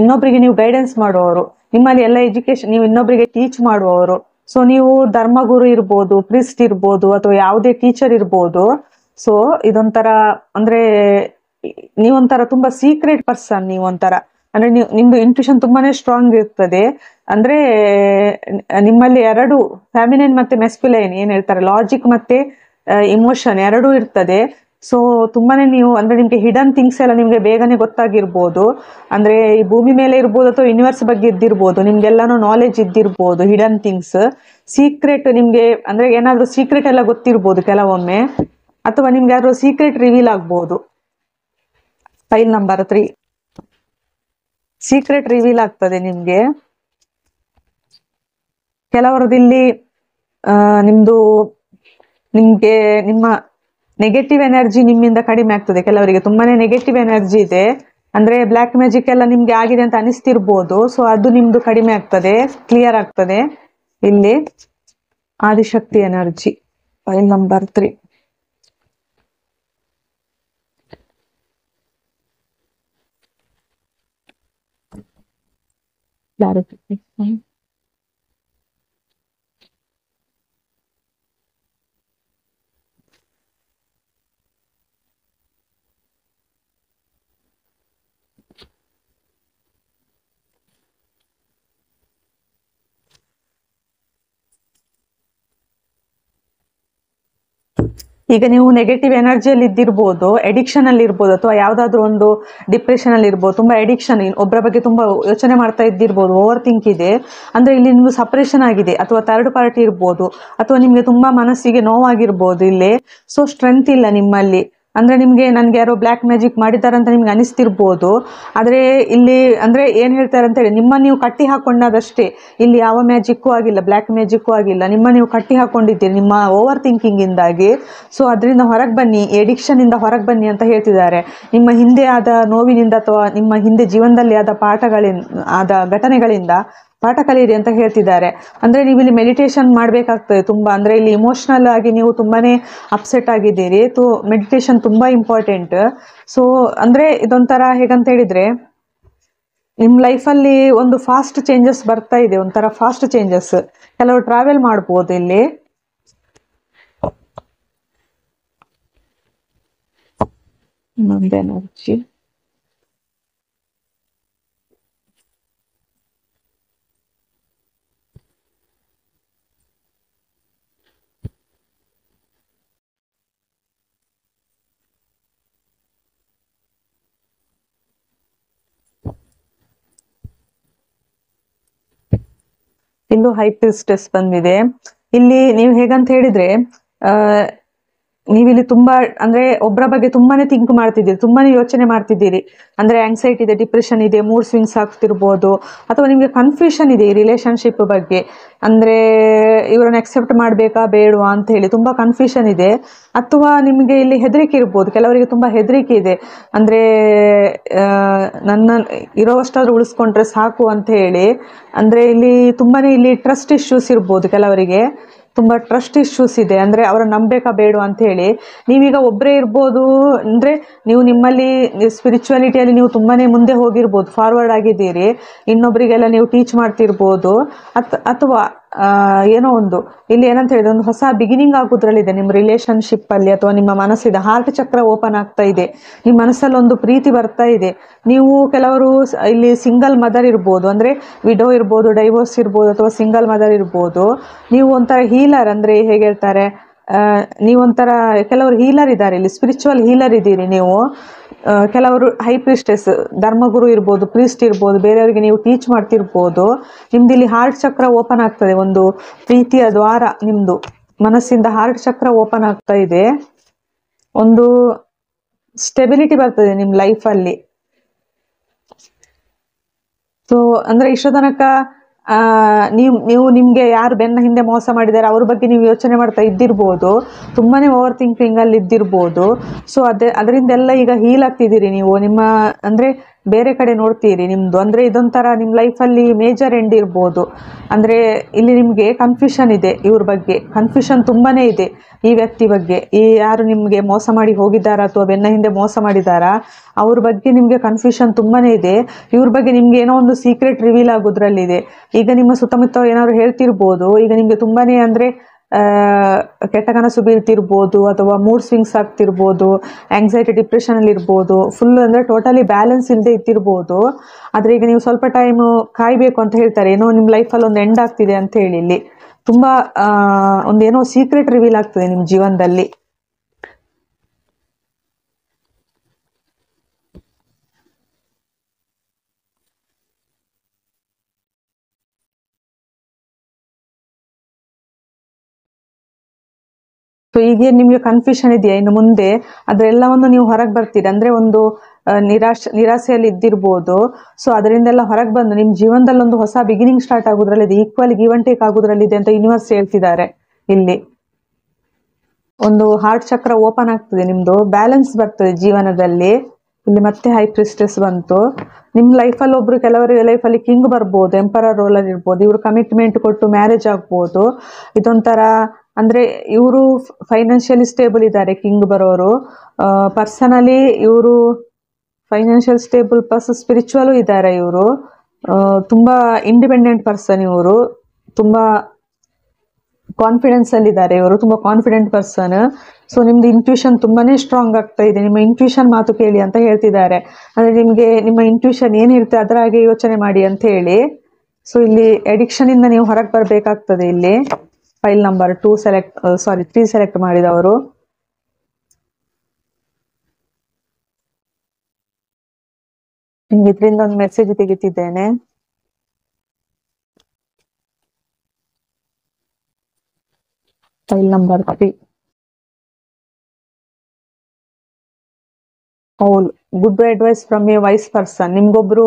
ಇನ್ನೊಬ್ಬರಿಗೆ ನೀವು ಗೈಡೆನ್ಸ್ ಮಾಡುವವರು. ನಿಮ್ಮಲ್ಲಿ ಎಲ್ಲ ಎಜುಕೇಶನ್ ನೀವು ಇನ್ನೊಬ್ಬರಿಗೆ ಟೀಚ್ ಮಾಡುವವರು. ಸೊ ನೀವು ಧರ್ಮಗುರು ಇರ್ಬೋದು, ಪ್ರಿಸ್ಟ್ ಇರ್ಬೋದು, ಅಥವಾ ಯಾವುದೇ ಟೀಚರ್ ಇರ್ಬೋದು. ಸೊ ಇದೊಂಥರ ಅಂದ್ರೆ ನೀವೊಂಥರ ತುಂಬಾ ಸೀಕ್ರೆಟ್ ಪರ್ಸನ್. ನೀವೊಂಥರ ಅಂದ್ರೆ ನಿಮ್ದು ಇಂಟ್ಯೂಷನ್ ತುಂಬಾನೇ ಸ್ಟ್ರಾಂಗ್ ಇರ್ತದೆ. ಅಂದ್ರೆ ನಿಮ್ಮಲ್ಲಿ 2 ಫ್ಯಾಮಿನೈನ್ ಮತ್ತೆ ಮೆಸ್ಕ್ಯುಲೈನ್ ಏನ್ ಹೇಳ್ತಾರೆ, ಲಾಜಿಕ್ ಮತ್ತೆ ಇಮೋಷನ್ ಎರಡೂ ಇರ್ತದೆ. ಸೊ ತುಂಬಾನೇ ನೀವು ಅಂದ್ರೆ ನಿಮ್ಗೆ ಹಿಡನ್ ಥಿಂಗ್ಸ್ ಎಲ್ಲ ನಿಮ್ಗೆ ಬೇಗನೆ ಗೊತ್ತಾಗಿರ್ಬೋದು. ಅಂದ್ರೆ ಈ ಭೂಮಿ ಮೇಲೆ ಇರ್ಬೋದು ಅಥವಾ ಯೂನಿವರ್ಸ್ ಬಗ್ಗೆ ಇದ್ದಿರ್ಬೋದು, ನಿಮ್ಗೆಲ್ಲಾನು ನಾಲೆಜ್ ಇದ್ದಿರ್ಬೋದು. ಹಿಡನ್ ಥಿಂಗ್ಸ್, ಸೀಕ್ರೆಟ್ ನಿಮ್ಗೆ ಅಂದ್ರೆ ಏನಾದ್ರೂ ಸೀಕ್ರೆಟ್ ಎಲ್ಲ ಗೊತ್ತಿರ್ಬೋದು ಕೆಲವೊಮ್ಮೆ, ಅಥವಾ ನಿಮ್ಗೆ ಯಾರು ಸೀಕ್ರೆಟ್ ರಿವೀಲ್ ಆಗ್ಬೋದು. ಫೈಲ್ ನಂಬರ್ 3 ಸೀಕ್ರೆಟ್ ರಿವೀಲ್ ಆಗ್ತದೆ ನಿಮ್ಗೆ. ಕೆಲವರದಿಲ್ಲಿ ನಿಮ್ಗೆ ನಿಮ್ಮ ನೆಗೆಟಿವ್ ಎನರ್ಜಿ ನಿಮ್ಮಿಂದ ಕಡಿಮೆ ಆಗ್ತದೆ. ಕೆಲವರಿಗೆ ತುಂಬಾನೇ ನೆಗೆಟಿವ್ ಎನರ್ಜಿ ಇದೆ. ಅಂದ್ರೆ ಬ್ಲ್ಯಾಕ್ ಮ್ಯಾಜಿಕ್ ಎಲ್ಲ ನಿಮ್ಗೆ ಆಗಿದೆ ಅಂತ ಅನಿಸ್ತಿರ್ಬೋದು. ಸೊ ಅದು ನಿಮ್ದು ಕಡಿಮೆ ಆಗ್ತದೆ, ಕ್ಲಿಯರ್ ಆಗ್ತದೆ. ಇಲ್ಲಿ ಆದಿಶಕ್ತಿ ಎನರ್ಜಿ ಫೈಲ್ ನಂಬರ್ 3. ಈಗ ನೀವು ನೆಗೆಟಿವ್ ಎನರ್ಜಿಯಲ್ಲಿ ಇದ್ದಿರ್ಬೋದು, ಎಡಿಕ್ಷನ್ ಅಲ್ಲಿ ಇರ್ಬೋದು, ಅಥವಾ ಯಾವ್ದಾದ್ರು ಒಂದು ಡಿಪ್ರೆಷನ್ ಅಲ್ಲಿ ಇರ್ಬೋದು. ತುಂಬಾ ಎಡಿಕ್ಷನ್, ಒಬ್ಬರ ಬಗ್ಗೆ ತುಂಬಾ ಯೋಚನೆ ಮಾಡ್ತಾ ಇದ್ದಿರ್ಬೋದು, ಓವರ್ ಥಿಂಕ್ ಇದೆ. ಅಂದ್ರೆ ಇಲ್ಲಿ ನಿಮ್ಗೆ ಸಪರೇಷನ್ ಆಗಿದೆ, ಅಥವಾ ಥರ್ಡ್ ಪಾರ್ಟಿ ಇರ್ಬೋದು, ಅಥವಾ ನಿಮ್ಗೆ ತುಂಬಾ ಮನಸ್ಸಿಗೆ ನೋವಾಗಿರ್ಬೋದು ಇಲ್ಲಿ. ಸೊ ಸ್ಟ್ರೆಂತ್ ಇಲ್ಲ ನಿಮ್ಮಲ್ಲಿ. ಅಂದ್ರೆ ನಿಮ್ಗೆ ನನ್ಗೆ ಯಾರೋ ಬ್ಲ್ಯಾಕ್ ಮ್ಯಾಜಿಕ್ ಮಾಡಿದ್ದಾರೆ ಅಂತ ನಿಮ್ಗೆ ಅನಿಸ್ತಿರ್ಬೋದು. ಆದ್ರೆ ಇಲ್ಲಿ ಅಂದ್ರೆ ಏನ್ ಹೇಳ್ತಾರೆ ಅಂತ ಹೇಳಿ, ನಿಮ್ಮ ನೀವು ಕಟ್ಟಿ ಹಾಕೊಂಡದಷ್ಟೇ. ಇಲ್ಲಿ ಯಾವ ಮ್ಯಾಜಿಕ್ಕೂ ಆಗಿಲ್ಲ, ಬ್ಲ್ಯಾಕ್ ಮ್ಯಾಜಿಕ್ಕೂ ಆಗಿಲ್ಲ. ನಿಮ್ಮ ನೀವು ಕಟ್ಟಿ ಹಾಕೊಂಡಿದ್ದೀರಿ ನಿಮ್ಮ ಓವರ್ ಥಿಂಕಿಂಗ್ ಇಂದಾಗಿ. ಸೊ ಅದರಿಂದ ಹೊರಗೆ ಬನ್ನಿ, ಎಡಿಕ್ಷನ್ ಇಂದ ಹೊರಗೆ ಬನ್ನಿ ಅಂತ ಹೇಳ್ತಿದ್ದಾರೆ. ನಿಮ್ಮ ಹಿಂದೆ ಆದ ನೋವಿನಿಂದ, ಅಥವಾ ನಿಮ್ಮ ಹಿಂದೆ ಜೀವನದಲ್ಲಿ ಆದ ಘಟನೆಗಳಿಂದ ಪಾಠ ಕಲಿಯಿರಿ ಅಂತ ಹೇಳ್ತಿದ್ದಾರೆ. ಅಂದ್ರೆ ನೀವು ಇಲ್ಲಿ ಮೆಡಿಟೇಷನ್ ಮಾಡ್ಬೇಕಾಗ್ತದೆ ತುಂಬಾ. ಅಂದ್ರೆ ಇಲ್ಲಿ ಇಮೋಷನಲ್ ಆಗಿ ನೀವು ತುಂಬಾನೇ ಅಪ್ಸೆಟ್ ಆಗಿದ್ದೀರಿ. ಮೆಡಿಟೇಷನ್ ತುಂಬಾ ಇಂಪಾರ್ಟೆಂಟ್. ಸೊ ಅಂದ್ರೆ ಇದೊಂಥರ ಹೇಗಂತ ಹೇಳಿದ್ರೆ, ನಿಮ್ ಲೈಫಲ್ಲಿ ಒಂದು ಫಾಸ್ಟ್ ಚೇಂಜಸ್ ಬರ್ತಾ ಇದೆ, ಒಂಥರ ಫಾಸ್ಟ್ ಚೇಂಜಸ್. ಕೆಲವರು ಟ್ರಾವೆಲ್ ಮಾಡ್ಬೋದು ಇಲ್ಲಿ. ಎನರ್ಜಿ ಇಲ್ಲೂ ಹೈ ಪ್ರಿಸ್ಟೆಸ್ ಬಂದಿದೆ. ಇಲ್ಲಿ ನೀವು ಹೇಗಂತ ಹೇಳಿದ್ರೆ, ನೀವಿಲ್ಲಿ ತುಂಬಾ ಅಂದ್ರೆ ಒಬ್ಬರ ಬಗ್ಗೆ ತುಂಬಾನೇ ಥಿಂಕ್ ಮಾಡ್ತಿದ್ದೀರಿ, ತುಂಬಾನೇ ಯೋಚನೆ ಮಾಡ್ತಿದ್ದೀರಿ. ಅಂದ್ರೆ ಆಂಗ್ಸೈಟಿ ಇದೆ, ಡಿಪ್ರೆಷನ್ ಇದೆ, ಮೂಡ್ ಸ್ವಿಂಗ್ಸ್ ಆಗ್ತಿರ್ಬೋದು, ಅಥವಾ ನಿಮ್ಗೆ ಕನ್ಫ್ಯೂಷನ್ ಇದೆ ಈ ರಿಲೇಶನ್ಶಿಪ್ ಬಗ್ಗೆ. ಅಂದ್ರೆ ಇವ್ರನ್ನ ಅಕ್ಸೆಪ್ಟ್ ಮಾಡ್ಬೇಕಾ ಬೇಡವಾ ಅಂತ ಹೇಳಿ ತುಂಬಾ ಕನ್ಫ್ಯೂಷನ್ ಇದೆ. ಅಥವಾ ನಿಮ್ಗೆ ಇಲ್ಲಿ ಹೆದರಿಕೆ ಇರ್ಬೋದು, ಕೆಲವರಿಗೆ ತುಂಬಾ ಹೆದರಿಕೆ ಇದೆ. ಅಂದ್ರೆ ನನ್ನ ಇರೋವಷ್ಟಾದ್ರೂ ಉಳಿಸ್ಕೊಂಡ್ರೆ ಸಾಕು ಅಂತ ಹೇಳಿ. ಅಂದ್ರೆ ಇಲ್ಲಿ ತುಂಬಾನೇ ಇಲ್ಲಿ ಟ್ರಸ್ಟ್ ಇಶ್ಯೂಸ್ ಇರ್ಬೋದು, ಕೆಲವರಿಗೆ ತುಂಬಾ ಟ್ರಸ್ಟ್ ಇಶ್ಯೂಸ್ ಇದೆ. ಅಂದ್ರೆ ಅವರ ನಂಬೇಕಾ ಬೇಡ ಅಂತ ಹೇಳಿ. ನೀವೀಗ ಒಬ್ಬರೇ ಇರ್ಬೋದು, ಅಂದ್ರೆ ನೀವು ನಿಮ್ಮಲ್ಲಿ ಸ್ಪಿರಿಚುವಾಲಿಟಿಯಲ್ಲಿ ನೀವು ತುಂಬಾನೇ ಮುಂದೆ ಹೋಗಿರ್ಬೋದು, ಫಾರ್ವರ್ಡ್ ಆಗಿದ್ದೀರಿ, ಇನ್ನೊಬ್ಬರಿಗೆಲ್ಲ ನೀವು ಟೀಚ್ ಮಾಡ್ತಿರ್ಬೋದು. ಅಥವಾ ಏನೋ ಒಂದು ಇಲ್ಲಿ ಏನಂತ ಹೇಳಿದ್ರೆ, ಒಂದು ಹೊಸ ಬಿಗಿನಿಂಗ್ ಆಗೋದ್ರಲ್ಲಿದೆ ನಿಮ್ಮ ರಿಲೇಶನ್ಶಿಪ್ ಅಲ್ಲಿ, ಅಥವಾ ನಿಮ್ಮ ಮನಸ್ಸಿದೆ, ಹಾರ್ಟ್ ಚಕ್ರ ಓಪನ್ ಆಗ್ತಾ ಇದೆ, ನಿಮ್ಮ ಮನಸ್ಸಲ್ಲಿ ಒಂದು ಪ್ರೀತಿ ಬರ್ತಾ ಇದೆ. ನೀವು ಕೆಲವರು ಇಲ್ಲಿ ಸಿಂಗಲ್ ಮದರ್ ಇರ್ಬೋದು, ಅಂದ್ರೆ ವಿಡೋ ಇರ್ಬೋದು, ಡೈವೋರ್ಸ್ ಇರ್ಬೋದು, ಅಥವಾ ಸಿಂಗಲ್ ಮದರ್ ಇರ್ಬೋದು. ನೀವು ಒಂಥರ ಹೀಲರ್, ಅಂದ್ರೆ ಹೇಗೆ ಹೇಳ್ತಾರೆ, ನೀವೊಂಥರ ಕೆಲವರು ಹೀಲರ್ ಇದ್ದಾರೆ ಇಲ್ಲಿ, ಸ್ಪಿರಿಚುವಲ್ ಹೀಲರ್ ಇದ್ದೀರಿ ನೀವು. ಕೆಲವರು ಹೈ ಪ್ರಿಸ್ಟೆಸ್, ಧರ್ಮಗುರು ಇರ್ಬೋದು, ಪ್ರೀಸ್ಟ್ ಇರ್ಬೋದು, ಬೇರೆಯವರಿಗೆ ನೀವು ಟೀಚ್ ಮಾಡ್ತಿರ್ಬೋದು. ನಿಮ್ದು ಇಲ್ಲಿ ಹಾರ್ಟ್ ಚಕ್ರ ಓಪನ್ ಆಗ್ತದೆ, ಒಂದು ಪ್ರೀತಿಯ ದ್ವಾರ ನಿಮ್ದು ಮನಸ್ಸಿಂದ ಹಾರ್ಟ್ ಚಕ್ರ ಓಪನ್ ಆಗ್ತಾ ಇದೆ. ಒಂದು ಸ್ಟೆಬಿಲಿಟಿ ಬರ್ತದೆ ನಿಮ್ ಲೈಫಲ್ಲಿ. ಸೊ ಅಂದ್ರೆ ಇಷ್ಟ ತನಕ ನೀವು ನಿಮ್ಗೆ ಯಾರು ಬೆನ್ನ ಹಿಂದೆ ಮೋಸ ಮಾಡಿದ್ದಾರೆ ಅವ್ರ ಬಗ್ಗೆ ನೀವು ಯೋಚನೆ ಮಾಡ್ತಾ ಇದ್ದಿರ್ಬೋದು, ತುಂಬಾನೇ ಓವರ್ ಥಿಂಕಿಂಗ್ ಅಲ್ಲಿ ಇದ್ದಿರ್ಬೋದು. ಸೊ ಅದರಿಂದೆಲ್ಲ ಈಗ ಹೀಲ್ ಆಗ್ತಿದ್ದೀರಿ ನೀವು. ನಿಮ್ಮ ಅಂದ್ರೆ ಬೇರೆ ಕಡೆ ನೋಡ್ತೀರಿ ನಿಮ್ದು. ಅಂದ್ರೆ ಇದೊಂಥರ ನಿಮ್ ಲೈಫಲ್ಲಿ ಮೇಜರ್ ಎಂಡ್ ಇರ್ಬೋದು. ಅಂದ್ರೆ ಇಲ್ಲಿ ನಿಮ್ಗೆ ಕನ್ಫ್ಯೂಷನ್ ಇದೆ, ಇವ್ರ ಬಗ್ಗೆ ಕನ್ಫ್ಯೂಷನ್ ತುಂಬಾನೇ ಇದೆ. ಈ ವ್ಯಕ್ತಿ ಬಗ್ಗೆ, ಈ ಯಾರು ನಿಮ್ಗೆ ಮೋಸ ಮಾಡಿ ಹೋಗಿದ್ದಾರಾ ಅಥವಾ ಬೆನ್ನ ಹಿಂದೆ ಮೋಸ ಮಾಡಿದಾರಾ ಅವ್ರ ಬಗ್ಗೆ ನಿಮ್ಗೆ ಕನ್ಫ್ಯೂಷನ್ ತುಂಬಾನೇ ಇದೆ. ಇವ್ರ ಬಗ್ಗೆ ನಿಮ್ಗೆ ಏನೋ ಒಂದು ಸೀಕ್ರೆಟ್ ರಿವೀಲ್ ಆಗೋದ್ರಲ್ಲಿದೆ. ಈಗ ನಿಮ್ಮ ಸುತ್ತಮುತ್ತ ಏನಾದ್ರು ಹೇಳ್ತಿರ್ಬೋದು. ಈಗ ನಿಮ್ಗೆ ತುಂಬಾನೇ ಅಂದ್ರೆ ಕೆಟ್ಟ ಕನಸು ಬೀಳ್ತಿರ್ಬೋದು, ಅಥವಾ ಮೂಡ್ ಸ್ವಿಂಗ್ಸ್ ಆಗ್ತಿರ್ಬೋದು, ಆಂಗ್ಸೈಟಿ ಡಿಪ್ರೆಷನ್ ಅಲ್ಲಿ ಇರ್ಬೋದು, ಫುಲ್ ಅಂದ್ರೆ ಟೋಟಲಿ ಬ್ಯಾಲೆನ್ಸ್ ಇಲ್ಲದೆ ಇದ್ದಿರ್ಬೋದು. ಆದ್ರೆ ಈಗ ನೀವು ಸ್ವಲ್ಪ ಟೈಮ್ ಕಾಯ್ಬೇಕು ಅಂತ ಹೇಳ್ತಾರೆ, ಏನೋ ನಿಮ್ ಲೈಫಲ್ಲಿ ಒಂದು ಎಂಡ್ ಆಗ್ತಿದೆ ಅಂತ ಹೇಳಿ. ಇಲ್ಲಿ ತುಂಬಾ ಒಂದೇನೋ ಸೀಕ್ರೆಟ್ ರಿವೀಲ್ ಆಗ್ತದೆ ನಿಮ್ ಜೀವನದಲ್ಲಿ. ಸೊ ಈಗ ನಿಮ್ಗೆ ಕನ್ಫ್ಯೂಷನ್ ಇದೆಯಾ ಇನ್ನು ಮುಂದೆ, ಅದರೆಲ್ಲವನ್ನು ನೀವು ಹೊರಗೆ ಬರ್ತೀರಿ. ಅಂದ್ರೆ ಒಂದು ನಿರಾಸೆಯಲ್ಲಿ ಇದ್ದಿರ್ಬೋದು. ಸೊ ಅದರಿಂದೆಲ್ಲ ಹೊರಗೆ ಬಂದು ನಿಮ್ ಜೀವನದಲ್ಲಿ ಒಂದು ಹೊಸ ಬಿಗಿನಿಂಗ್ ಸ್ಟಾರ್ಟ್ ಆಗೋದ್ರಲ್ಲಿದೆ, ಈಕ್ವಲ್ ಗಿವ್ ಅಂಡ್ ಟೇಕ್ ಆಗೋದ್ರಲ್ಲಿದೆ ಅಂತ ಯೂನಿವರ್ಸ್ ಹೇಳ್ತಿದ್ದಾರೆ. ಇಲ್ಲಿ ಒಂದು ಹಾರ್ಟ್ ಚಕ್ರ ಓಪನ್ ಆಗ್ತದೆ, ನಿಮ್ದು ಬ್ಯಾಲೆನ್ಸ್ ಬರ್ತದೆ ಜೀವನದಲ್ಲಿ. ಇಲ್ಲಿ ಮತ್ತೆ ಹೈ ಪ್ರಿಸ್ಟೆಸ್ ಬಂತು. ನಿಮ್ ಲೈಫಲ್ಲಿ ಒಬ್ರು ಕೆಲವರ ಲೈಫಲ್ಲಿ ಕಿಂಗ್ ಬರ್ಬೋದು, ಎಂಪರರ್ ರೋಲ್ ಅಲ್ಲಿ ಇರ್ಬೋದು, ಇವ್ರು ಕಮಿಟ್ಮೆಂಟ್ ಕೊಟ್ಟು ಮ್ಯಾರೇಜ್ ಆಗ್ಬೋದು. ಇದೊಂಥರ ಅಂದ್ರೆ ಇವರು ಫೈನಾನ್ಷಿಯಲಿ ಸ್ಟೇಬಲ್ ಇದ್ದಾರೆ ಕಿಂಗ್ ಬರೋರು. ಪರ್ಸನಲಿ ಇವರು ಫೈನಾನ್ಷಿಯಲ್ ಸ್ಟೇಬಲ್ ಪ್ಲಸ್ ಸ್ಪಿರಿಚುವಲ್ ಇದ್ದಾರೆ ಇವರು. ತುಂಬಾ ಇಂಡಿಪೆಂಡೆಂಟ್ ಪರ್ಸನ್ ಇವರು. ತುಂಬಾ ಕಾನ್ಫಿಡೆನ್ಸ್ ಅಲ್ಲಿ ಇದ್ದಾರೆ ಇವರು, ತುಂಬಾ ಕಾನ್ಫಿಡೆಂಟ್ ಪರ್ಸನ್. ಸೊ ನಿಮ್ದು ಇಂಟ್ಯೂಷನ್ ತುಂಬಾನೇ ಸ್ಟ್ರಾಂಗ್ ಆಗ್ತಾ ಇದೆ. ನಿಮ್ಮ ಇಂಟ್ಯೂಷನ್ ಮಾತು ಕೇಳಿ ಅಂತ ಹೇಳ್ತಿದ್ದಾರೆ. ಅಂದ್ರೆ ನಿಮ್ಗೆ ನಿಮ್ಮ ಇಂಟ್ಯೂಷನ್ ಏನಿರುತ್ತೆ ಅದರ ಹಾಗೆ ಯೋಚನೆ ಮಾಡಿ ಅಂತ ಹೇಳಿ. ಸೊ ಇಲ್ಲಿ ಅಡಿಕ್ಷನ್ ಇಂದ ನೀವು ಹೊರಗೆ ಬರ್ಬೇಕಾಗ್ತದೆ. ಇಲ್ಲಿ ಫೈಲ್ ನಂಬರ್ 3 ಸೆಲೆಕ್ಟ್ ಮಾಡಿದವರು. ನಿಮ್ಗೆ ಇದರಿಂದ ಒಂದು ಮೆಸೇಜ್ ತೆಗಿತಿದ್ದೇನೆ. Pile number 3. Good advice from a wise person. ನಿಮ್ಗೊಬ್ರು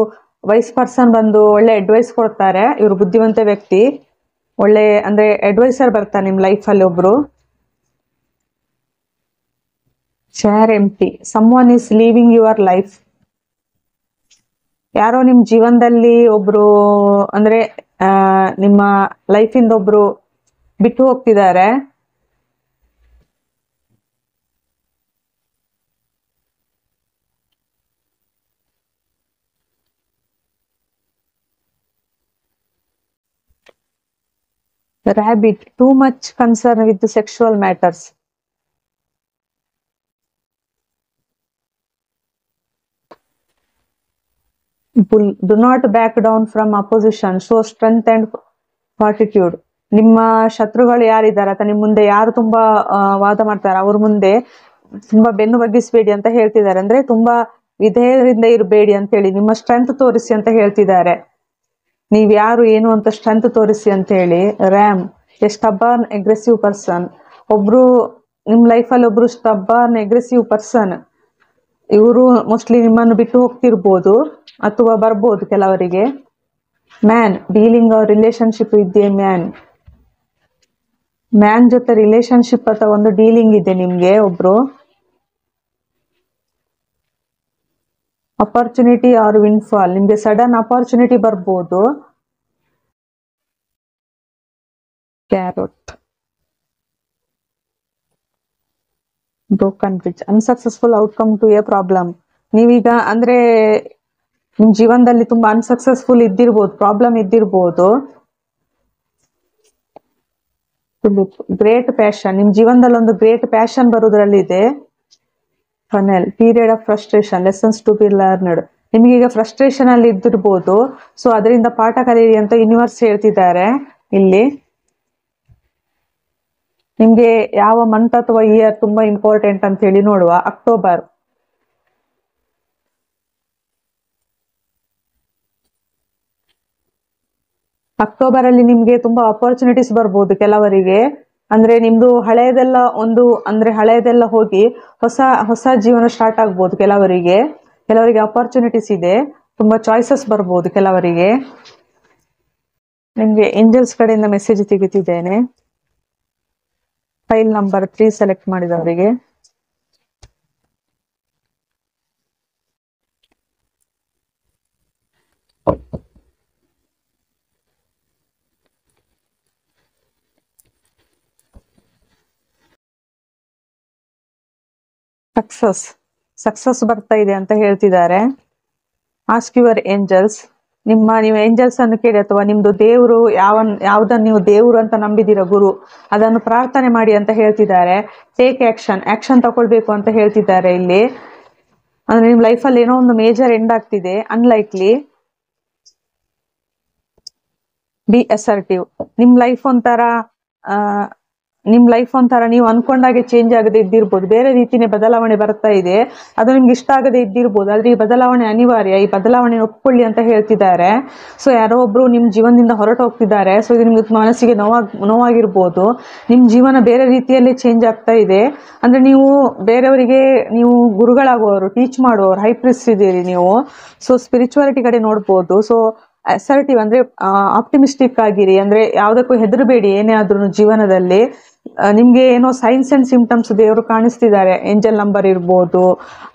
ವೈಸ್ ಪರ್ಸನ್ ಬಂದು ಒಳ್ಳೆ ಅಡ್ವೈಸ್ ಕೊಡ್ತಾರೆ. ಇವರು ಬುದ್ಧಿವಂತ ವ್ಯಕ್ತಿ, ಒಳ್ಳೆ ಅಂದ್ರೆ ಅಡ್ವೈಸರ್ ಬರ್ತಾರೆ ನಿಮ್ ಲೈಫ್ ಅಲ್ಲಿ ಒಬ್ರು. Chair empty. Someone is leaving your life. ಯಾರೋ ನಿಮ್ ಜೀವನದಲ್ಲಿ ಒಬ್ರು ಅಂದ್ರೆ ನಿಮ್ಮ ಲೈಫ್ ಇಂದ ಒಬ್ರು ಬಿಟ್ಟು ಹೋಗ್ತಿದ್ದಾರೆ. Rabbit, too much concern with the sexual matters. Bull, do not back down from opposition, show strength and fortitude. ನಿಮ್ಮ ಶತ್ರುಗಳು ಯಾರಿದ್ದಾರೆ ಅಥವಾ ನಿಮ್ಮ ಮುಂದೆ ಯಾರು ತುಂಬಾ ವಾದ ಮಾಡ್ತಾರೆ ಅವ್ರ ಮುಂದೆ ತುಂಬಾ ಬೆನ್ನು ಬಗ್ಗಿಸಬೇಡಿ ಅಂತ ಹೇಳ್ತಿದ್ದಾರೆ. ಅಂದ್ರೆ ತುಂಬಾ ವಿಧೇಯರಿಂದ ಇರಬೇಡಿ ಅಂತ ಹೇಳಿ, ನಿಮ್ಮ ಸ್ಟ್ರೆಂತ್ ತೋರಿಸಿ ಅಂತ ಹೇಳ್ತಿದ್ದಾರೆ. ನೀವ್ ಯಾರು ಏನು ಅಂತ ಸ್ಟ್ರೆಂತ್ ತೋರಿಸಿ ಅಂತ ಹೇಳಿ. Ram, a stubborn aggressive person. ಒಬ್ರು ನಿಮ್ ಲೈಫಲ್ಲಿ ಒಬ್ರು ಸ್ಟಬ್ಬರ್ನ್ ಅಗ್ರೆಸಿವ್ ಪರ್ಸನ್. ಇವರು ಮೋಸ್ಟ್ಲಿ ನಿಮ್ಮನ್ನು ಬಿಟ್ಟು ಹೋಗ್ತಿರ್ಬೋದು ಅಥವಾ ಬರ್ಬೋದು ಕೆಲವರಿಗೆ. Man, dealing our relationship with a man. Man ಜೊತೆ ರಿಲೇಶನ್ಶಿಪ್ ಅಥವಾ ಒಂದು ಡೀಲಿಂಗ್ ಇದೆ ನಿಮ್ಗೆ ಒಬ್ರು. Opportunity or windfall. ನಿಮ್ಗೆ ಸಡನ್ ಅಪರ್ಚುನಿಟಿ ಬರ್ಬೋದು. Carrot, broken bridge. Unsuccessful outcome to a problem. ನೀವೀಗ ಅಂದ್ರೆ ನಿಮ್ ಜೀವನದಲ್ಲಿ ತುಂಬಾ ಅನ್ಸಕ್ಸಸ್ಫುಲ್ ಇದ್ದಿರ್ಬೋದು, ಪ್ರಾಬ್ಲಮ್ ಇದ್ದಿರ್ಬೋದು. Great passion. ನಿಮ್ ಜೀವನದಲ್ಲಿ ಒಂದು ಗ್ರೇಟ್ ಪ್ಯಾಷನ್ ಬರೋದ್ರಲ್ಲಿದೆ. Funnel, period of frustration, lessons to be learned. ನಿಮ್ಗೀಗ ಫ್ರಸ್ಟ್ರೇಷನ್ ಅಲ್ಲಿ ಇದ್ದಿರ್ಬೋದು. ಸೊ ಅದರಿಂದ ಪಾಠ ಕಲಿಯಿರಿ ಅಂತ ಯೂನಿವರ್ಸ್ ಹೇಳ್ತಿದ್ದಾರೆ ಇಲ್ಲಿ. ನಿಮ್ಗೆ ಯಾವ ಮಂತ್ ಅಥವಾ ಇಯರ್ ತುಂಬಾ ಇಂಪಾರ್ಟೆಂಟ್ ಅಂತ ಹೇಳಿ ನೋಡುವ. ಅಕ್ಟೋಬರ್. ಅಕ್ಟೋಬರ್ ಅಲ್ಲಿ ನಿಮ್ಗೆ ತುಂಬಾ ಅಪರ್ಚುನಿಟೀಸ್ ಬರ್ಬೋದು ಕೆಲವರಿಗೆ. ಅಂದ್ರೆ ನಿಮ್ದು ಹಳೆಯದೆಲ್ಲ ಹೋಗಿ ಹೊಸ ಜೀವನ ಸ್ಟಾರ್ಟ್ ಆಗ್ಬೋದು ಕೆಲವರಿಗೆ. ಅಪರ್ಚುನಿಟೀಸ್ ಇದೆ, ತುಂಬಾ ಚಾಯ್ಸಸ್ ಬರ್ಬೋದು ಕೆಲವರಿಗೆ. ನಿಮ್ಗೆ ಏಂಜಲ್ಸ್ ಕಡೆಯಿಂದ ಮೆಸೇಜ್ ತೆಗಿತಿದ್ದೇನೆ. ಫೈಲ್ ನಂಬರ್ 3 ಸೆಲೆಕ್ಟ್ ಮಾಡಿದವರಿಗೆ. ಸಕ್ಸಸ್ ಬರ್ತಾ ಇದೆ ಅಂತ ಹೇಳ್ತಿದ್ದಾರೆ. Ask your angels. ನೀವು ಏಂಜಲ್ಸ್ ಅನ್ನು ಕೇಳಿ ಅಥವಾ ನಿಮ್ದು ದೇವರು ಯಾವ್ದನ್ನು ನೀವು ದೇವರು ಅಂತ ನಂಬಿದಿರ ಗುರು, ಅದನ್ನು ಪ್ರಾರ್ಥನೆ ಮಾಡಿ ಅಂತ ಹೇಳ್ತಿದ್ದಾರೆ. ಟೇಕ್ ಆಕ್ಷನ್ ತಗೊಳ್ಬೇಕು ಅಂತ ಹೇಳ್ತಿದ್ದಾರೆ ಇಲ್ಲಿ. ಅಂದ್ರೆ ನಿಮ್ ಲೈಫಲ್ಲಿ ಏನೋ ಒಂದು ಮೇಜರ್ ಎಂಡ್ ಆಗ್ತಿದೆ. ಅನ್ಲೈಕ್ಲಿ. B assertive. ನಿಮ್ ಲೈಫ್ ಒಂಥರ ನೀವು ಅನ್ಕೊಂಡಾಗೆ ಚೇಂಜ್ ಆಗದೆ ಇದ್ದಿರ್ಬೋದು. ಬೇರೆ ರೀತಿನೇ ಬದಲಾವಣೆ ಬರ್ತಾ ಇದೆ. ಅದು ನಿಮ್ಗೆ ಇಷ್ಟ ಆಗದೆ ಇದ್ದಿರ್ಬೋದು. ಆದ್ರೆ ಈ ಬದಲಾವಣೆ ಅನಿವಾರ್ಯ. ಈ ಬದಲಾವಣೆ ಒಪ್ಕೊಳ್ಳಿ ಅಂತ ಹೇಳ್ತಿದ್ದಾರೆ. ಸೊ ಯಾರೋ ಒಬ್ರು ನಿಮ್ ಜೀವನದಿಂದ ಹೊರಟು ಹೋಗ್ತಿದ್ದಾರೆ. ಸೊ ಇದು ನಿಮ್ಗೆ ಮನಸ್ಸಿಗೆ ನೋವಾಗಿರ್ಬೋದು. ನಿಮ್ ಜೀವನ ಬೇರೆ ರೀತಿಯಲ್ಲಿ ಚೇಂಜ್ ಆಗ್ತಾ ಇದೆ. ಅಂದ್ರೆ ನೀವು ಬೇರೆಯವರಿಗೆ ನೀವು ಗುರುಗಳಾಗುವವರು, ಟೀಚ್ ಮಾಡುವವರು, ಹೈ ಪ್ರಿಸ್ಟ್ ಇದ್ದೀರಿ ನೀವು. ಸೊ ಸ್ಪಿರಿಚುವಾಲಿಟಿ ಕಡೆ ನೋಡ್ಬೋದು. ಸೊ ಅಸರ್ಟಿವ್ ಅಂದ್ರೆ ಆಪ್ಟಿಮಿಸ್ಟಿಕ್ ಆಗಿರಿ. ಅಂದ್ರೆ ಯಾವ್ದಕ್ಕೂ ಹೆದರಬೇಡಿ. ಏನೇ ಆದ್ರೂ ಜೀವನದಲ್ಲಿ ನಿಮ್ಗೆ ಏನೋ ಸೈನ್ಸ್ ಅಂಡ್ ಸಿಂಪ್ಟಮ್ಸ್ ದೇವರು ಕಾಣಿಸ್ತಿದ್ದಾರೆ. ಏಂಜಲ್ ನಂಬರ್ ಇರ್ಬೋದು,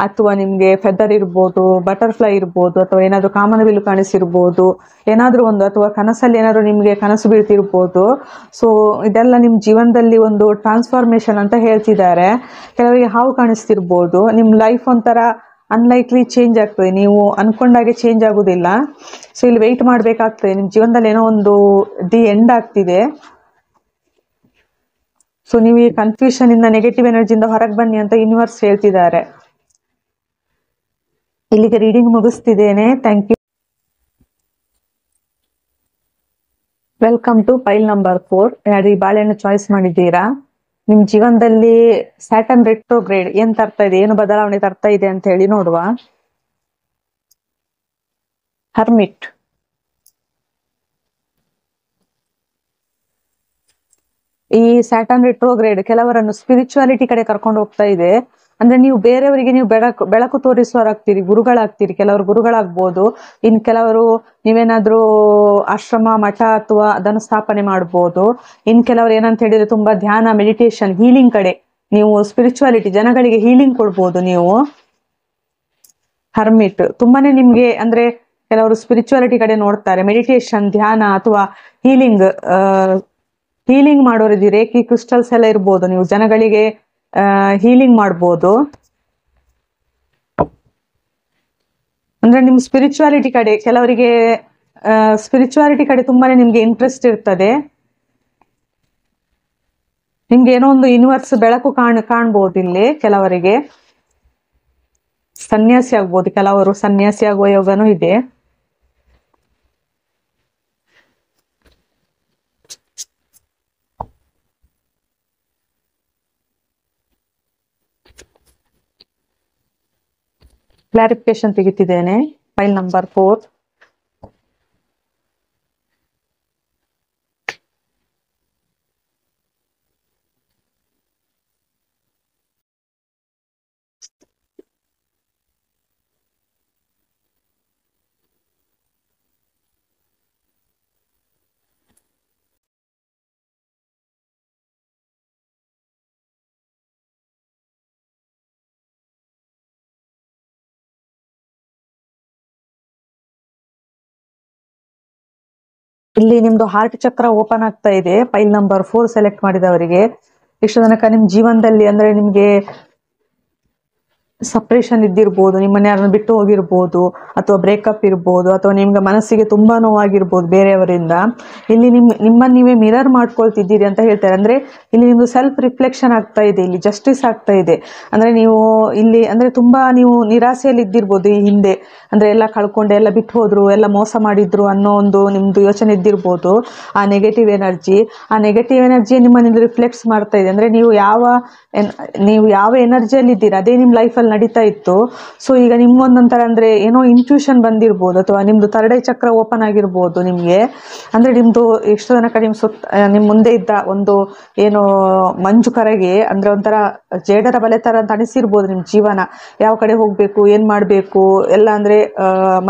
ಅಥವಾ ನಿಮ್ಗೆ ಫೆದರ್ ಇರ್ಬೋದು, ಬಟರ್ಫ್ಲೈ ಇರ್ಬೋದು, ಅಥವಾ ಏನಾದ್ರು ಕಾಮನಬಿಲ್ಲು ಕಾಣಿಸಿರ್ಬೋದು, ಏನಾದ್ರೂ ಒಂದು, ಅಥವಾ ಕನಸಲ್ಲಿ ಏನಾದ್ರು ನಿಮ್ಗೆ ಕನಸು ಬೀಳ್ತಿರ್ಬೋದು. ಸೊ ಇದೆಲ್ಲ ನಿಮ್ ಜೀವನದಲ್ಲಿ ಒಂದು ಟ್ರಾನ್ಸ್ಫಾರ್ಮೇಶನ್ ಅಂತ ಹೇಳ್ತಿದ್ದಾರೆ. ಕೆಲವರಿಗೆ ಹಾವು ಕಾಣಿಸ್ತಿರ್ಬೋದು. ನಿಮ್ ಲೈಫ್ ಒಂಥರ ಅನ್ಲೈಕ್ಲಿ ಚೇಂಜ್ ಆಗ್ತದೆ, ನೀವು ಅನ್ಕೊಂಡಾಗೆ ಚೇಂಜ್ ಆಗುದಿಲ್ಲ. ಸೊ ಇಲ್ಲಿ ವೆಯ್ಟ್ ಮಾಡ್ಬೇಕಾಗ್ತದೆ, ನಿಮ್ ಜೀವನದಲ್ಲಿ ಏನೋ ಒಂದು ದಿ ಎಂಡ್ ಆಗ್ತಿದೆ. ಸೊ ನೀವು ಈ ಕನ್ಫ್ಯೂಷನ್ ಇಂದ, ನೆಗೆಟಿವ್ ಎನರ್ಜಿಯಿಂದ ಹೊರಗೆ ಬನ್ನಿ ಅಂತ ಯೂನಿವರ್ಸ್ ಹೇಳ್ತಿದ್ದಾರೆ. ಇಲ್ಲಿಗೆ ರೀಡಿಂಗ್ ಮುಗಿಸ್ತಿದ್ದೇನೆ. Thank you. Welcome to pile number 4. ಯಾರು ಈ ಬಾಳೆಹಣ್ಣು ಚಾಯ್ಸ್ ಮಾಡಿದ್ದೀರಾ? ನಿಮ್ ಜೀವನದಲ್ಲಿ ಸ್ಯಾಟರ್ನ್ ರೆಟ್ರೋಗ್ರೇಡ್ ಏನ್ ತರ್ತಾ ಇದೆ, ಏನು ಬದಲಾವಣೆ ತರ್ತಾ ಇದೆ ಅಂತ ಹೇಳಿ ನೋಡುವ. ಹರ್ಮಿಟ್, ಈ ಸ್ಯಾಟರ್ನ್ ರೆಟ್ರೋಗ್ರೇಡ್ ಕೆಲವರನ್ನು ಸ್ಪಿರಿಚುವಾಲಿಟಿ ಕಡೆ ಕರ್ಕೊಂಡು ಹೋಗ್ತಾ ಇದೆ. ಅಂದ್ರೆ ನೀವು ಬೇರೆಯವರಿಗೆ ನೀವು ಬೆಳಕು ತೋರಿಸುವರಾಗ್ತೀರಿ, ಗುರುಗಳಾಗ್ತೀರಿ. ಕೆಲವರು ಗುರುಗಳಾಗ್ಬೋದು, ಇನ್ ಕೆಲವರು ನೀವೇನಾದ್ರೂ ಆಶ್ರಮ, ಮಠ ಅಥವಾ ಅದನ್ನು ಸ್ಥಾಪನೆ ಮಾಡ್ಬೋದು. ಇನ್ ಕೆಲವರು ಏನಂತ ಹೇಳಿದ್ರೆ ತುಂಬಾ ಧ್ಯಾನ, ಮೆಡಿಟೇಷನ್, ಹೀಲಿಂಗ್ ಕಡೆ ನೀವು ಸ್ಪಿರಿಚುವಾಲಿಟಿ, ಜನಗಳಿಗೆ ಹೀಲಿಂಗ್ ಕೊಡ್ಬೋದು ನೀವು. ಹರ್ಮಿಟ್ ತುಂಬಾನೇ ನಿಮ್ಗೆ ಅಂದ್ರೆ ಕೆಲವರು ಸ್ಪಿರಿಚುವಾಲಿಟಿ ಕಡೆ ನೋಡ್ತಾರೆ, ಮೆಡಿಟೇಷನ್, ಧ್ಯಾನ ಅಥವಾ ಹೀಲಿಂಗ್ ಮಾಡೋರಿದ್ದೀರಿ. ರೇಖಿ ಕ್ರಿಸ್ಟಲ್ಸ್ ಎಲ್ಲ ಇರ್ಬೋದು, ನೀವು ಜನಗಳಿಗೆ ಹೀಲಿಂಗ್ ಮಾಡ್ಬೋದು. ಅಂದ್ರೆ ನಿಮ್ ಸ್ಪಿರಿಚುವಾಲಿಟಿ ಕಡೆ, ಕೆಲವರಿಗೆ ಸ್ಪಿರಿಚುವಾಲಿಟಿ ಕಡೆ ತುಂಬಾನೇ ನಿಮ್ಗೆ ಇಂಟ್ರೆಸ್ಟ್ ಇರ್ತದೆ. ನಿಮ್ಗೆ ಏನೋ ಒಂದು ಯೂನಿವರ್ಸ್ ಬೆಳಕು ಕಾಣ್ಬೋದು ಇಲ್ಲಿ. ಕೆಲವರಿಗೆ ಸನ್ಯಾಸಿ ಆಗ್ಬೋದು, ಕೆಲವರು ಸನ್ಯಾಸಿ ಆಗುವ ಯೋಗನೂ ಇದೆ. ಕ್ಲಾರಿಫಿಕೇಶನ್ ತೆಗಿತಿದ್ದೇನೆ. Pile number 4. ಇಲ್ಲಿ ನಿಮ್ದು ಹಾರ್ಟ್ ಚಕ್ರ ಓಪನ್ ಆಗ್ತಾ ಇದೆ. ಫೈಲ್ ನಂಬರ್ 4 ಸೆಲೆಕ್ಟ್ ಮಾಡಿದವರಿಗೆ ಇಷ್ಟು ತನಕ ನಿಮ್ ಜೀವನದಲ್ಲಿ ಅಂದ್ರೆ ನಿಮ್ಗೆ ಸಪ್ರೇಷನ್ ಇದ್ದಿರ್ಬೋದು, ನಿಮ್ಮನ್ನ ಯಾರನ್ನ ಬಿಟ್ಟು ಹೋಗಿರ್ಬೋದು, ಅಥವಾ ಬ್ರೇಕಪ್ ಇರ್ಬೋದು, ಅಥವಾ ನಿಮ್ಗೆ ಮನಸ್ಸಿಗೆ ತುಂಬಾ ನೋವಾಗಿರ್ಬೋದು ಬೇರೆಯವರಿಂದ. ಇಲ್ಲಿ ನಿಮ್ಮನ್ನ ನೀವೇ ಮಿರರ್ ಮಾಡ್ಕೊಳ್ತಿದ್ದೀರಿ ಅಂತ ಹೇಳ್ತಾರೆ. ಅಂದ್ರೆ ಇಲ್ಲಿ ನಿಮ್ದು ಸೆಲ್ಫ್ ರಿಫ್ಲೆಕ್ಷನ್ ಆಗ್ತಾ ಇದೆ, ಇಲ್ಲಿ ಜಸ್ಟಿಸ್ ಆಗ್ತಾ ಇದೆ. ಅಂದ್ರೆ ನೀವು ಇಲ್ಲಿ ಅಂದ್ರೆ ತುಂಬಾ ನೀವು ನಿರಾಸೆಯಲ್ಲಿ ಇದ್ದಿರ್ಬೋದು ಈ ಹಿಂದೆ. ಅಂದ್ರೆ ಎಲ್ಲ ಕಳ್ಕೊಂಡು, ಎಲ್ಲ ಬಿಟ್ಟು ಹೋದ್ರು, ಎಲ್ಲ ಮೋಸ ಮಾಡಿದ್ರು ಅನ್ನೋ ಒಂದು ನಿಮ್ದು ಯೋಚನೆ ಇದ್ದಿರ್ಬೋದು. ಆ ನೆಗೆಟಿವ್ ಎನರ್ಜಿ ನಿಮ್ಮನ್ನ ರಿಫ್ಲೆಕ್ಟ್ಸ್ ಮಾಡ್ತಾ ಇದೆ. ಅಂದ್ರೆ ನೀವು ಯಾವ ಎನರ್ಜಿಯಲ್ಲಿ ಇದ್ದೀರಾ ಅದೇ ನಿಮ್ ಲೈಫಲ್ಲಿ ನಡೀತಾ ಇತ್ತು. ಸೊ ಈಗ ನಿಮ್ಗೊಂದೊಂಥರ ಅಂದ್ರೆ ಏನೋ ಇಂಟ್ಯೂಷನ್ ಬಂದಿರ್ಬೋದು, ಅಥವಾ ನಿಮ್ದು ಥರ್ಡ್ ಐ ಚಕ್ರ ಓಪನ್ ಆಗಿರ್ಬೋದು ನಿಮ್ಗೆ. ಅಂದ್ರೆ ನಿಮ್ದು ಎಷ್ಟು ತನಕ ನಿಮ್ ಮುಂದೆ ಇದ್ದ ಒಂದು ಏನು ಮಂಜು ಕರಗಿ, ಅಂದ್ರೆ ಒಂಥರ ಜೇಡರ ಬಲೆ ತರ ಅಂತ ಅನಿಸಿರ್ಬೋದು ನಿಮ್ ಜೀವನ. ಯಾವ ಕಡೆ ಹೋಗ್ಬೇಕು, ಏನ್ ಮಾಡ್ಬೇಕು ಎಲ್ಲ ಅಂದ್ರೆ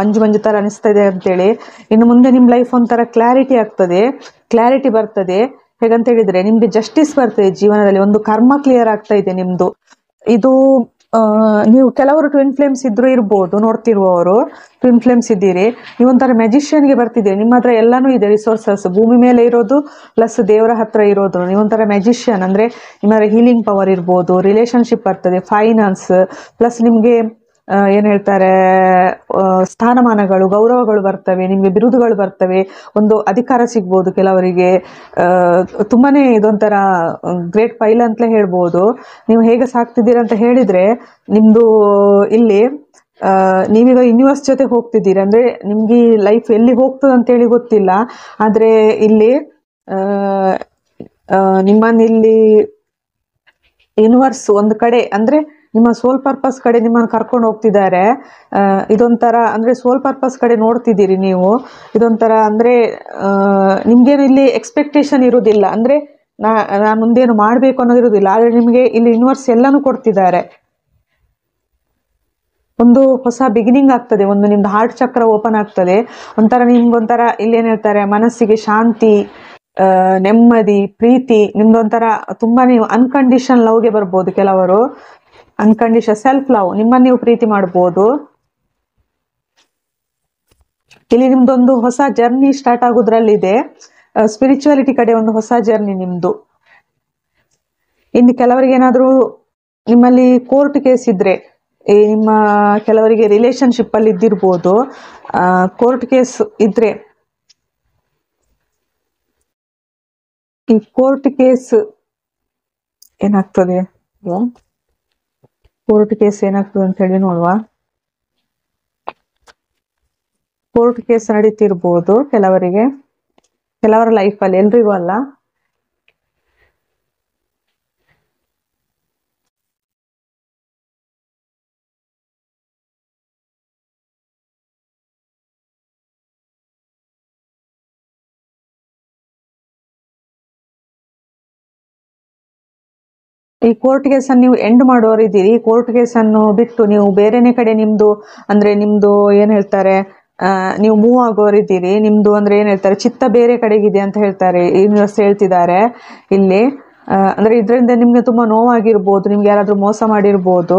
ಮಂಜು ತರ ಅನಿಸ್ತಾ ಇದೆ ಅಂತೇಳಿ. ಇನ್ನು ಮುಂದೆ ನಿಮ್ ಲೈಫ್ ಒಂಥರ ಕ್ಲಾರಿಟಿ ಬರ್ತದೆ. ಹೇಗಂತ ಹೇಳಿದ್ರೆ ನಿಮ್ಗೆ ಜಸ್ಟಿಸ್ ಬರ್ತದೆ ಜೀವನದಲ್ಲಿ, ಒಂದು ಕರ್ಮ ಕ್ಲಿಯರ್ ಆಗ್ತಾ ಇದೆ ನಿಮ್ದು. ಇದು ನೀವು ಕೆಲವರು ಟ್ವಿನ್ ಫ್ಲೇಮ್ಸ್ ಇದ್ರೂ ಇರ್ಬೋದು, ನೋಡ್ತಿರುವವರು ಟ್ವಿನ್ ಫ್ಲೇಮ್ಸ್ ಇದ್ದೀರಿ. ನೀವೊಂಥರ ಮ್ಯಾಜಿಷಿಯನ್ಗೆ ಬರ್ತಿದ್ದೀರಿ. ನಿಮ್ಮ ಹತ್ರ ಎಲ್ಲಾನು ಇದೆ, ರಿಸೋರ್ಸಸ್ ಭೂಮಿ ಮೇಲೆ ಇರೋದು ಪ್ಲಸ್ ದೇವರ ಹತ್ರ ಇರೋದು. ನೀವೊಂಥರ ಮ್ಯಾಜಿಷಿಯನ್. ಅಂದ್ರೆ ನಿಮ್ಮ ಹೀಲಿಂಗ್ ಪವರ್ ಇರ್ಬೋದು, ರಿಲೇಶನ್ಶಿಪ್ ಬರ್ತದೆ, ಫೈನಾನ್ಸ್ ಪ್ಲಸ್ ನಿಮ್ಗೆ ಏನ್ ಹೇಳ್ತಾರೆ ಸ್ಥಾನಮಾನಗಳು, ಗೌರವಗಳು ಬರ್ತವೆ, ನಿಮ್ಗೆ ಬಿರುದುಗಳು ಬರ್ತವೆ, ಒಂದು ಅಧಿಕಾರ ಸಿಗ್ಬೋದು ಕೆಲವರಿಗೆ. ತುಂಬಾನೇ ಇದೊಂಥರ ಗ್ರೇಟ್ ಫೈಲ್ ಅಂತಲೇ ಹೇಳ್ಬೋದು. ನೀವು ಹೇಗೆ ಸಾಕ್ತಿದ್ದೀರಾ ಅಂತ ಹೇಳಿದ್ರೆ ನಿಮ್ದು ಇಲ್ಲಿ ನೀವೀಗ ಯೂನಿವರ್ಸ್ ಜೊತೆ ಹೋಗ್ತಿದ್ದೀರಿ. ಅಂದ್ರೆ ನಿಮ್ಗೆ ಲೈಫ್ ಎಲ್ಲಿ ಹೋಗ್ತದೆ ಅಂತೇಳಿ ಗೊತ್ತಿಲ್ಲ, ಆದ್ರೆ ಇಲ್ಲಿ ನಿಮ್ಮನ್ನಿಲ್ಲಿ ಯೂನಿವರ್ಸ್ ಒಂದು ಕಡೆ ಅಂದ್ರೆ ನಿಮ್ಮ ಸೋಲ್ ಪರ್ಪಸ್ ಕಡೆ ನಿಮ್ಮನ್ನು ಕರ್ಕೊಂಡು ಹೋಗ್ತಿದ್ದಾರೆ. ಇದೊಂಥರ ಅಂದ್ರೆ ಸೋಲ್ ಪರ್ಪಸ್ ಕಡೆ ನೋಡ್ತಿದ್ದೀರಿ ನೀವು. ಇದೊಂಥರ ಅಂದ್ರೆ ನಿಮ್ಗೇನು ಇಲ್ಲಿ ಎಕ್ಸ್ಪೆಕ್ಟೇಷನ್ ಇರುವುದಿಲ್ಲ, ಅಂದ್ರೆ ನಾನು ಮುಂದೇನು ಮಾಡ್ಬೇಕು ಅನ್ನೋದಿರುವುದಿಲ್ಲ. ಆದ್ರೆ ನಿಮ್ಗೆ ಇಲ್ಲಿ ಯೂನಿವರ್ಸ್ ಎಲ್ಲಾನು ಕೊಡ್ತಿದ್ದಾರೆ. ಒಂದು ಹೊಸ ಬಿಗಿನಿಂಗ್ ಆಗ್ತದೆ, ಒಂದು ನಿಮ್ದು ಹಾರ್ಟ್ ಚಕ್ರ ಓಪನ್ ಆಗ್ತದೆ. ಒಂಥರ ನಿಮ್ಗೊಂಥರ ಇಲ್ಲಿ ಏನ್ ಹೇಳ್ತಾರೆ ಮನಸ್ಸಿಗೆ ಶಾಂತಿ, ನೆಮ್ಮದಿ, ಪ್ರೀತಿ, ನಿಮ್ದೊಂಥರ ತುಂಬಾ ನೀವು ಅನ್ಕಂಡೀಷನ್ ಲವ್ಗೆ ಬರ್ಬೋದು. ಕೆಲವರು ಅನ್ಕಂಡೀಷನ್ ಸೆಲ್ಫ್ ಲವ್, ನಿಮ್ಮನ್ನ ನೀವು ಪ್ರೀತಿ ಮಾಡ್ಬೋದು. ಇಲ್ಲಿ ನಿಮ್ದೊಂದು ಹೊಸ ಜರ್ನಿ ಸ್ಟಾರ್ಟ್ ಆಗೋದ್ರಲ್ಲಿದೆ. ಸ್ಪಿರಿಚುಯಾಲಿಟಿ ಕಡೆ ಒಂದು ಹೊಸ ಜರ್ನಿ ನಿಮ್ದು. ಇನ್ನು ಕೆಲವರಿಗೆ ಏನಾದ್ರೂ ನಿಮ್ಮಲ್ಲಿ ಕೋರ್ಟ್ ಕೇಸ್ ಇದ್ರೆ, ನಿಮ್ಮ ಕೆಲವರಿಗೆ ರಿಲೇಶನ್ಶಿಪ್ ಅಲ್ಲಿ ಇದ್ದಿರ್ಬೋದು, ಕೋರ್ಟ್ ಕೇಸ್ ಇದ್ರೆ, ಈ ಕೋರ್ಟ್ ಕೇಸ್ ಏನಾಗ್ತದೆ, ಕೋರ್ಟ್ ಕೇಸ್ ಏನಾಗ್ತದೆ ಅಂತ ಹೇಳಿ ನೋಡುವ. ಕೋರ್ಟ್ ಕೇಸ್ ನಡೀತಿರ್ಬೋದು ಕೆಲವರಿಗೆ, ಕೆಲವರ ಲೈಫಲ್ಲಿ, ಎಲ್ರಿಗೂ ಅಲ್ಲ. ಈ ಕೋರ್ಟ್ ಕೇಸ್ ಅನ್ನು ನೀವು ಎಂಡ್ ಮಾಡೋರಿದ್ದೀರಿ. ಕೋರ್ಟ್ ಕೇಸ್ ಅನ್ನು ಬಿಟ್ಟು ನೀವು ಬೇರೆನೆ ಕಡೆ ನಿಮ್ದು ಅಂದ್ರೆ ನಿಮ್ದು ಏನ್ ಹೇಳ್ತಾರೆ, ನೀವು ಮೂವ್ ಆಗೋರಿದ್ದೀರಿ. ನಿಮ್ದು ಅಂದ್ರೆ ಏನ್ ಹೇಳ್ತಾರೆ, ಚಿತ್ತ ಬೇರೆ ಕಡೆಗಿದೆ ಅಂತ ಹೇಳ್ತಾರೆ, ಯೂನಿವರ್ಸ್ ಹೇಳ್ತಿದ್ದಾರೆ ಇಲ್ಲಿ. ಅಂದ್ರೆ ಇದರಿಂದ ನಿಮ್ಗೆ ತುಂಬಾ ನೋವಾಗಿರ್ಬೋದು, ನಿಮ್ಗೆ ಯಾರಾದ್ರೂ ಮೋಸ ಮಾಡಿರ್ಬೋದು.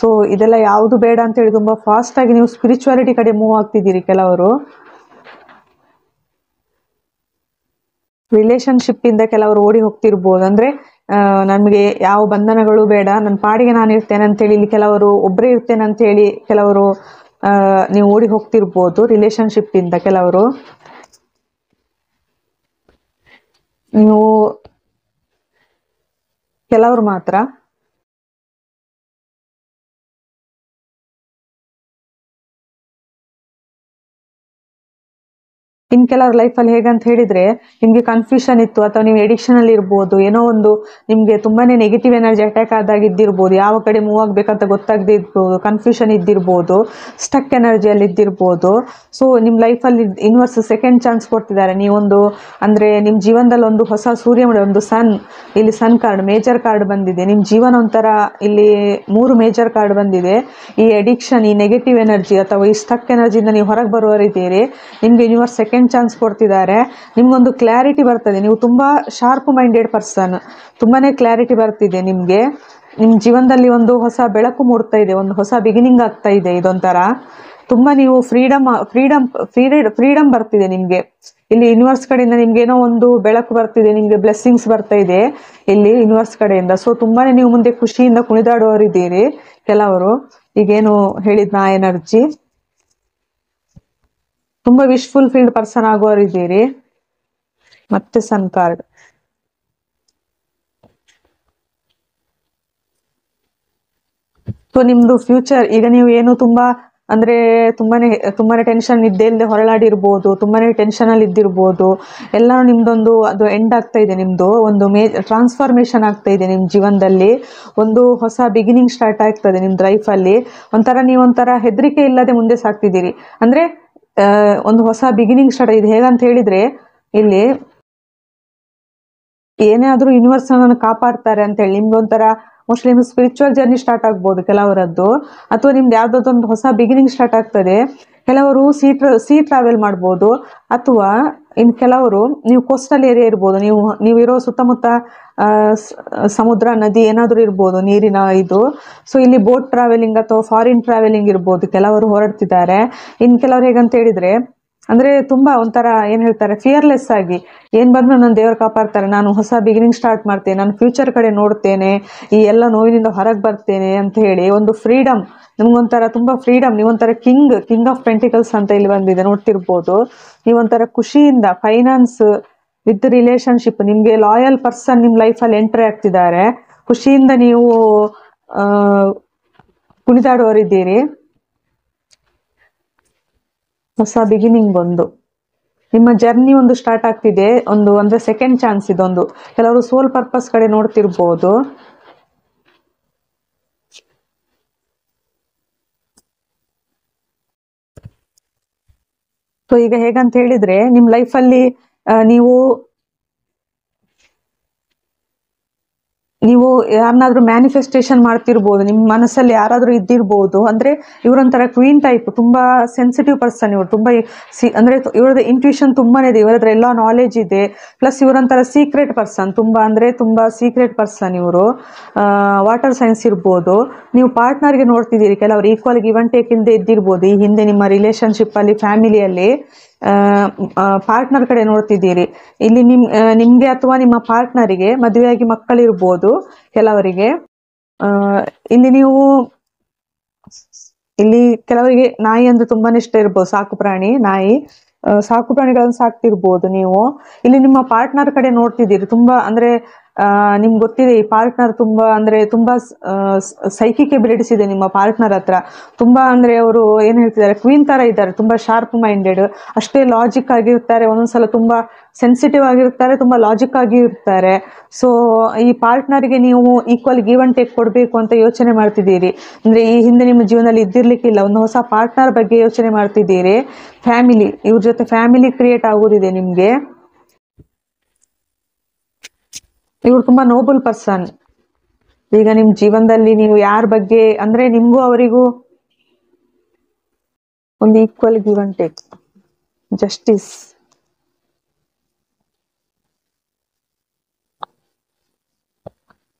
ಸೊ ಇದೆಲ್ಲ ಯಾವುದು ಬೇಡ ಅಂತ ಹೇಳಿ ತುಂಬಾ ಫಾಸ್ಟ್ ಆಗಿ ನೀವು ಸ್ಪಿರಿಚುವಾಲಿಟಿ ಕಡೆ ಮೂವ್ ಆಗ್ತಿದ್ದೀರಿ. ಕೆಲವರು ರಿಲೇಶನ್ಶಿಪ್ ಇಂದ ಕೆಲವರು ಓಡಿ ಹೋಗ್ತಿರ್ಬೋದು. ಅಂದ್ರೆ ನಮ್ಗೆ ಯಾವ ಬಂಧನಗಳು ಬೇಡ, ನನ್ನ ಪಾಡಿಗೆ ನಾನು ಇರ್ತೇನೆ ಅಂತ ಹೇಳಿ, ಇಲ್ಲಿ ಕೆಲವರು ಒಬ್ಬರೇ ಇರ್ತೇನೆ ಅಂತ ಹೇಳಿ ಕೆಲವರು ನೀವು ಓಡಿ ಹೋಗ್ತಿರ್ಬೋದು ರಿಲೇಶನ್ಶಿಪ್ ಇಂದ. ಕೆಲವರು ನೀವು ಕೆಲವರು ಮಾತ್ರ ಇನ್ ಕೆಲವ್ರ ಲೈಫಲ್ಲಿ ಹೇಗಂತ ಹೇಳಿದ್ರೆ, ನಿಮ್ಗೆ ಕನ್ಫ್ಯೂಷನ್ ಇತ್ತು, ಅಥವಾ ನೀವು ಎಡಿಕ್ಷನ್ ಅಲ್ಲಿ ಇರ್ಬೋದು, ಏನೋ ಒಂದು ನಿಮ್ಗೆ ತುಂಬಾನೇ ನೆಗೆಟಿವ್ ಎನರ್ಜಿ ಅಟ್ಯಾಕ್ ಆದಾಗ ಇದ್ದಿರ್ಬೋದು, ಯಾವ ಕಡೆ ಮೂವ್ ಆಗ್ಬೇಕಂತ ಗೊತ್ತಾಗದೇ ಇರ್ಬೋದು, ಕನ್ಫ್ಯೂಷನ್ ಇದ್ದಿರ್ಬೋದು, ಸ್ಟಕ್ ಎನರ್ಜಿಯಲ್ಲಿ ಇದ್ದಿರ್ಬೋದು. ಸೊ ನಿಮ್ ಲೈಫಲ್ಲಿ ಯೂನಿವರ್ಸ್ ಸೆಕೆಂಡ್ ಚಾನ್ಸ್ ಕೊಡ್ತಿದ್ದಾರೆ. ನೀವೊಂದು ಅಂದ್ರೆ ನಿಮ್ ಜೀವನದಲ್ಲಿ ಒಂದು ಹೊಸ ಸೂರ್ಯ, ಒಂದು ಸನ್, ಇಲ್ಲಿ ಸನ್ ಕಾರ್ಡ್ ಮೇಜರ್ ಕಾರ್ಡ್ ಬಂದಿದೆ. ನಿಮ್ ಜೀವನ ಒಂಥರ ಇಲ್ಲಿ 3 ಮೇಜರ್ ಕಾರ್ಡ್ ಬಂದಿದೆ. ಈ ಎಡಿಕ್ಷನ್, ಈ ನೆಗೆಟಿವ್ ಎನರ್ಜಿ ಅಥವಾ ಈ ಸ್ಟಕ್ ಎನರ್ಜಿಯಿಂದ ನೀವು ಹೊರಗೆ ಬರುವರಿದ್ದೀರಿ. ನಿಮ್ಗೆ ಯೂನಿವರ್ಸ್ ಸೆಕೆಂಡ್ ಚಾನ್ಸ್ ಕೊಡ್ತಿದ್ದಾರೆ. ನಿಮ್ಗೊಂದು ಕ್ಲಾರಿಟಿ ಬರ್ತದೆ. ನೀವು ತುಂಬಾ ಶಾರ್ಪ್ ಮೈಂಡೆಡ್ ಪರ್ಸನ್, ತುಂಬಾನೇ ಕ್ಲಾರಿಟಿ ಬರ್ತಿದೆ ನಿಮ್ಗೆ. ನಿಮ್ ಜೀವನದಲ್ಲಿ ಒಂದು ಹೊಸ ಬೆಳಕು ಮೂಡ್ತಾ ಇದೆ, ಒಂದು ಹೊಸ ಬಿಗಿನಿಂಗ್ ಆಗ್ತಾ ಇದೆ. ಇದೊಂಥರ ತುಂಬಾ ನೀವು ಫ್ರೀಡಮ್ ಬರ್ತಿದೆ ನಿಮ್ಗೆ. ಇಲ್ಲಿ ಯೂನಿವರ್ಸ್ ಕಡೆಯಿಂದ ನಿಮ್ಗೆ ಏನೋ ಒಂದು ಬೆಳಕು ಬರ್ತಿದೆ, ನಿಮ್ಗೆ ಬ್ಲೆಸ್ಸಿಂಗ್ಸ್ ಬರ್ತಾ ಇದೆ ಇಲ್ಲಿ ಯೂನಿವರ್ಸ್ ಕಡೆಯಿಂದ. ಸೊ ತುಂಬಾನೇ ನೀವು ಮುಂದೆ ಖುಷಿಯಿಂದ ಕುಣಿದಾಡುವವರಿದ್ದೀರಿ ಕೆಲವರು. ಈಗೇನು ಹೇಳಿದ್ನ ಆ ಎನರ್ಜಿ, ತುಂಬಾ ವಿಶ್ ಫುಲ್ಫಿಲ್ಡ್ ಪರ್ಸನ್ ಆಗೋರಿದ್ದೀರಿ. ಮತ್ತೆ ಸನ್ ಕಾರ್ಡ್, ಸೊ ನಿಮ್ದು ಫ್ಯೂಚರ್, ಈಗ ನೀವು ಏನು ತುಂಬಾ ಅಂದ್ರೆ ತುಂಬಾನೇ ಟೆನ್ಷನ್ ಇದ್ದೇ ಇಲ್ಲದೆ ಹೊರಳಾಡಿರ್ಬೋದು, ತುಂಬಾನೇ ಟೆನ್ಷನ್ ಅಲ್ಲಿ ಇದ್ದಿರ್ಬೋದು. ಎಲ್ಲ ನಿಮ್ದೊಂದು ಅದು ಎಂಡ್ ಆಗ್ತಾ ಇದೆ. ನಿಮ್ದು ಒಂದು ಟ್ರಾನ್ಸ್ಫಾರ್ಮೇಶನ್ ಆಗ್ತಾ ಇದೆ ನಿಮ್ ಜೀವನದಲ್ಲಿ. ಒಂದು ಹೊಸ ಬಿಗಿನಿಂಗ್ ಸ್ಟಾರ್ಟ್ ಆಗ್ತದೆ ನಿಮ್ದು ಲೈಫಲ್ಲಿ. ನೀವೊಂಥರ ಹೆದರಿಕೆ ಇಲ್ಲದೆ ಮುಂದೆ ಸಾಕ್ತಿದ್ದೀರಿ. ಅಂದ್ರೆ ಒಂದು ಹೊಸ ಬಿಗಿನಿಂಗ್ ಸ್ಟಾರ್ಟ್ ಆಗಿದೆ. ಹೇಗಂತ ಹೇಳಿದ್ರೆ, ಇಲ್ಲಿ ಏನೇ ಆದ್ರೂ ಯೂನಿವರ್ಸ್ ಅನ್ನು ಕಾಪಾಡ್ತಾರೆ ಅಂತ ಹೇಳಿ ನಿಮ್ದೊಂಥರ ಮೋಸ್ಟ್ಲಿ ನಿಮ್ದು ಸ್ಪಿರಿಚುವಲ್ ಜರ್ನಿ ಸ್ಟಾರ್ಟ್ ಆಗ್ಬೋದು ಕೆಲವರದ್ದು, ಅಥವಾ ನಿಮ್ದು ಯಾವ್ದಾದೊಂದು ಹೊಸ ಬಿಗಿನಿಂಗ್ ಸ್ಟಾರ್ಟ್ ಆಗ್ತದೆ. ಕೆಲವರು ಸಿ ಟ್ರಾವೆಲ್ ಮಾಡ್ಬೋದು, ಅಥವಾ ಇನ್ ಕೆಲವರು ನೀವು ಕೋಸ್ಟಲ್ ಏರಿಯಾ ಇರ್ಬೋದು, ನೀವು ಇರೋ ಸುತ್ತಮುತ್ತ ಸಮುದ್ರ, ನದಿ ಏನಾದ್ರೂ ಇರ್ಬೋದು, ನೀರಿನ ಇದು. ಸೊ ಇಲ್ಲಿ ಬೋಟ್ ಟ್ರಾವೆಲಿಂಗ್ ಅಥವಾ ಫಾರಿನ್ ಟ್ರಾವೆಲಿಂಗ್ ಇರ್ಬೋದು, ಕೆಲವರು ಹೊರಡ್ತಿದ್ದಾರೆ. ಇನ್ ಕೆಲವರು ಹೇಗಂತ ಹೇಳಿದ್ರೆ, ಅಂದ್ರೆ ತುಂಬಾ ಒಂಥರ ಏನ್ ಹೇಳ್ತಾರೆ, ಫಿಯರ್ಲೆಸ್ ಆಗಿ ಏನ್ ಬಂದ್ರು ನನ್ನ ದೇವರು ಕಾಪಾಡ್ತಾರೆ, ನಾನು ಹೊಸ ಬಿಗಿನಿಂಗ್ ಸ್ಟಾರ್ಟ್ ಮಾಡ್ತೇನೆ, ನಾನು ಫ್ಯೂಚರ್ ಕಡೆ ನೋಡ್ತೇನೆ, ಈ ಎಲ್ಲ ನೋವಿನಿಂದ ಹೊರಗೆ ಬರ್ತೇನೆ ಅಂತ ಹೇಳಿ ಒಂದು ಫ್ರೀಡಮ್. ನಿಮ್ಗೊಂಥರ ತುಂಬಾ ಫ್ರೀಡಮ್. ನೀವೊಂಥರ ಕಿಂಗ್ ಆಫ್ ಪೆಂಟಿಕಲ್ಸ್ ಅಂತ ಇಲ್ಲಿ ಬಂದಿದೆ, ನೋಡ್ತಿರ್ಬೋದು. ನೀವೊಂಥರ ಖುಷಿಯಿಂದ ಫೈನಾನ್ಸ್ ವಿತ್ ರಿಲೇಶನ್ಶಿಪ್, ನಿಮ್ಗೆ ಲಾಯಲ್ ಪರ್ಸನ್ ನಿಮ್ ಲೈಫಲ್ಲಿ ಎಂಟ್ರಿ ಆಗ್ತಿದ್ದಾರೆ. ಖುಷಿಯಿಂದ ನೀವು ಕುಣಿದಾಡುವವರಿದ್ದೀರಿ. ಹೊಸ ಬಿಗಿನಿಂಗ್ ಒಂದು ನಿಮ್ಮ ಜರ್ನಿ ಒಂದು ಸ್ಟಾರ್ಟ್ ಆಗ್ತಿದೆ. ಅಂದ್ರೆ ಸೆಕೆಂಡ್ ಚಾನ್ಸ್ ಇದೊಂದು. ಕೆಲವರು ಸೋಲ್ ಪರ್ಪಸ್ ಕಡೆ ನೋಡ್ತಿರ್ಬೋದು. ಸೊ ಈಗ ಹೇಗಂತ ಹೇಳಿದ್ರೆ, ನಿಮ್ ಲೈಫಲ್ಲಿ ನೀವು ಯಾರನ್ನಾದ್ರೂ ಮ್ಯಾನಿಫೆಸ್ಟೇಷನ್ ಮಾಡ್ತಿರ್ಬೋದು, ನಿಮ್ಮ ಮನಸ್ಸಲ್ಲಿ ಯಾರಾದ್ರೂ ಇದ್ದಿರ್ಬೋದು. ಅಂದ್ರೆ ಇವರೊಂಥರ ಕ್ವೀನ್ ಟೈಪ್, ತುಂಬಾ ಸೆನ್ಸಿಟಿವ್ ಪರ್ಸನ್ ಇವರು. ತುಂಬಾ ಅಂದ್ರೆ ಇವರದ ಇಂಟ್ಯೂಷನ್ ತುಂಬಾನೇ ಇದೆ, ಇವರತ್ರ ಎಲ್ಲ ನಾಲೆಜ್ ಇದೆ. ಪ್ಲಸ್ ಇವರೊಂಥರ ಸೀಕ್ರೆಟ್ ಪರ್ಸನ್, ತುಂಬಾ ಸೀಕ್ರೆಟ್ ಪರ್ಸನ್ ಇವರು. ವಾಟರ್ ಸೈನ್ಸ್ ಇರ್ಬೋದು. ನೀವು ಪಾರ್ಟ್ನರ್ಗೆ ನೋಡ್ತಿದ್ದೀರಿ, ಕೆಲವರು ಈಕ್ವಲ್ ಗಿವ್ ಅಂಡ್ ಟೇಕ್ ಇಲ್ಲದೆ ಇದ್ದಿರ್ಬೋದು ಈ ಹಿಂದೆ ನಿಮ್ಮ ರಿಲೇಶನ್ಶಿಪ್ ಅಲ್ಲಿ, ಫ್ಯಾಮಿಲಿಯಲ್ಲಿ. ಪಾರ್ಟ್ನರ್ ಕಡೆ ನೋಡ್ತಿದ್ದೀರಿ ಇಲ್ಲಿ. ನಿಮ್ಗೆ ಅಥವಾ ನಿಮ್ಮ ಪಾರ್ಟ್ನರಿಗೆ ಮದುವೆಯಾಗಿ ಮಕ್ಕಳಿರ್ಬೋದು ಕೆಲವರಿಗೆ. ಇಲ್ಲಿ ಕೆಲವರಿಗೆ ನಾಯಿ ಅಂದ್ರೆ ತುಂಬಾನೇ ಇಷ್ಟ ಇರ್ಬೋದು, ಸಾಕು ಪ್ರಾಣಿ ನಾಯಿ. ಸಾಕು ಪ್ರಾಣಿಗಳನ್ನು ಸಾಕ್ತಿರ್ಬೋದು ನೀವು. ಇಲ್ಲಿ ನಿಮ್ಮ ಪಾರ್ಟ್ನರ್ ಕಡೆ ನೋಡ್ತಿದ್ದೀರಿ, ತುಂಬಾ ಅಂದ್ರೆ ನಿಮ್ಗೆ ಗೊತ್ತಿದೆ ಈ ಪಾರ್ಟ್ನರ್ ತುಂಬಾ ಸೈಕಿಕ್ ಎಬಿಲಿಟೀಸ್ ಇದೆ ನಿಮ್ಮ ಪಾರ್ಟ್ನರ್ ಹತ್ರ. ತುಂಬಾ ಅಂದ್ರೆ ಅವರು ಏನ್ ಹೇಳ್ತಿದ್ದಾರೆ, ಕ್ವೀನ್ ತರ ಇದ್ದಾರೆ, ತುಂಬಾ ಶಾರ್ಪ್ ಮೈಂಡೆಡ್, ಅಷ್ಟೇ ಲಾಜಿಕ್ ಆಗಿರ್ತಾರೆ, ಒಂದೊಂದ್ಸಲ ತುಂಬಾ ಸೆನ್ಸಿಟಿವ್ ಆಗಿರ್ತಾರೆ, ತುಂಬಾ ಲಾಜಿಕ್ ಆಗಿ ಇರ್ತಾರೆ. ಸೊ ಈ ಪಾರ್ಟ್ನರ್ಗೆ ನೀವು ಈಕ್ವಲ್ ಗಿವ್ ಅಂಡ್ ಟೇಕ್ ಕೊಡ್ಬೇಕು ಅಂತ ಯೋಚನೆ ಮಾಡ್ತಿದ್ದೀರಿ. ಅಂದ್ರೆ ಈ ಹಿಂದೆ ನಿಮ್ಮ ಜೀವನದಲ್ಲಿ ಇದ್ದಿರ್ಲಿಕ್ಕಿಲ್ಲ, ಒಂದು ಹೊಸ ಪಾರ್ಟ್ನರ್ ಬಗ್ಗೆ ಯೋಚನೆ ಮಾಡ್ತಿದ್ದೀರಿ. ಫ್ಯಾಮಿಲಿ, ಇವ್ರ ಜೊತೆ ಫ್ಯಾಮಿಲಿ ಕ್ರಿಯೇಟ್ ಆಗೋದಿದೆ ನಿಮ್ಗೆ. ಇವ್ರು ತುಂಬಾ ನೋಬಲ್ ಪರ್ಸನ್. ಈಗ ನಿಮ್ ಜೀವನದಲ್ಲಿ ನೀವು ಯಾರ ಬಗ್ಗೆ ಅಂದ್ರೆ ನಿಮ್ಗೂ ಅವರಿಗೂ ಒಂದು equal give and take, justice.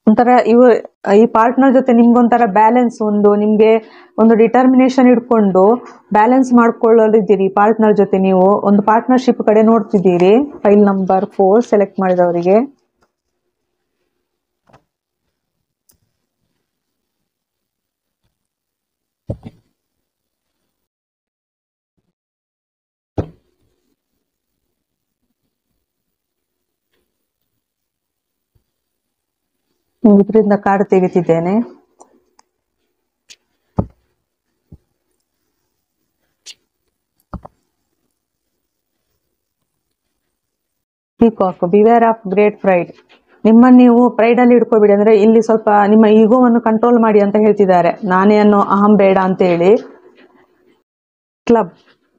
ಒಂಥರ ಈ ಪಾರ್ಟ್ನರ್ ಜೊತೆ ನಿಮ್ಗೊಂಥರ ಬ್ಯಾಲೆನ್ಸ್, ನಿಮ್ಗೆ ಒಂದು ಡಿಟರ್ಮಿನೇಷನ್ ಇಟ್ಕೊಂಡು ಬ್ಯಾಲೆನ್ಸ್ ಮಾಡ್ಕೊಳ್ಳೋದಿದ್ದೀರಿ. ಪಾರ್ಟ್ನರ್ ಜೊತೆ ನೀವು ಒಂದು ಪಾರ್ಟ್ನರ್ಶಿಪ್ ಕಡೆ ನೋಡ್ತಿದ್ದೀರಿ. ಫೈಲ್ ನಂಬರ್ 4 ಸೆಲೆಕ್ಟ್ ಮಾಡಿದವರಿಗೆ. ಇದರಿಂದ ಕಾರ್ಡ್ ತೆಗಿತಿದ್ದೇನೆ. Peacock, beware of great pride. ನಿಮ್ಮನ್ನು ನೀವು ಪ್ರೈಡ್ ಅಲ್ಲಿ ಇಟ್ಕೋಬಿಡಿ. ಅಂದ್ರೆ ಇಲ್ಲಿ ಸ್ವಲ್ಪ ನಿಮ್ಮ ಈಗೋವನ್ನು ಕಂಟ್ರೋಲ್ ಮಾಡಿ ಅಂತ ಹೇಳ್ತಿದ್ದಾರೆ, ನಾನೇ ಅನ್ನೋ ಅಹಂ ಬೇಡ ಅಂತ ಹೇಳಿ. Club,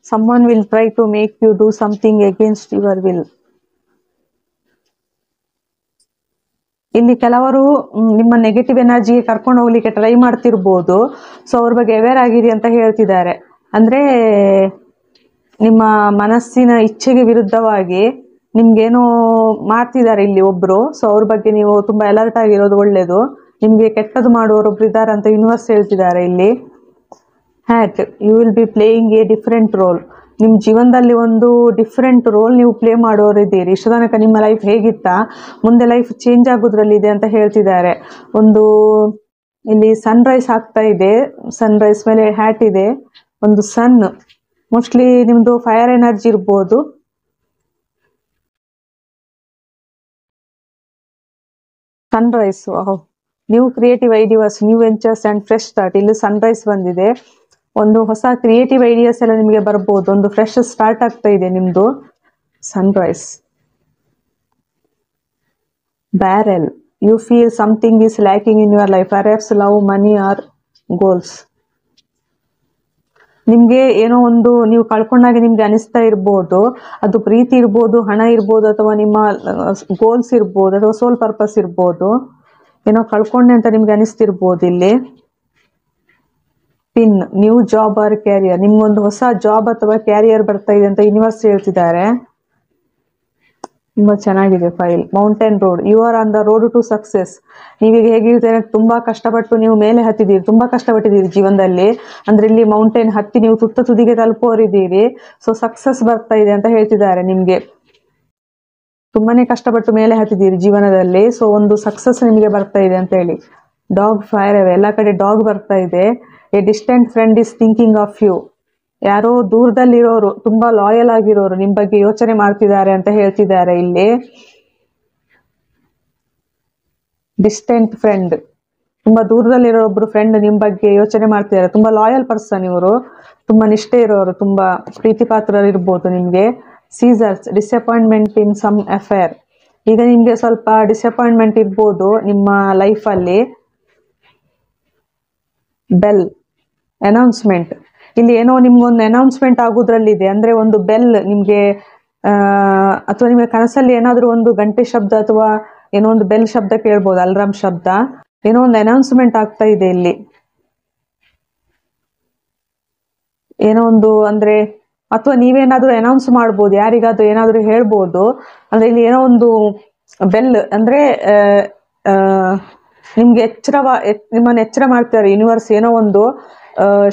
someone will try to make you do something against your will. ಇಲ್ಲಿ ಕೆಲವರು ನಿಮ್ಮ ನೆಗೆಟಿವ್ ಎನರ್ಜಿಗೆ ಕರ್ಕೊಂಡು ಹೋಗ್ಲಿಕ್ಕೆ ಟ್ರೈ ಮಾಡ್ತಿರ್ಬೋದು. ಸೊ ಅವ್ರ ಬಗ್ಗೆ ಅವೇರ್ ಆಗಿರಿ ಅಂತ ಹೇಳ್ತಿದ್ದಾರೆ. ಅಂದ್ರೆ ನಿಮ್ಮ ಮನಸ್ಸಿನ ಇಚ್ಛೆಗೆ ವಿರುದ್ಧವಾಗಿ ನಿಮ್ಗೇನೋ ಮಾಡ್ತಿದ್ದಾರೆ ಇಲ್ಲಿ ಒಬ್ರು. ಸೊ ಅವ್ರ ಬಗ್ಗೆ ನೀವು ತುಂಬಾ ಅಲರ್ಟ್ ಆಗಿರೋದು ಒಳ್ಳೇದು. ನಿಮ್ಗೆ ಕೆಟ್ಟದ್ದು ಮಾಡುವವರೊಬ್ರು ಇದ್ದಾರೆ ಅಂತ ಯೂನಿವರ್ಸ್ ಹೇಳ್ತಿದ್ದಾರೆ ಇಲ್ಲಿ. Hat, you will be playing a different role. ನಿಮ್ಮ ಜೀವನದಲ್ಲಿ ಒಂದು ಡಿಫ್ರೆಂಟ್ ರೋಲ್ ನೀವು ಪ್ಲೇ ಮಾಡೋರಿದ್ದೀರಿ. ಇಷ್ಟು ತನಕ ನಿಮ್ಮ ಲೈಫ್ ಹೇಗಿತ್ತಾ, ಮುಂದೆ ಲೈಫ್ ಚೇಂಜ್ ಆಗೋದ್ರಲ್ಲಿದೆ ಅಂತ ಹೇಳ್ತಿದ್ದಾರೆ. ಇಲ್ಲಿ ಸನ್ ರೈಸ್ ಆಗ್ತಾ ಇದೆ, ಸನ್ ರೈಸ್ ಮೇಲೆ ಹ್ಯಾಟ್ ಇದೆ, ಒಂದು ಸನ್. ಮೋಸ್ಟ್ಲಿ ನಿಮ್ದು ಫೈರ್ ಎನರ್ಜಿ ಇರ್ಬೋದು. Sunrise, new creative ideas, new ventures and fresh start. ಇಲ್ಲಿ ಸನ್ ರೈಸ್ ಬಂದಿದೆ, ಒಂದು ಹೊಸ ಕ್ರಿಯೇಟಿವ್ ಐಡಿಯಾಸ್ ಎಲ್ಲ ನಿಮಗೆ ಬರ್ಬೋದು. ಒಂದು ಫ್ರೆಶ್ ಸ್ಟಾರ್ಟ್ ಆಗ್ತಾ ಇದೆ ನಿಮ್ದು. Sunrise. Barrel, you feel something is lacking in your life, perhaps love, money or goals. ನಿಮ್ಗೆ ಏನೋ ಒಂದು ನೀವು ಕಳ್ಕೊಂಡಾಗ ನಿಮ್ಗೆ ಅನಿಸ್ತಾ ಇರ್ಬೋದು, ಅದು ಪ್ರೀತಿ ಇರ್ಬೋದು, ಹಣ ಇರ್ಬೋದು, ಅಥವಾ ನಿಮ್ಮ ಗೋಲ್ಸ್ ಇರ್ಬೋದು, ಅಥವಾ ಸೋಲ್ ಪರ್ಪಸ್ ಇರ್ಬೋದು. ಏನೋ ಕಳ್ಕೊಂಡೆ ಅಂತ ನಿಮ್ಗೆ ಅನಿಸ್ತಿರ್ಬೋದು ಇಲ್ಲಿ. Pin, new job or career. ನಿಮ್ಗೊಂದು ಹೊಸ ಜಾಬ್ ಅಥವಾ ಕ್ಯಾರಿಯರ್ ಬರ್ತಾ ಇದೆ ಅಂತ ಯೂನಿವರ್ಸ್ ಹೇಳ್ತಿದ್ದಾರೆ. ತುಂಬಾ ಚೆನ್ನಾಗಿದೆ pile. Mountain road, you are on the road to success. ನೀವೀಗ ಹೇಗಿರ್ತೀರ, ತುಂಬಾ ಕಷ್ಟಪಟ್ಟು ನೀವು ಮೇಲೆ ಹತ್ತಿದ್ದೀರಿ, ತುಂಬಾ ಕಷ್ಟಪಟ್ಟಿದ್ದೀರಿ ಜೀವನದಲ್ಲಿ. ಅಂದ್ರೆ ಇಲ್ಲಿ ಮೌಂಟೇನ್ ಹತ್ತಿ ನೀವು ತುದಿಗೆ ತಲುಪೋರಿದ್ದೀರಿ. ಸೊ ಸಕ್ಸಸ್ ಬರ್ತಾ ಇದೆ ಅಂತ ಹೇಳ್ತಿದ್ದಾರೆ ನಿಮ್ಗೆ. ತುಂಬಾನೇ ಕಷ್ಟಪಟ್ಟು ಮೇಲೆ ಹತ್ತಿದ್ದೀರಿ ಜೀವನದಲ್ಲಿ. ಸೊ ಒಂದು ಸಕ್ಸಸ್ ನಿಮಗೆ ಬರ್ತಾ ಇದೆ ಅಂತ ಹೇಳಿ. Dog, fire away. ಎಲ್ಲ ಕಡೆ ಡಾಗ್ ಬರ್ತಾ ಇದೆ. A distant friend is thinking of you. ಯಾರೋ ದೂರದಲ್ಲಿರೋರು, ತುಂಬಾ ಲಾಯಲ್ ಆಗಿರೋರು ನಿಮ್ ಬಗ್ಗೆ ಯೋಚನೆ ಮಾಡ್ತಿದ್ದಾರೆ ಅಂತ ಹೇಳ್ತಿದ್ದಾರೆ ಇಲ್ಲಿ. ಡಿಸ್ಟೆಂಟ್ ಫ್ರೆಂಡ್, ತುಂಬಾ ದೂರದಲ್ಲಿರೋ ಒಬ್ರು ಫ್ರೆಂಡ್ ನಿಮ್ ಬಗ್ಗೆ ಯೋಚನೆ ಮಾಡ್ತಿದ್ದಾರೆ. ತುಂಬಾ ಲಾಯಲ್ ಪರ್ಸನ್ ಇವರು, ತುಂಬಾ ನಿಷ್ಠೆ ಇರೋರು, ತುಂಬಾ ಪ್ರೀತಿ ಪಾತ್ರರು ಇರ್ಬೋದು ನಿಮ್ಗೆ. Scissors, disappointment in some affair. ಈಗ ನಿಮ್ಗೆ ಸ್ವಲ್ಪ ಡಿಸಪಾಯಿಂಟ್ಮೆಂಟ್ ಇರ್ಬೋದು ನಿಮ್ಮ ಲೈಫಲ್ಲಿ. Bell, announcement. ಇಲ್ಲಿ ಏನೋ ನಿಮ್ಗೊಂದು ಅನೌನ್ಸ್ಮೆಂಟ್ ಆಗೋದ್ರಲ್ಲಿದೆ. ಅಂದ್ರೆ ಒಂದು ಬೆಲ್ ನಿಮ್ಗೆ ಅಥವಾ ನಿಮಗೆ ಕನಸಲ್ಲಿ ಏನಾದ್ರೂ ಒಂದು ಗಂಟೆ ಶಬ್ದ ಅಥವಾ ಏನೋ ಒಂದು ಬೆಲ್ ಶಬ್ದ ಕೇಳ್ಬೋದು, ಅಲ್ರಾಮ್ ಶಬ್ದ, ಏನೋ ಒಂದು ಅನೌನ್ಸ್ಮೆಂಟ್ ಆಗ್ತಾ ಇದೆ ಇಲ್ಲಿ. ಏನೋ ಒಂದು ಅಂದ್ರೆ, ಅಥವಾ ನೀವೇನಾದ್ರೂ ಅನೌನ್ಸ್ ಮಾಡ್ಬೋದು, ಯಾರಿಗಾದ್ರೂ ಏನಾದ್ರೂ ಹೇಳ್ಬೋದು. ಅಂದ್ರೆ ಇಲ್ಲಿ ಏನೋ ಒಂದು ಬೆಲ್ ಅಂದ್ರೆ ನಿಮ್ಗೆ ನಿಮ್ಮನ್ನ ಎಚ್ಚರ ಮಾಡ್ತಾರೆ ಯೂನಿವರ್ಸ್. ಏನೋ ಒಂದು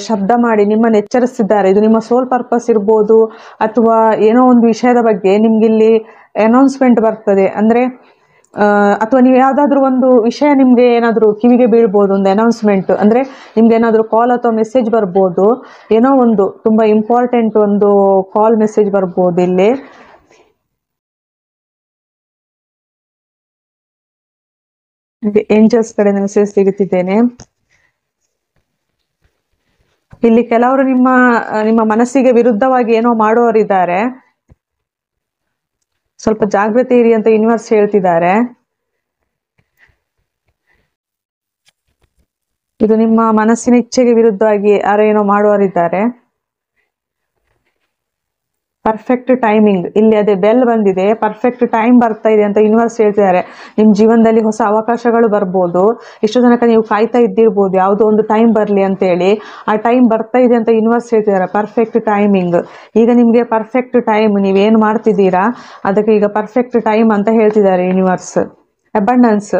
ಶಬ್ದ ಮಾಡಿ ನಿಮ್ಮನ್ನ ಎಚ್ಚರಿಸ್ತಿದ್ದಾರೆ. ಇದು ನಿಮ್ಮ ಸೋಲ್ ಪರ್ಪಸ್ ಇರ್ಬೋದು, ಅಥವಾ ಏನೋ ಒಂದು ವಿಷಯದ ಬಗ್ಗೆ ನಿಮ್ಗಿಲ್ಲಿ ಅನೌನ್ಸ್ಮೆಂಟ್ ಬರ್ತದೆ. ಅಂದ್ರೆ ಅಥವಾ ನೀವು ಯಾವ್ದಾದ್ರು ಒಂದು ವಿಷಯ ನಿಮ್ಗೆ ಏನಾದ್ರು ಕಿವಿಗೆ ಬೀಳ್ಬೋದು, ಒಂದು ಅನೌನ್ಸ್ಮೆಂಟ್. ಅಂದ್ರೆ ನಿಮ್ಗೆ ಏನಾದ್ರು ಕಾಲ್ ಅಥವಾ ಮೆಸೇಜ್ ಬರ್ಬೋದು, ಏನೋ ಒಂದು ತುಂಬಾ ಇಂಪಾರ್ಟೆಂಟ್ ಒಂದು ಕಾಲ್ ಮೆಸೇಜ್ ಬರ್ಬೋದು ಇಲ್ಲಿ. ಏಂಜಲ್ಸ್ ಕಡೆ ಮೆಸೇಜ್ ಸಿಗುತ್ತಿದ್ದೇನೆ. ಇಲ್ಲಿ ಕೆಲವರು ನಿಮ್ಮ ಮನಸ್ಸಿಗೆ ವಿರುದ್ಧವಾಗಿ ಏನೋ ಮಾಡೋರಿದ್ದಾರೆ, ಸ್ವಲ್ಪ ಜಾಗೃತಿ ಇರಿ ಅಂತ ಯೂನಿವರ್ಸ್ ಹೇಳ್ತಿದ್ದಾರೆ. ಇದು ನಿಮ್ಮ ಮನಸ್ಸಿನ ಇಚ್ಛೆಗೆ ವಿರುದ್ಧವಾಗಿ ಯಾರೋ ಏನೋ ಮಾಡುವರಿದ್ದಾರೆ. ಪರ್ಫೆಕ್ಟ್ ಟೈಮಿಂಗ್, ಇಲ್ಲಿ ಅದೇ ಬೆಲ್ ಬಂದಿದೆ, ಪರ್ಫೆಕ್ಟ್ ಟೈಮ್ ಬರ್ತಾ ಇದೆ ಅಂತ ಯೂನಿವರ್ಸ್ ಹೇಳ್ತಿದ್ದಾರೆ. ನಿಮ್ ಜೀವನದಲ್ಲಿ ಹೊಸ ಅವಕಾಶಗಳು ಬರ್ಬೋದು. ಇಷ್ಟು ತನಕ ನೀವು ಕಾಯ್ತಾ ಇದ್ದಿರ್ಬೋದು ಯಾವುದೋ ಒಂದು ಟೈಮ್ ಬರ್ಲಿ ಅಂತ ಹೇಳಿ. ಆ ಟೈಮ್ ಬರ್ತಾ ಇದೆ ಅಂತ ಯೂನಿವರ್ಸ್ ಹೇಳ್ತಿದ್ದಾರೆ. ಪರ್ಫೆಕ್ಟ್ ಟೈಮಿಂಗ್, ಈಗ ನಿಮ್ಗೆ ಪರ್ಫೆಕ್ಟ್ ಟೈಮ್, ನೀವೇನು ಮಾಡ್ತಿದ್ದೀರಾ ಅದಕ್ಕೆ ಈಗ ಪರ್ಫೆಕ್ಟ್ ಟೈಮ್ ಅಂತ ಹೇಳ್ತಿದ್ದಾರೆ ಯೂನಿವರ್ಸ್. ಅಬಂಡೆನ್ಸ್,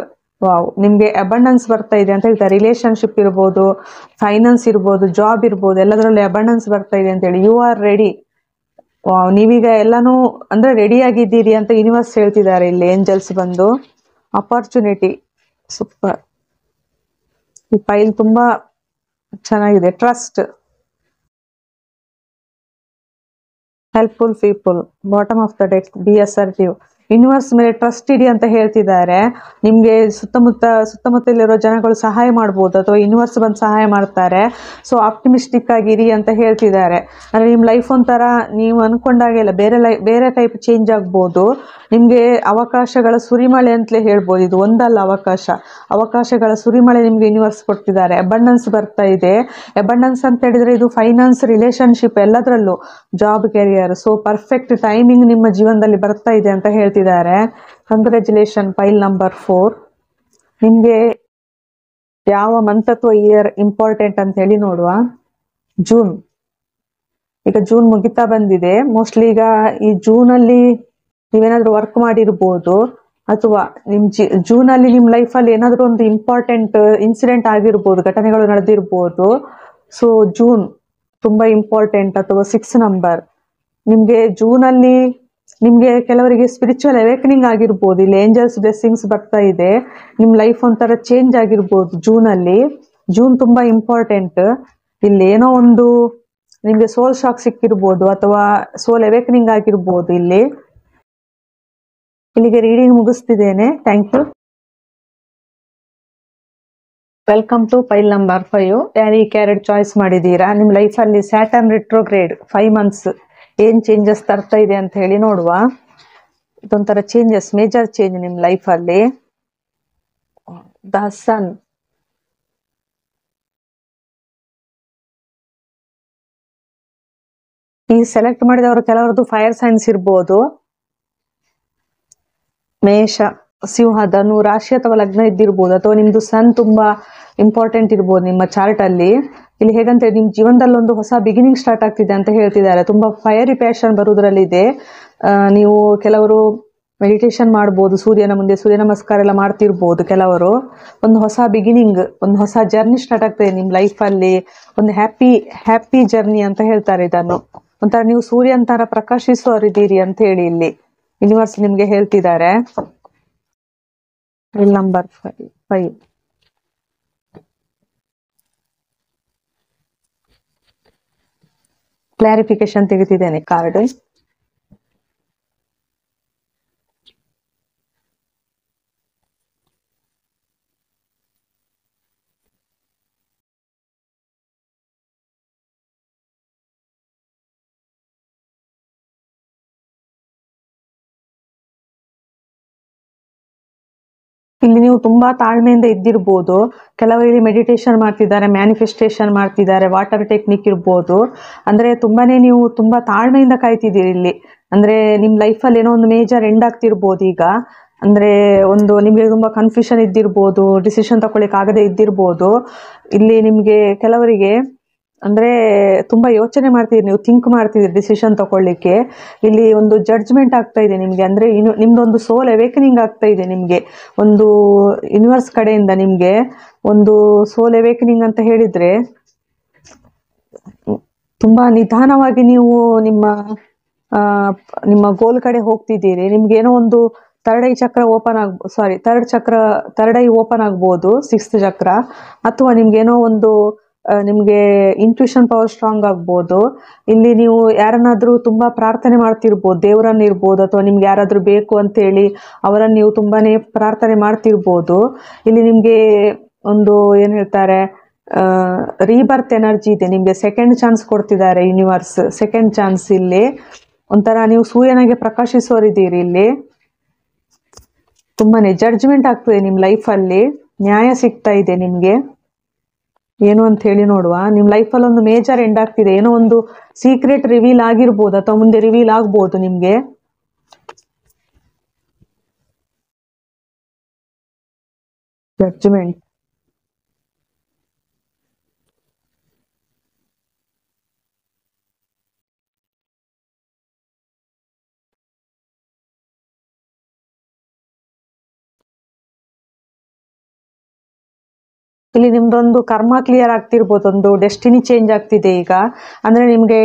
ವಾವ್, ನಿಮ್ಗೆ ಅಬಂಡೆನ್ಸ್ ಬರ್ತಾ ಇದೆ ಅಂತ ಹೇಳ್ತಾರೆ. ರಿಲೇಶನ್ಶಿಪ್ ಇರ್ಬೋದು, ಫೈನಾನ್ಸ್ ಇರ್ಬೋದು, ಜಾಬ್ ಇರ್ಬೋದು, ಎಲ್ಲದರಲ್ಲೂ ಅಬಂಡೆನ್ಸ್ ಬರ್ತಾ ಇದೆ ಅಂತ ಹೇಳಿ. ಯು ಆರ್ ರೆಡಿ, ನೀವೀಗ ಎಲ್ಲಾನು ಅಂದ್ರೆ ರೆಡಿ ಆಗಿದ್ದೀರಿ ಅಂತ ಯೂನಿವರ್ಸ್ ಹೇಳ್ತಿದ್ದಾರೆ ಇಲ್ಲಿ ಏಂಜಲ್ಸ್ ಬಂದು. Opportunity, super. ಈ ಫೈಲ್ ತುಂಬಾ ಚೆನ್ನಾಗಿದೆ. Trust, helpful people, bottom of the deck, B assertive. Universe ಮೇಲೆ ಟ್ರಸ್ಟ್ ಇಡಿ ಅಂತ ಹೇಳ್ತಿದ್ದಾರೆ. ನಿಮ್ಗೆ ಸುತ್ತಮುತ್ತಲಿರೋ ಜನಗಳು ಸಹಾಯ ಮಾಡ್ಬೋದು, ಅಥವಾ ಯೂನಿವರ್ಸ್ ಬಂದು ಸಹಾಯ ಮಾಡ್ತಾರೆ. ಸೊ ಆಪ್ಟಿಮಿಸ್ಟಿಕ್ ಆಗಿರಿ ಅಂತ ಹೇಳ್ತಿದ್ದಾರೆ. ಅಂದ್ರೆ ನಿಮ್ ಲೈಫ್ ಒಂಥರ ನೀವು ಅನ್ಕೊಂಡಾಗೆಲ್ಲ ಬೇರೆ ಟೈಪ್ ಚೇಂಜ್ ಆಗ್ಬೋದು. ನಿಮ್ಗೆ ಅವಕಾಶಗಳ ಸುರಿಮಳೆ ಅಂತಲೇ ಹೇಳ್ಬೋದು. ಇದು ಒಂದಲ್ಲ ಅವಕಾಶಗಳ ಸುರಿಮಳೆ ನಿಮ್ಗೆ ಯೂನಿವರ್ಸ್ ಕೊಡ್ತಿದ್ದಾರೆ. ಅಬಂಡೆನ್ಸ್ ಬರ್ತಾ ಇದೆ. ಅಬಂಡೆನ್ಸ್ ಅಂತ ಹೇಳಿದ್ರೆ ಇದು ಫೈನಾನ್ಸ್, ರಿಲೇಶನ್ಶಿಪ್, ಎಲ್ಲದರಲ್ಲೂ, job, career. So perfect timing ನಿಮ್ಮ ಜೀವನದಲ್ಲಿ ಬರ್ತಾ ಇದೆ ಅಂತ ಹೇಳ್ತಿದ್ದಾರೆ. Congratulation, file number 4. ನಿಮ್ಗೆ ಯಾವ ಮಂತ್ ಅಥವಾ ಇಯರ್ ಇಂಪಾರ್ಟೆಂಟ್ ಅಂತ ಹೇಳಿ ನೋಡುವ. ಜೂನ್, ಈಗ ಜೂನ್ ಮುಗಿತಾ ಬಂದಿದೆ. ಮೋಸ್ಟ್ಲಿ ಈಗ ಈ ಜೂನ್ ಅಲ್ಲಿ ನೀವೇನಾದ್ರೂ ವರ್ಕ್ ಮಾಡಿರ್ಬೋದು, ಅಥವಾ ಜೂನ್ ಅಲ್ಲಿ ನಿಮ್ ಲೈಫ್ ಅಲ್ಲಿ ಏನಾದ್ರೂ ಒಂದು ಇಂಪಾರ್ಟೆಂಟ್ ಇನ್ಸಿಡೆಂಟ್ ಆಗಿರ್ಬೋದು, ಘಟನೆಗಳು ನಡೆದಿರ್ಬೋದು. ಸೊ ಜೂನ್ ತುಂಬಾ ಇಂಪಾರ್ಟೆಂಟ್. ಅಥವಾ 6 ನಂಬರ್, ನಿಮ್ಗೆ ಜೂನ್ ಅಲ್ಲಿ ನಿಮ್ಗೆ ಕೆಲವರಿಗೆ ಸ್ಪಿರಿಚುವಲ್ ಅವೇಕನಿಂಗ್ ಆಗಿರ್ಬೋದು. ಇಲ್ಲಿ ಏಂಜಲ್ಸ್ ಬ್ಲೆಸ್ಸಿಂಗ್ಸ್ ಬರ್ತಾ ಇದೆ. ನಿಮ್ ಲೈಫ್ ಒಂಥರ ಚೇಂಜ್ ಆಗಿರ್ಬೋದು ಜೂನ್ ಅಲ್ಲಿ. ಜೂನ್ ತುಂಬಾ ಇಂಪಾರ್ಟೆಂಟ್. ಇಲ್ಲಿ ಏನೋ ಒಂದು ನಿಮ್ಗೆ ಸೋಲ್ ಶಾಕ್ ಸಿಕ್ಕಿರ್ಬೋದು, ಅಥವಾ ಸೋಲ್ ಅವೇಕನಿಂಗ್ ಆಗಿರ್ಬೋದು. ಇಲ್ಲಿಗೆ ರೀಡಿಂಗ್ ಮುಗಿಸ್ತಿದ್ದೇನೆ. Thank you. Welcome to file number 5. ಯಾರು ಈ ಕ್ಯಾರೆಟ್ ಚಾಯ್ಸ್ ಮಾಡಿದ್ದೀರಾ? ನಿಮ್ ಲೈಫ್ ಅಲ್ಲಿ ಸ್ಯಾಟರ್ನ್ ರಿಟ್ರೋಗ್ರೇಡ್ 5 ಮಂತ್ಸ್ ಏನ್ ಚೇಂಜಸ್ ತರ್ತಾ ಇದೆ ಅಂತ ಹೇಳಿ ನೋಡುವ. ಇದೊಂಥರ ಚೇಂಜಸ್, ಮೇಜರ್ ಚೇಂಜ್ ನಿಮ್ ಲೈಫ್ ಅಲ್ಲಿ. ದ ಸನ್, ಈ ಸೆಲೆಕ್ಟ್ ಮಾಡಿದವರು ಕೆಲವರದ್ದು ಫೈರ್ ಸೈನ್ಸ್ ಇರ್ಬೋದು. ಮೇಷ, ಸಿಂಹ, ಧನು ರಾಶಿ ಅಥವಾ ಲಗ್ನ ಇದ್ದಿರ್ಬೋದು, ಅಥವಾ ನಿಮ್ದು ಸನ್ ತುಂಬಾ ಇಂಪಾರ್ಟೆಂಟ್ ಇರ್ಬೋದು ನಿಮ್ಮ ಚಾರ್ಟ್ ಅಲ್ಲಿ. ಇಲ್ಲಿ ಹೇಗಂತ ನಿಮ್ ಜೀವನದಲ್ಲಿ ಒಂದು ಹೊಸ ಬಿಗಿನಿಂಗ್ ಸ್ಟಾರ್ಟ್ ಆಗ್ತಿದೆ ಅಂತ ಹೇಳ್ತಿದ್ದಾರೆ. ತುಂಬಾ ಫೈರಿ ಪ್ಯಾಷನ್ ಬರುವುದರಲ್ಲಿದೆ. ನೀವು ಕೆಲವರು ಮೆಡಿಟೇಷನ್ ಮಾಡ್ಬೋದು, ಸೂರ್ಯನ ಮುಂದೆ ಸೂರ್ಯ ನಮಸ್ಕಾರ ಎಲ್ಲ ಮಾಡ್ತಿರ್ಬೋದು ಕೆಲವರು. ಒಂದು ಹೊಸ ಬಿಗಿನಿಂಗ್, ಒಂದು ಹೊಸ ಜರ್ನಿ ಸ್ಟಾರ್ಟ್ ಆಗ್ತದೆ ನಿಮ್ ಲೈಫ್ ಅಲ್ಲಿ. ಒಂದು ಹ್ಯಾಪಿ ಜರ್ನಿ ಅಂತ ಹೇಳ್ತಾರೆ ಇದನ್ನು. ಒಂಥರ ನೀವು ಸೂರ್ಯನ ತರ ಪ್ರಕಾಶಿಸುವರಿದ್ದೀರಿ ಅಂತ ಹೇಳಿ ಇಲ್ಲಿ ಯೂನಿವರ್ಸ್ ನಿಮ್ಗೆ ಹೇಳ್ತಿದ್ದಾರೆ. ನಂಬರ್ 5. ಕ್ಲಾರಿಫಿಕೇಶನ್ ತೆಗಿತಿದ್ದೇನೆ ಕಾರ್ಡ್. ಇಲ್ಲಿ ನೀವು ತುಂಬಾ ತಾಳ್ಮೆಯಿಂದ ಇದ್ದಿರ್ಬೋದು. ಕೆಲವರು ಮೆಡಿಟೇಷನ್ ಮಾಡ್ತಿದ್ದಾರೆ, ಮ್ಯಾನಿಫೆಸ್ಟೇಷನ್ ಮಾಡ್ತಿದ್ದಾರೆ, ವಾಟರ್ ಟೆಕ್ನಿಕ್ ಇರ್ಬೋದು. ಅಂದ್ರೆ ನೀವು ತುಂಬಾ ತಾಳ್ಮೆಯಿಂದ ಕಾಯ್ತಿದ್ದೀರಿ ಇಲ್ಲಿ. ಅಂದ್ರೆ ನಿಮ್ ಲೈಫ್ ಅಲ್ಲಿ ಏನೋ ಒಂದು ಮೇಜರ್ ಎಂಡ್ ಆಗ್ತಿರ್ಬೋದು ಈಗ. ಅಂದ್ರೆ ಒಂದು ನಿಮಗೆ ತುಂಬಾ ಕನ್ಫ್ಯೂಷನ್ ಇದ್ದಿರ್ಬೋದು, ಡಿಸಿಷನ್ ತಗೊಳ್ಳಿಕ್ಕೆ ಆಗದೆ ಇದ್ದಿರ್ಬೋದು. ಇಲ್ಲಿ ನಿಮ್ಗೆ ಕೆಲವರಿಗೆ ಅಂದ್ರೆ ತುಂಬಾ ಯೋಚನೆ ಮಾಡ್ತಿದ್ದೀರಿ, ನೀವು ಥಿಂಕ್ ಮಾಡ್ತಿದ್ದೀರಿ ಡಿಸಿಷನ್ ತಗೊಳ್ಳಿಕ್ಕೆ. ಇಲ್ಲಿ ಒಂದು ಜಡ್ಜ್ಮೆಂಟ್ ಆಗ್ತಾ ಇದೆ ನಿಮ್ಗೆ, ಅಂದ್ರೆ ನಿಮ್ದೊಂದು ಸೋಲ್ ಅವೇಕನಿಂಗ್ ಆಗ್ತಾ ಇದೆ ನಿಮ್ಗೆ, ಒಂದು ಯೂನಿವರ್ಸ್ ಕಡೆಯಿಂದ ನಿಮ್ಗೆ ಒಂದು ಸೋಲ್ ಅವೇಕನಿಂಗ್ ಅಂತ ಹೇಳಿದ್ರೆ ತುಂಬಾ ನಿಧಾನವಾಗಿ ನೀವು ನಿಮ್ಮ ಗೋಲ್ ಕಡೆ ಹೋಗ್ತಿದ್ದೀರಿ. ನಿಮ್ಗೆ ಏನೋ ಒಂದು ಥರ್ಡ್ ಐ ಚಕ್ರ ಓಪನ್ ಥರ್ಡ್ ಐ ಓಪನ್ ಆಗ್ಬೋದು, 6th ಚಕ್ರ, ಅಥವಾ ನಿಮ್ಗೇನೋ ಒಂದು ನಿಮ್ಗೆ ಇಂಟ್ಯೂಷನ್ ಪವರ್ ಸ್ಟ್ರಾಂಗ್ ಆಗ್ಬೋದು. ಇಲ್ಲಿ ನೀವು ಯಾರನ್ನಾದ್ರೂ ತುಂಬಾ ಪ್ರಾರ್ಥನೆ ಮಾಡ್ತಿರ್ಬೋದು, ದೇವರನ್ನ ಇರ್ಬೋದು, ಅಥವಾ ನಿಮ್ಗೆ ಯಾರಾದ್ರೂ ಬೇಕು ಅಂತೇಳಿ ಅವರನ್ನು ನೀವು ತುಂಬಾನೇ ಪ್ರಾರ್ಥನೆ ಮಾಡ್ತಿರ್ಬೋದು. ಇಲ್ಲಿ ನಿಮ್ಗೆ ಒಂದು ಏನ್ ಹೇಳ್ತಾರೆ, ರೀಬರ್ತ್ ಎನರ್ಜಿ ಇದೆ ನಿಮ್ಗೆ, ಸೆಕೆಂಡ್ ಚಾನ್ಸ್ ಕೊಡ್ತಿದ್ದಾರೆ ಯೂನಿವರ್ಸ್, ಸೆಕೆಂಡ್ ಚಾನ್ಸ್. ಇಲ್ಲಿ ಒಂಥರ ನೀವು ಸೂರ್ಯನಾಗೆ ಪ್ರಕಾಶಿಸೋರಿದ್ದೀರಿ. ಇಲ್ಲಿ ತುಂಬಾನೇ ಜಡ್ಜ್ಮೆಂಟ್ ಆಗ್ತದೆ ನಿಮ್ ಲೈಫಲ್ಲಿ, ನ್ಯಾಯ ಸಿಗ್ತಾ ಇದೆ ನಿಮ್ಗೆ. ಏನು ಅಂತ ಹೇಳಿ ನೋಡುವ. ನಿಮ್ ಲೈಫಲ್ಲಿ ಒಂದು ಮೇಜರ್ ಎಂಡ್ ಆಗ್ತಿದೆ, ಏನೋ ಒಂದು ಸೀಕ್ರೆಟ್ ರಿವೀಲ್ ಆಗಿರ್ಬೋದು ಅಥವಾ ಮುಂದೆ ರಿವೀಲ್ ಆಗ್ಬೋದು ನಿಮ್ಗೆ. ಜಡ್ಜ್ಮೆಂಟ್. ಇಲ್ಲಿ ನಿಮ್ದೊಂದು ಕರ್ಮ ಕ್ಲಿಯರ್ ಆಗ್ತಿರ್ಬೋದು, ಒಂದು ಡೆಸ್ಟಿನಿ ಚೇಂಜ್ ಆಗ್ತಿದೆ ಈಗ. ಅಂದ್ರೆ ನಿಮ್ಗೆ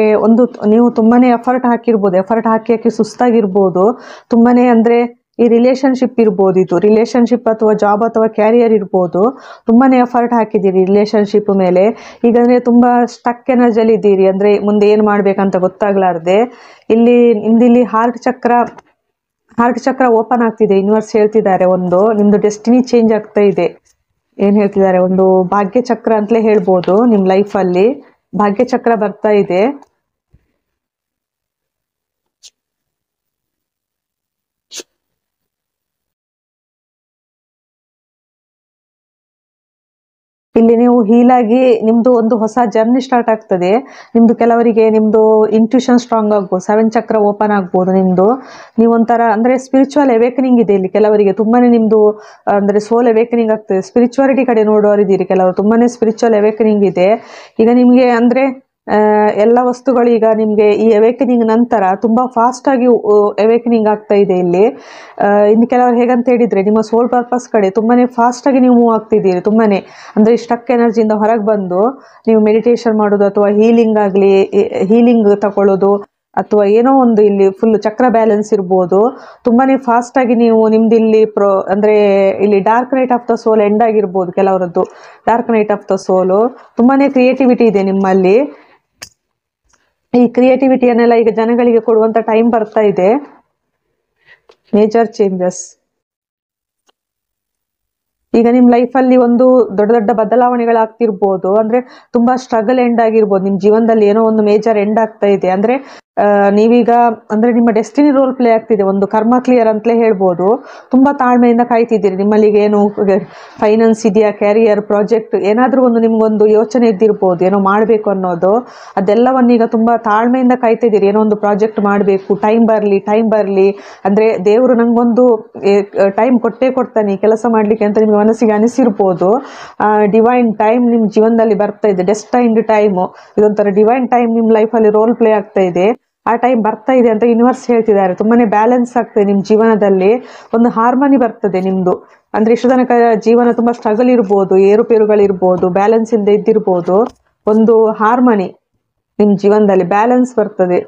ನೀವು ತುಂಬಾನೇ ಎಫರ್ಟ್ ಹಾಕಿ ಸುಸ್ತಾಗಿರ್ಬೋದು ತುಂಬಾನೇ. ಅಂದ್ರೆ ಈ ರಿಲೇಶನ್ಶಿಪ್ ಇರ್ಬೋದು, ಇದು ರಿಲೇಶನ್ಶಿಪ್ ಅಥವಾ ಜಾಬ್ ಅಥವಾ ಕ್ಯಾರಿಯರ್ ಇರ್ಬೋದು, ತುಂಬಾನೇ ಎಫರ್ಟ್ ಹಾಕಿದ್ದೀರಿ ರಿಲೇಶನ್ಶಿಪ್ ಮೇಲೆ. ಈಗ ಅಂದ್ರೆ ತುಂಬಾ ಸ್ಟಕ್ ಎನರ್ಜಿಯಲ್ಲಿ ಇದ್ದೀರಿ, ಅಂದ್ರೆ ಮುಂದೆ ಏನ್ ಮಾಡ್ಬೇಕಂತ ಗೊತ್ತಾಗ್ಲಾರ್ದೆ. ನಿಮ್ದಿಲ್ಲಿ ಹಾರ್ಟ್ ಚಕ್ರ ಓಪನ್ ಆಗ್ತಿದೆ. ಯೂನಿವರ್ಸ್ ಹೇಳ್ತಿದ್ದಾರೆ ನಿಮ್ದು ಡೆಸ್ಟಿನಿ ಚೇಂಜ್ ಆಗ್ತಾ ಇದೆ. ಏನ್ ಹೇಳ್ತಿದ್ದಾರೆ, ಒಂದು ಭಾಗ್ಯ ಚಕ್ರ ಅಂತಲೇ ಹೇಳ್ಬೋದು. ನಿಮ್ ಲೈಫ್ ಅಲ್ಲಿ ಭಾಗ್ಯ ಚಕ್ರ ಬರ್ತಾ ಇದೆ. ಇಲ್ಲಿ ನೀವು ಹೀಲ್ ಆಗಿ ನಿಮ್ದು ಒಂದು ಹೊಸ ಜರ್ನಿ ಸ್ಟಾರ್ಟ್ ಆಗ್ತದೆ. ಕೆಲವರಿಗೆ ನಿಮ್ದು ಇಂಟ್ಯೂಷನ್ ಸ್ಟ್ರಾಂಗ್ ಆಗ್ಬೋದು, 7 ಚಕ್ರ ಓಪನ್ ಆಗ್ಬೋದು ನಿಮ್ದು. ನೀವೊಂಥರ ಅಂದ್ರೆ ಸ್ಪಿರಿಚುವಲ್ ಅವೇಕನಿಂಗ್ ಇದೆ ಇಲ್ಲಿ ಕೆಲವರಿಗೆ. ತುಂಬಾನೇ ನಿಮ್ದು ಅಂದ್ರೆ ಸೋಲ್ ಅವೇಕನಿಂಗ್ ಆಗ್ತದೆ, ಸ್ಪಿರಿಚುವಾಲಿಟಿ ಕಡೆ ನೋಡೋರಿದ್ದೀರಿ ಕೆಲವರು. ತುಂಬಾನೇ ಸ್ಪಿರಿಚುವಲ್ ಅವೇಕನಿಂಗ್ ಇದೆ ಈಗ ನಿಮ್ಗೆ. ಅಂದ್ರೆ ಎಲ್ಲ ವಸ್ತುಗಳು ಈಗ ನಿಮ್ಗೆ ಈ ಅವೇಕನಿಂಗ್ ನಂತರ ತುಂಬಾ ಫಾಸ್ಟ್ ಆಗಿ ಅವೇಕನಿಂಗ್ ಆಗ್ತಾ ಇದೆ ಇಲ್ಲಿ. ಇನ್ನು ಕೆಲವರು ಹೇಗಂತ ಹೇಳಿದ್ರೆ, ನಿಮ್ಮ ಸೋಲ್ ಪರ್ಪಸ್ ಕಡೆ ತುಂಬಾನೇ ಫಾಸ್ಟ್ ಆಗಿ ನೀವು ಮೂವ್ ಆಗ್ತಿದ್ದೀರಿ. ತುಂಬಾನೇ ಅಂದ್ರೆ ಸ್ಟಕ್ ಎನರ್ಜಿಯಿಂದ ಹೊರಗೆ ಬಂದು ನೀವು ಮೆಡಿಟೇಷನ್ ಮಾಡೋದು ಅಥವಾ ಹೀಲಿಂಗ್ ತಗೊಳ್ಳೋದು ಅಥವಾ ಏನೋ ಒಂದು ಇಲ್ಲಿ ಫುಲ್ ಚಕ್ರ ಬ್ಯಾಲೆನ್ಸ್ ಇರ್ಬೋದು. ತುಂಬಾನೇ ಫಾಸ್ಟ್ ಆಗಿ ನೀವು ನಿಮ್ದಿಲ್ಲಿ ಅಂದ್ರೆ ಇಲ್ಲಿ dark night of the soul end ಆಗಿರ್ಬೋದು ಕೆಲವರದ್ದು. Dark night of the soul, ತುಂಬಾನೇ ಕ್ರಿಯೇಟಿವಿಟಿ ಇದೆ ನಿಮ್ಮಲ್ಲಿ. ಈ ಕ್ರಿಯೇಟಿವಿಟಿಯನ್ನೆಲ್ಲ ಈಗ ಜನಗಳಿಗೆ ಕೊಡುವಂತ ಟೈಮ್ ಬರ್ತಾ ಇದೆ. ಮೇಜರ್ ಚೇಂಜಸ್ ಈಗ ನಿಮ್ ಲೈಫ್ ಅಲ್ಲಿ ಒಂದು ದೊಡ್ಡ ದೊಡ್ಡ ಬದಲಾವಣೆಗಳಾಗ್ತಿರ್ಬೋದು. ಅಂದ್ರೆ ತುಂಬಾ ಸ್ಟ್ರಗಲ್ ಎಂಡ್ ಆಗಿರ್ಬೋದು ನಿಮ್ ಜೀವನದಲ್ಲಿ, ಏನೋ ಒಂದು ಮೇಜರ್ ಎಂಡ್ ಆಗ್ತಾ ಇದೆ. ಅಂದ್ರೆ ನೀವೀಗ ಅಂದ್ರೆ ನಿಮ್ಮ ಡೆಸ್ಟಿನಿ ರೋಲ್ ಪ್ಲೇ ಆಗ್ತಿದೆ, ಒಂದು ಕರ್ಮ ಕ್ಲಿಯರ್ ಅಂತಲೇ ಹೇಳ್ಬೋದು. ತುಂಬಾ ತಾಳ್ಮೆಯಿಂದ ಕಾಯ್ತಿದ್ದೀರಿ. ನಿಮ್ಮಲ್ಲಿ ಏನು ಫೈನಾನ್ಸ್ ಇದೆಯಾ, ಕ್ಯಾರಿಯರ್, ಪ್ರಾಜೆಕ್ಟ್, ಏನಾದ್ರೂ ಒಂದು ನಿಮ್ಗೊಂದು ಯೋಚನೆ ಇದ್ದಿರ್ಬೋದು ಏನೋ ಮಾಡ್ಬೇಕು ಅನ್ನೋದು. ಅದೆಲ್ಲವನ್ನ ಈಗ ತುಂಬಾ ತಾಳ್ಮೆಯಿಂದ ಕಾಯ್ತಿದ್ದೀರಿ. ಏನೋ ಒಂದು ಪ್ರಾಜೆಕ್ಟ್ ಮಾಡ್ಬೇಕು, ಟೈಮ್ ಬರ್ಲಿ ಅಂದ್ರೆ ದೇವರು ನಂಗೊಂದು ಟೈಮ್ ಕೊಡ್ತಾನೆ ಈ ಕೆಲಸ ಮಾಡ್ಲಿಕ್ಕೆ ಅಂತ ನಿಮ್ಗೆ ಮನಸ್ಸಿಗೆ ಅನಿಸಿರ್ಬೋದು. ಡಿವೈನ್ ಟೈಮ್ ನಿಮ್ ಜೀವನದಲ್ಲಿ ಬರ್ತಾ ಇದೆ, ಡೆಸ್ಟೈನ್ಡ್ ಟೈಮ್. ಇದೊಂಥರ ಡಿವೈನ್ ಟೈಮ್ ನಿಮ್ ಲೈಫ್ ಅಲ್ಲಿ ರೋಲ್ ಪ್ಲೇ ಆಗ್ತಾ ಇದೆ. ಆ ಟೈಮ್ ಬರ್ತಾ ಇದೆ ಅಂತ ಯೂನಿವರ್ಸ್ ಹೇಳ್ತಿದ್ದಾರೆ. ತುಂಬಾನೇ ಬ್ಯಾಲೆನ್ಸ್ ಆಗ್ತದೆ ನಿಮ್ ಜೀವನದಲ್ಲಿ, ಒಂದು ಹಾರ್ಮನಿ ಬರ್ತದೆ ನಿಮ್ದು. ಅಂದ್ರೆ ಇಷ್ಟು ತನಕ ಜೀವನ ತುಂಬಾ ಸ್ಟ್ರಗಲ್ ಇರ್ಬೋದು, ಏರುಪೇರುಗಳಿರ್ಬೋದು, ಬ್ಯಾಲೆನ್ಸ್ ಇಲ್ಲದೆ ಇದ್ದಿರ್ಬೋದು. ಒಂದು ಹಾರ್ಮನಿ ನಿಮ್ ಜೀವನದಲ್ಲಿ, ಬ್ಯಾಲೆನ್ಸ್ ಬರ್ತದೆ.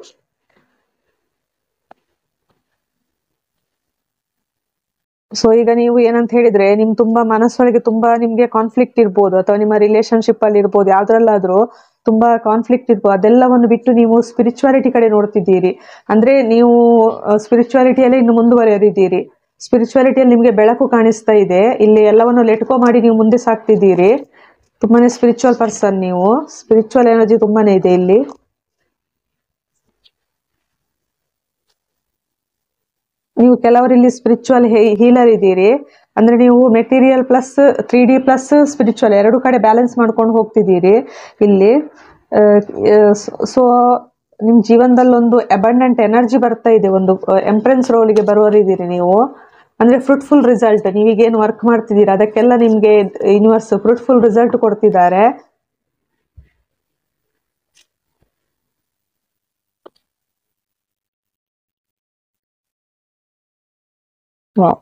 ಸೊ ಈಗ ನೀವು ಏನಂತ ಹೇಳಿದ್ರೆ, ತುಂಬಾ ಮನಸ್ಸೊಳಗೆ ತುಂಬಾ ನಿಮ್ಗೆ ಕಾನ್ಫ್ಲಿಕ್ಟ್ ಇರ್ಬೋದು, ಅಥವಾ ನಿಮ್ಮ ರಿಲೇಶನ್ಶಿಪ್ ಅಲ್ಲಿ ಇರ್ಬೋದು, ಯಾವ್ದ್ರಲ್ಲಾದ್ರೂ ತುಂಬಾ ಕಾನ್ಫ್ಲಿಕ್ಟ್ ಇರ್ಬೋದು. ಅದೆಲ್ಲವನ್ನು ಬಿಟ್ಟು ನೀವು ಸ್ಪಿರಿಚುವಾಲಿಟಿ ಕಡೆ ನೋಡ್ತಿದ್ದೀರಿ. ಅಂದ್ರೆ ನೀವು ಸ್ಪಿರಿಚುವಾಲಿಟಿಯಲ್ಲೇ ಇನ್ನು ಮುಂದುವರೆದಿದ್ದೀರಿ. ಸ್ಪಿರಿಚುವಾಲಿಟಿಯಲ್ಲಿ ನಿಮ್ಗೆ ಬೆಳಕು ಕಾಣಿಸ್ತಾ ಇದೆ. ಇಲ್ಲಿ ಎಲ್ಲವನ್ನು ಲೆಟ್ಕೋ ಮಾಡಿ ನೀವು ಮುಂದೆ ಸಾಗ್ತಿದ್ದೀರಿ. ತುಂಬಾನೇ ಸ್ಪಿರಿಚುವಲ್ ಪರ್ಸನ್ ನೀವು. ಸ್ಪಿರಿಚುವಲ್ ಎನರ್ಜಿ ತುಂಬಾನೇ ಇದೆ ಇಲ್ಲಿ. ನೀವು ಕೆಲವರಲ್ಲಿ ಸ್ಪಿರಿಚುವಲ್ ಹೀಲರ್ ಇದ್ದೀರಿ. ಅಂದ್ರೆ ನೀವು material plus 3D plus spiritual ಎರಡು ಕಡೆ ಬ್ಯಾಲೆನ್ಸ್ ಮಾಡ್ಕೊಂಡು ಹೋಗ್ತಿದ್ದೀರಿ ಇಲ್ಲಿ. ಸೊ ನಿಮ್ ಜೀವನದಲ್ಲಿ ಒಂದು ಅಬಂಡೆಂಟ್ ಎನರ್ಜಿ ಬರ್ತಾ ಇದೆ. ಒಂದು ಎಂಪ್ರೆನ್ಸ್ ರೋಲಿಗೆ ಬರುವರಿದ್ದೀರಿ ನೀವು. ಅಂದ್ರೆ ಫ್ರೂಟ್ಫುಲ್ ರಿಸಲ್ಟ್. ನೀವೀಗೇನು ವರ್ಕ್ ಮಾಡ್ತಿದ್ದೀರಾ ಅದಕ್ಕೆಲ್ಲ ನಿಮ್ಗೆ ಯೂನಿವರ್ಸ್ ಫ್ರೂಟ್ಫುಲ್ ರಿಸಲ್ಟ್ ಕೊಡ್ತಿದ್ದಾರೆ. ವಾವ್.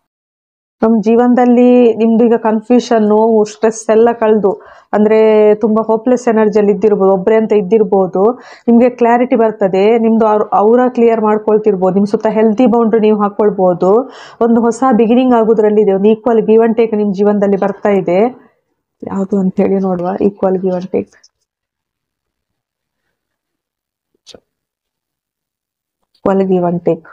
ನಮ್ಮ ಜೀವನದಲ್ಲಿ ನಿಮ್ದು ಈಗ ಕನ್ಫ್ಯೂಷನ್, ನೋವು, ಸ್ಟ್ರೆಸ್ ಎಲ್ಲ ಕಳೆದು, ಅಂದ್ರೆ ತುಂಬಾ ಹೋಪ್ಲೆಸ್ ಎನರ್ಜಿಯಲ್ಲಿ ಇದ್ದಿರ್ಬೋದು, ಒಬ್ಬರೇ ಅಂತ ಇದ್ದಿರ್ಬೋದು, ನಿಮ್ಗೆ ಕ್ಲಾರಿಟಿ ಬರ್ತದೆ. ನಿಮ್ದು ಅವರ ಕ್ಲಿಯರ್ ಮಾಡ್ಕೊಳ್ತಿರ್ಬೋದು. ನಿಮ್ ಸುತ್ತ ಹೆಲ್ತಿ ಬೌಂಡ್ರಿ ನೀವು ಹಾಕೊಳ್ಬೋದು. ಒಂದು ಹೊಸ ಬಿಗಿನಿಂಗ್ ಆಗೋದ್ರಲ್ಲಿದೆ. ಒಂದು ಈಕ್ವಲ್ ಗಿವ್ ಅಂಡ್ ಟೇಕ್ ನಿಮ್ ಜೀವನದಲ್ಲಿ ಬರ್ತಾ ಇದೆ. ಯಾವುದು ಅಂತ ಹೇಳಿ ನೋಡುವ. Equal give and take, equal give and take.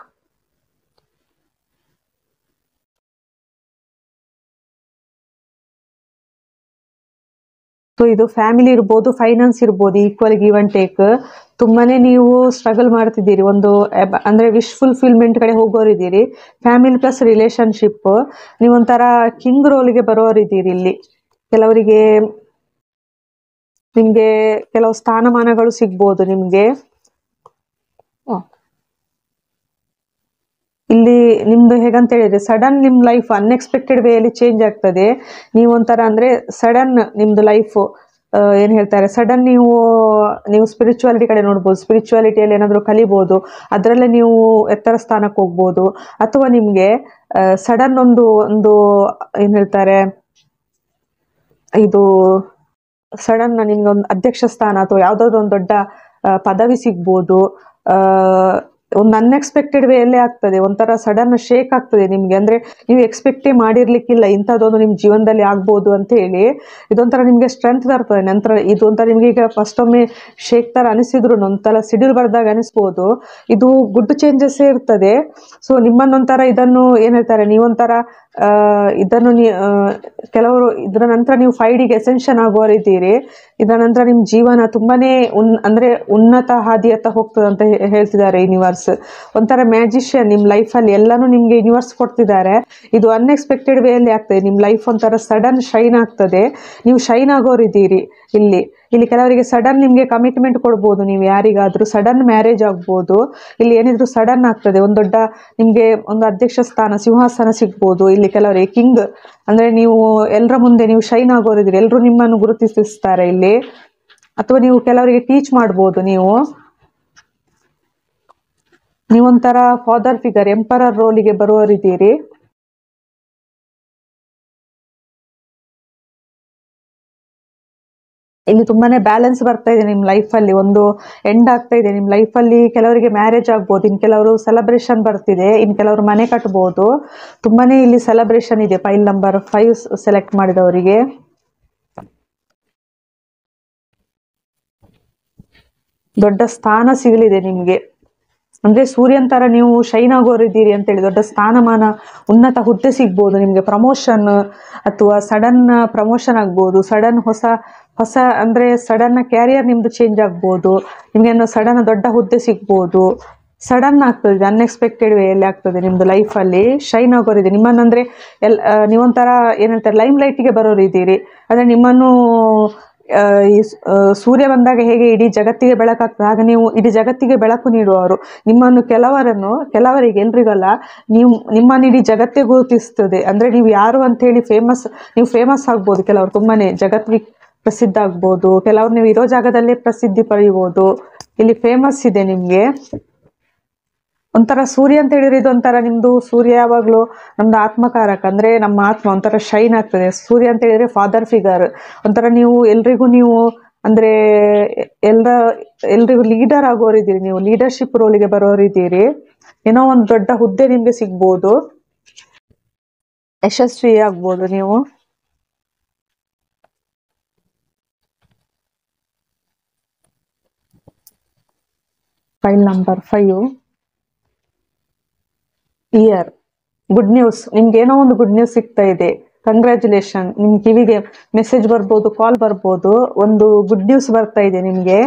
So ಇದು ಫ್ಯಾಮಿಲಿ ಇರ್ಬೋದು, ಫೈನಾನ್ಸ್ ಇರ್ಬೋದು, ಈಕ್ವಲ್ ಗಿವ್ ಅಂಡ್ ಟೇಕ್. ತುಂಬಾನೇ ನೀವು ಸ್ಟ್ರಗಲ್ ಮಾಡ್ತಿದ್ದೀರಿ. ಒಂದು ಅಂದ್ರೆ ವಿಶ್ ಫುಲ್ಫಿಲ್ಮೆಂಟ್ ಕಡೆ ಹೋಗೋರಿದ್ದೀರಿ. ಫ್ಯಾಮಿಲಿ ಪ್ಲಸ್ ರಿಲೇಶನ್ಶಿಪ್, ನೀವೊಂಥರ ಕಿಂಗ್ ರೋಲ್ಗೆ ಬರೋರಿದ್ದೀರಿ. ಇಲ್ಲಿ ಕೆಲವರಿಗೆ ನಿಮ್ಗೆ ಕೆಲವು ಸ್ಥಾನಮಾನಗಳು ಸಿಗ್ಬೋದು ನಿಮ್ಗೆ. ಇಲ್ಲಿ ನಿಮ್ದು ಹೇಗಂತ ಹೇಳಿದ್ರೆ ಸಡನ್ ನಿಮ್ ಲೈಫ್ ಅನ್ಎಕ್ಸ್ಪೆಕ್ಟೆಡ್ ವೇಯಲ್ಲಿ ಚೇಂಜ್ ಆಗ್ತದೆ. ನೀವೊಂಥರ ಅಂದ್ರೆ ಸಡನ್ ನಿಮ್ದು ಲೈಫ್ ಏನ್ ಹೇಳ್ತಾರೆ, ಸಡನ್ ನೀವು ಸ್ಪಿರಿಚುವಾಲಿಟಿ ಕಡೆ ನೋಡ್ಬೋದು. ಸ್ಪಿರಿಚುವಾಲಿಟಿಯಲ್ಲಿ ಏನಾದ್ರು ಕಲಿಬಹುದು, ಅದರಲ್ಲೇ ನೀವು ಎತ್ತರ ಸ್ಥಾನಕ್ಕೆ ಹೋಗ್ಬೋದು. ಅಥವಾ ನಿಮ್ಗೆ ಸಡನ್ ಒಂದು ಒಂದು ಏನ್ ಹೇಳ್ತಾರೆ, ಇದು ಸಡನ್ ನಿಮ್ಗೆ ಒಂದು ಅಧ್ಯಕ್ಷ ಸ್ಥಾನ ಅಥವಾ ಯಾವ್ದಾದ್ರು ಒಂದು ದೊಡ್ಡ ಪದವಿ ಸಿಗ್ಬೋದು. ಒಂದು ಅನ್ಎಕ್ಸ್ಪೆಕ್ಟೆಡ್ ವೇಯಲ್ಲೇ ಆಗ್ತದೆ. ಒಂಥರ ಸಡನ್ ಶೇಕ್ ಆಗ್ತದೆ ನಿಮ್ಗೆ. ಅಂದ್ರೆ ನೀವು ಎಕ್ಸ್ಪೆಕ್ಟೇ ಮಾಡಿರ್ಲಿಕ್ಕಿಲ್ಲ ಇಂಥದ್ದೊಂದು ನಿಮ್ ಜೀವನದಲ್ಲಿ ಆಗ್ಬೋದು ಅಂತ ಹೇಳಿ. ಇದೊಂಥರ ನಿಮ್ಗೆ ಸ್ಟ್ರೆಂತ್ ಬರ್ತದೆ. ನಂತರ ಇದೊಂಥರ ನಿಮ್ಗೆ ಈಗ ಫಸ್ಟ್ ಒಮ್ಮೆ ಶೇಕ್ ತರ ಅನಿಸಿದ್ರು ಒಂಥರ ಸಿಡಿಲ್ ಬರ್ದಾಗ ಅನಿಸ್ಬೋದು. ಇದು ಗುಡ್ ಚೇಂಜಸ್ ಇರ್ತದೆ. ಸೊ ನಿಮ್ಮನ್ನೊಂಥರ ಇದನ್ನು ಏನ್ ಹೇಳ್ತಾರೆ, ನೀವೊಂಥರ ಇದನ್ನು ಕೆಲವರು ಇದರ ನಂತರ ನೀವು 5Dಗೆ ಎಸೆನ್ಷನ್ ಆಗುವರಿದ್ದೀರಿ. ಇದರ ನಂತರ ನಿಮ್ ಜೀವನ ತುಂಬಾನೇ ಅಂದ್ರೆ ಉನ್ನತ ಹಾದಿಯತ್ತ ಹೋಗ್ತದೆ ಅಂತ ಹೇಳ್ತಿದ್ದಾರೆ ಯೂನಿವರ್ಸ್. ಒಂಥರ ಮ್ಯಾಜಿಷಿಯನ್ ನಿಮ್ ಲೈಫ್ ಅಲ್ಲಿ ಎಲ್ಲಾನು ನಿಮ್ಗೆ ಯೂನಿವರ್ಸ್ ಕೊಡ್ತಿದ್ದಾರೆ. ಇದು ಅನ್ಎಕ್ಸ್ಪೆಕ್ಟೆಡ್ ವೇಯಲ್ಲಿ ಆಗ್ತದೆ. ನಿಮ್ ಲೈಫ್ ಒಂಥರ ಸಡನ್ ಶೈನ್ ಆಗ್ತದೆ. ನೀವು ಶೈನ್ ಆಗೋರಿದ್ದೀರಿ ಇಲ್ಲಿ. ಕೆಲವರಿಗೆ ಸಡನ್ ನಿಮ್ಗೆ ಕಮಿಟ್ಮೆಂಟ್ ಕೊಡ್ಬೋದು. ನೀವು ಯಾರಿಗಾದ್ರೂ ಸಡನ್ ಮ್ಯಾರೇಜ್ ಆಗ್ಬೋದು. ಇಲ್ಲಿ ಏನಿದ್ರು ಸಡನ್ ಆಗ್ತದೆ. ಒಂದು ದೊಡ್ಡ ನಿಮ್ಗೆ ಒಂದು ಅಧ್ಯಕ್ಷ ಸ್ಥಾನ, ಸಿಂಹಾಸನ ಸಿಗ್ಬೋದು. ಇಲ್ಲಿ ಕೆಲವರಿಗೆ ಕಿಂಗ್ ಅಂದ್ರೆ ನೀವು ಎಲ್ಲರ ಮುಂದೆ ನೀವು ಶೈನ್ ಆಗೋರಿದ್ದೀರಿ. ಎಲ್ಲರೂ ನಿಮ್ಮನ್ನು ಗುರುತಿಸ್ತಾರೆ ಇಲ್ಲಿ. ಅಥವಾ ನೀವು ಕೆಲವರಿಗೆ ಟೀಚ್ ಮಾಡ್ಬೋದು. ನೀವೊಂಥರ ಫಾದರ್ ಫಿಗರ್, ಎಂಪರರ್ ರೋಲಿಗೆ ಬರುವರಿದ್ದೀರಿ. ಇಲ್ಲಿ ತುಂಬಾನೇ ಬ್ಯಾಲೆನ್ಸ್ ಬರ್ತಾ ಇದೆ ನಿಮ್ ಲೈಫ್ ಅಲ್ಲಿ. ಒಂದು ಎಂಡ್ ಆಗ್ತಾ ಇದೆ ನಿಮ್ ಲೈಫ್ ಅಲ್ಲಿ. ಕೆಲವರಿಗೆ ಮ್ಯಾರೇಜ್ ಆಗ್ಬೋದು, ಇನ್ ಕೆಲವರು ಸೆಲೆಬ್ರೇಷನ್ ಬರ್ತಿದೆ, ಇನ್ ಕೆಲವರು ಮನೆ ಕಟ್ಬೋದು. ತುಂಬಾನೇ ಇಲ್ಲಿ ಸೆಲೆಬ್ರೇಷನ್ ಇದೆ. ಫೈಲ್ ನಂಬರ್ 5 ಸೆಲೆಕ್ಟ್ ಮಾಡಿದವರಿಗೆ ದೊಡ್ಡ ಸ್ಥಾನ ಸಿಗಲಿದೆ ನಿಮ್ಗೆ. ಅಂದ್ರೆ ಸೂರ್ಯನ್ ತರ ನೀವು ಶೈನ್ ಆಗೋರಿದ್ದೀರಿ ಅಂತ ಹೇಳಿ. ದೊಡ್ಡ ಸ್ಥಾನಮಾನ, ಉನ್ನತ ಹುದ್ದೆ ಸಿಗ್ಬೋದು ನಿಮ್ಗೆ. ಪ್ರಮೋಷನ್ ಅಥವಾ ಸಡನ್ ಪ್ರಮೋಷನ್ ಆಗ್ಬೋದು. ಸಡನ್ ಹೊಸ ಅಂದ್ರೆ ಸಡನ್ ಕ್ಯಾರಿಯರ್ ನಿಮ್ದು ಚೇಂಜ್ ಆಗ್ಬೋದು. ನಿಮ್ಗೆ ಸಡನ್ ದೊಡ್ಡ ಹುದ್ದೆ ಸಿಗ್ಬೋದು. ಸಡನ್ ಆಗ್ತದೆ, ಅನ್ಎಕ್ಸ್ಪೆಕ್ಟೆಡ್ ವೇಯಲ್ಲಿ ಆಗ್ತದೆ. ನಿಮ್ದು ಲೈಫ್ ಅಲ್ಲಿ ಶೈನ್ ಆಗೋರಿದೆ. ನಿಮ್ಮನ್ನಂದ್ರೆ ನೀವೊಂಥರ ಏನಂತಾರೆ, ಲೈಮ್ ಲೈಟ್ಗೆ ಬರೋರಿದ್ದೀರಿ. ಅಂದ್ರೆ ನಿಮ್ಮನ್ನು ಸೂರ್ಯ ಬಂದಾಗ ಹೇಗೆ ಇಡೀ ಜಗತ್ತಿಗೆ ಬೆಳಕಾಗ್ತದೆ, ಹಾಗೆ ನೀವು ಇಡೀ ಜಗತ್ತಿಗೆ ಬೆಳಕು ನೀಡುವವರು. ಕೆಲವರಿಗೆ ಎಲ್ರಿಗಲ್ಲ, ನಿಮ್ಮನ್ನು ಇಡೀ ಜಗತ್ತೇ ಗುರುತಿಸ್ತದೆ. ಅಂದ್ರೆ ನೀವು ಯಾರು ಅಂತ ಹೇಳಿ ನೀವು ಫೇಮಸ್ ಆಗ್ಬೋದು. ಕೆಲವರು ತುಂಬಾನೇ ಜಗತ್ತಿಗೆ ಪ್ರಸಿದ್ಧ ಆಗ್ಬೋದು. ಕೆಲವರು ನೀವು ಇರೋ ಜಾಗದಲ್ಲೇ ಪ್ರಸಿದ್ಧಿ ಪಡೆಯಬಹುದು. ಇಲ್ಲಿ ಫೇಮಸ್ ಇದೆ ನಿಮ್ಗೆ. ಒಂಥರ ಸೂರ್ಯ ಅಂತ ಹೇಳಿದ್ರೆ ಇದೊಂಥರ ನಿಮ್ದು ಸೂರ್ಯ ಯಾವಾಗ್ಲೂ ನಮ್ದು ಆತ್ಮಕಾರಕ. ಅಂದ್ರೆ ನಮ್ಮ ಆತ್ಮ ಒಂಥರ ಶೈನ್ ಆಗ್ತದೆ. ಸೂರ್ಯ ಅಂತ ಹೇಳಿದ್ರೆ ಫಾದರ್ ಫಿಗರ್. ಒಂಥರ ನೀವು ಅಂದ್ರೆ ಎಲ್ರಿಗೂ ಲೀಡರ್ ಆಗೋರಿದ್ದೀರಿ. ನೀವು ಲೀಡರ್ಶಿಪ್ ರೋಲಿಗೆ ಬರೋರಿದ್ದೀರಿ. ಏನೋ ಒಂದು ದೊಡ್ಡ ಹುದ್ದೆ ನಿಮ್ಗೆ ಸಿಗ್ಬೋದು. ಯಶಸ್ವಿ ಆಗ್ಬೋದು ನೀವು. File number 5 year. Good news. ನಿಮ್ಗೆ ಏನೋ ಒಂದು ಗುಡ್ ನ್ಯೂಸ್ ಸಿಗ್ತಾ ಇದೆ. ಕಂಗ್ರ್ಯಾಚುಲೇಷನ್. ನಿಮ್ ಕಿವಿಗೆ ಮೆಸೇಜ್ ಬರ್ಬೋದು, ಕಾಲ್ ಬರ್ಬೋದು. ಒಂದು ಗುಡ್ ನ್ಯೂಸ್ ಬರ್ತಾ ಇದೆ ನಿಮ್ಗೆ.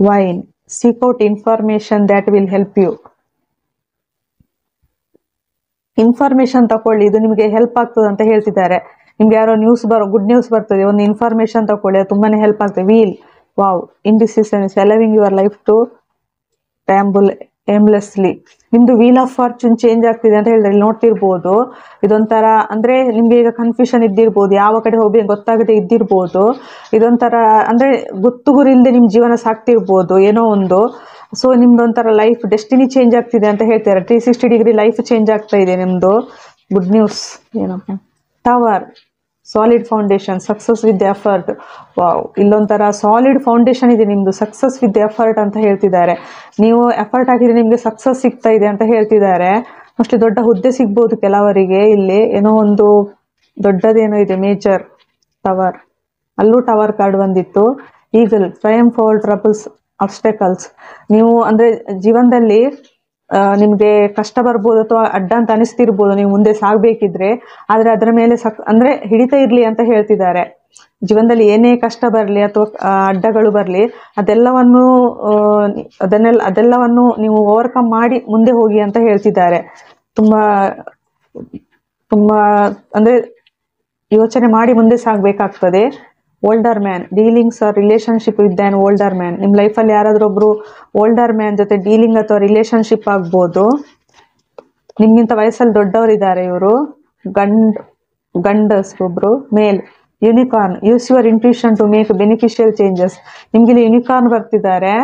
Wine. Seek out information that will help you. Information ತಕೊಳ್ಳಿ, ಇದು ನಿಮ್ಗೆ ಹೆಲ್ಪ್ ಆಗ್ತದೆ ಅಂತ ಹೇಳ್ತಿದ್ದಾರೆ. ನಿಮ್ಗೆ ಯಾರೋ ಗುಡ್ ನ್ಯೂಸ್ ಬರ್ತದೆ, ಒಂದು ಇನ್ಫಾರ್ಮೇಶನ್ ತಕೊಳ್ಳಿ, ಅದು ತುಂಬಾನೇ ಹೆಲ್ಪ್ ಆಗ್ತದೆ. Wheel. Wow. Indecision is allowing your life to tumble aimlessly. ನಿಮ್ದು ವೀಲ್ ಆಫ್ ಫಾರ್ಚೂನ್ ಚೇಂಜ್ ಆಗ್ತಿದೆ ಅಂತ ಹೇಳಿದ್ರೆ ಇಲ್ಲಿ ನೋಡ್ತಿರ್ಬೋದು. ಇದೊಂಥರ ಅಂದ್ರೆ ನಿಮ್ಗೆ ಈಗ ಕನ್ಫ್ಯೂಷನ್ ಇದ್ದಿರ್ಬೋದು, ಯಾವ ಕಡೆ ಹೋಗಿ ಗೊತ್ತಾಗದೆ ಇದ್ದಿರ್ಬೋದು. ಇದೊಂಥರ ಅಂದ್ರೆ ಗೊತ್ತು ಗುರಿ ಇಲ್ಲದೆ ನಿಮ್ ಜೀವನ ಸಾಕ್ತಿರ್ಬೋದು ಏನೋ ಒಂದು. ಸೊ ನಿಮ್ದೊಂಥರ ಲೈಫ್ ಡೆಸ್ಟಿನಿ ಚೇಂಜ್ ಆಗ್ತಿದೆ ಅಂತ ಹೇಳ್ತಾರೆ. 360 ಡಿಗ್ರಿ ಲೈಫ್ ಚೇಂಜ್ ಆಗ್ತಾ ಇದೆ ನಿಮ್ದು. Good news. ಏನಪ್ಪ tower, solid foundation, success with effort. Wow, ಇಲ್ಲೊಂಥರ ಸಾಲಿಡ್ ಫೌಂಡೇಶನ್ ಇದೆ ನಿಮ್ದು, ಸಕ್ಸಸ್ ವಿತ್ ಎಫರ್ಟ್ ಅಂತ ಹೇಳ್ತಿದ್ದಾರೆ. ನೀವು ಎಫರ್ಟ್ ಹಾಕಿದ್ರೆ ನಿಮ್ಗೆ ಸಕ್ಸಸ್ ಸಿಗ್ತಾ ಇದೆ ಅಂತ ಹೇಳ್ತಿದ್ದಾರೆ. ಮೋಸ್ಟ್ಲಿ ದೊಡ್ಡ ಹುದ್ದೆ ಸಿಗ್ಬೋದು ಕೆಲವರಿಗೆ. ಇಲ್ಲಿ ಏನೋ ಒಂದು ದೊಡ್ಡದೇನೋ ಇದೆ, ಮೇಜರ್ ಟವರ್. ಅಲ್ಲೂ ಟವರ್ ಕಾರ್ಡ್ ಬಂದಿತ್ತು. Eagle, triumph over troubles, obstacles. ನೀವು ಅಂದ್ರೆ ಜೀವನದಲ್ಲಿ ನಿಮ್ಗೆ ಕಷ್ಟ ಬರ್ಬೋದು ಅಥವಾ ಅಡ್ಡ ಅಂತ ಅನಿಸ್ತಿರ್ಬೋದು ನೀವು ಮುಂದೆ ಸಾಗ್ಬೇಕಿದ್ರೆ. ಆದ್ರೆ ಅದರ ಮೇಲೆ ಅಂದ್ರೆ ಹಿಡಿತಾ ಇರ್ಲಿ ಅಂತ ಹೇಳ್ತಿದ್ದಾರೆ. ಜೀವನದಲ್ಲಿ ಏನೇ ಕಷ್ಟ ಬರಲಿ ಅಥವಾ ಅಡ್ಡಗಳು ಬರಲಿ, ಅದೆಲ್ಲವನ್ನು ನೀವು ಓವರ್ಕಮ್ ಮಾಡಿ ಮುಂದೆ ಹೋಗಿ ಅಂತ ಹೇಳ್ತಿದ್ದಾರೆ. ತುಂಬಾ ತುಂಬಾ ಅಂದ್ರೆ ಯೋಚನೆ ಮಾಡಿ ಮುಂದೆ ಸಾಗ್ಬೇಕಾಗ್ತದೆ. Older man, dealings or relationship with an older man. ನಿಮ್ಮ ಲೈಫಲ್ಲಿ ಯಾರಾದ್ರೂ ಒಬ್ರು ಓಲ್ಡರ್ ಮ್ಯಾನ್ ಜೊತೆ ಡೀಲಿಂಗ್ ಅಥವಾ ರಿಲೇಶನ್ಶಿಪ್ ಆಗ್ಬೋದು. ನಿಮ್ಗಿಂತ ವಯಸ್ಸಲ್ಲಿ ದೊಡ್ಡವರಿದ್ದಾರೆ ಇವರು. ಗಂಡಸ್ ಒಬ್ರು. Male, unicorn, use your intuition to make beneficial changes. ನಿಮ್ಗೆ ಇಲ್ಲಿ ಯೂನಿಕಾರ್ನ್ ಬರ್ತಿದ್ದಾರೆ.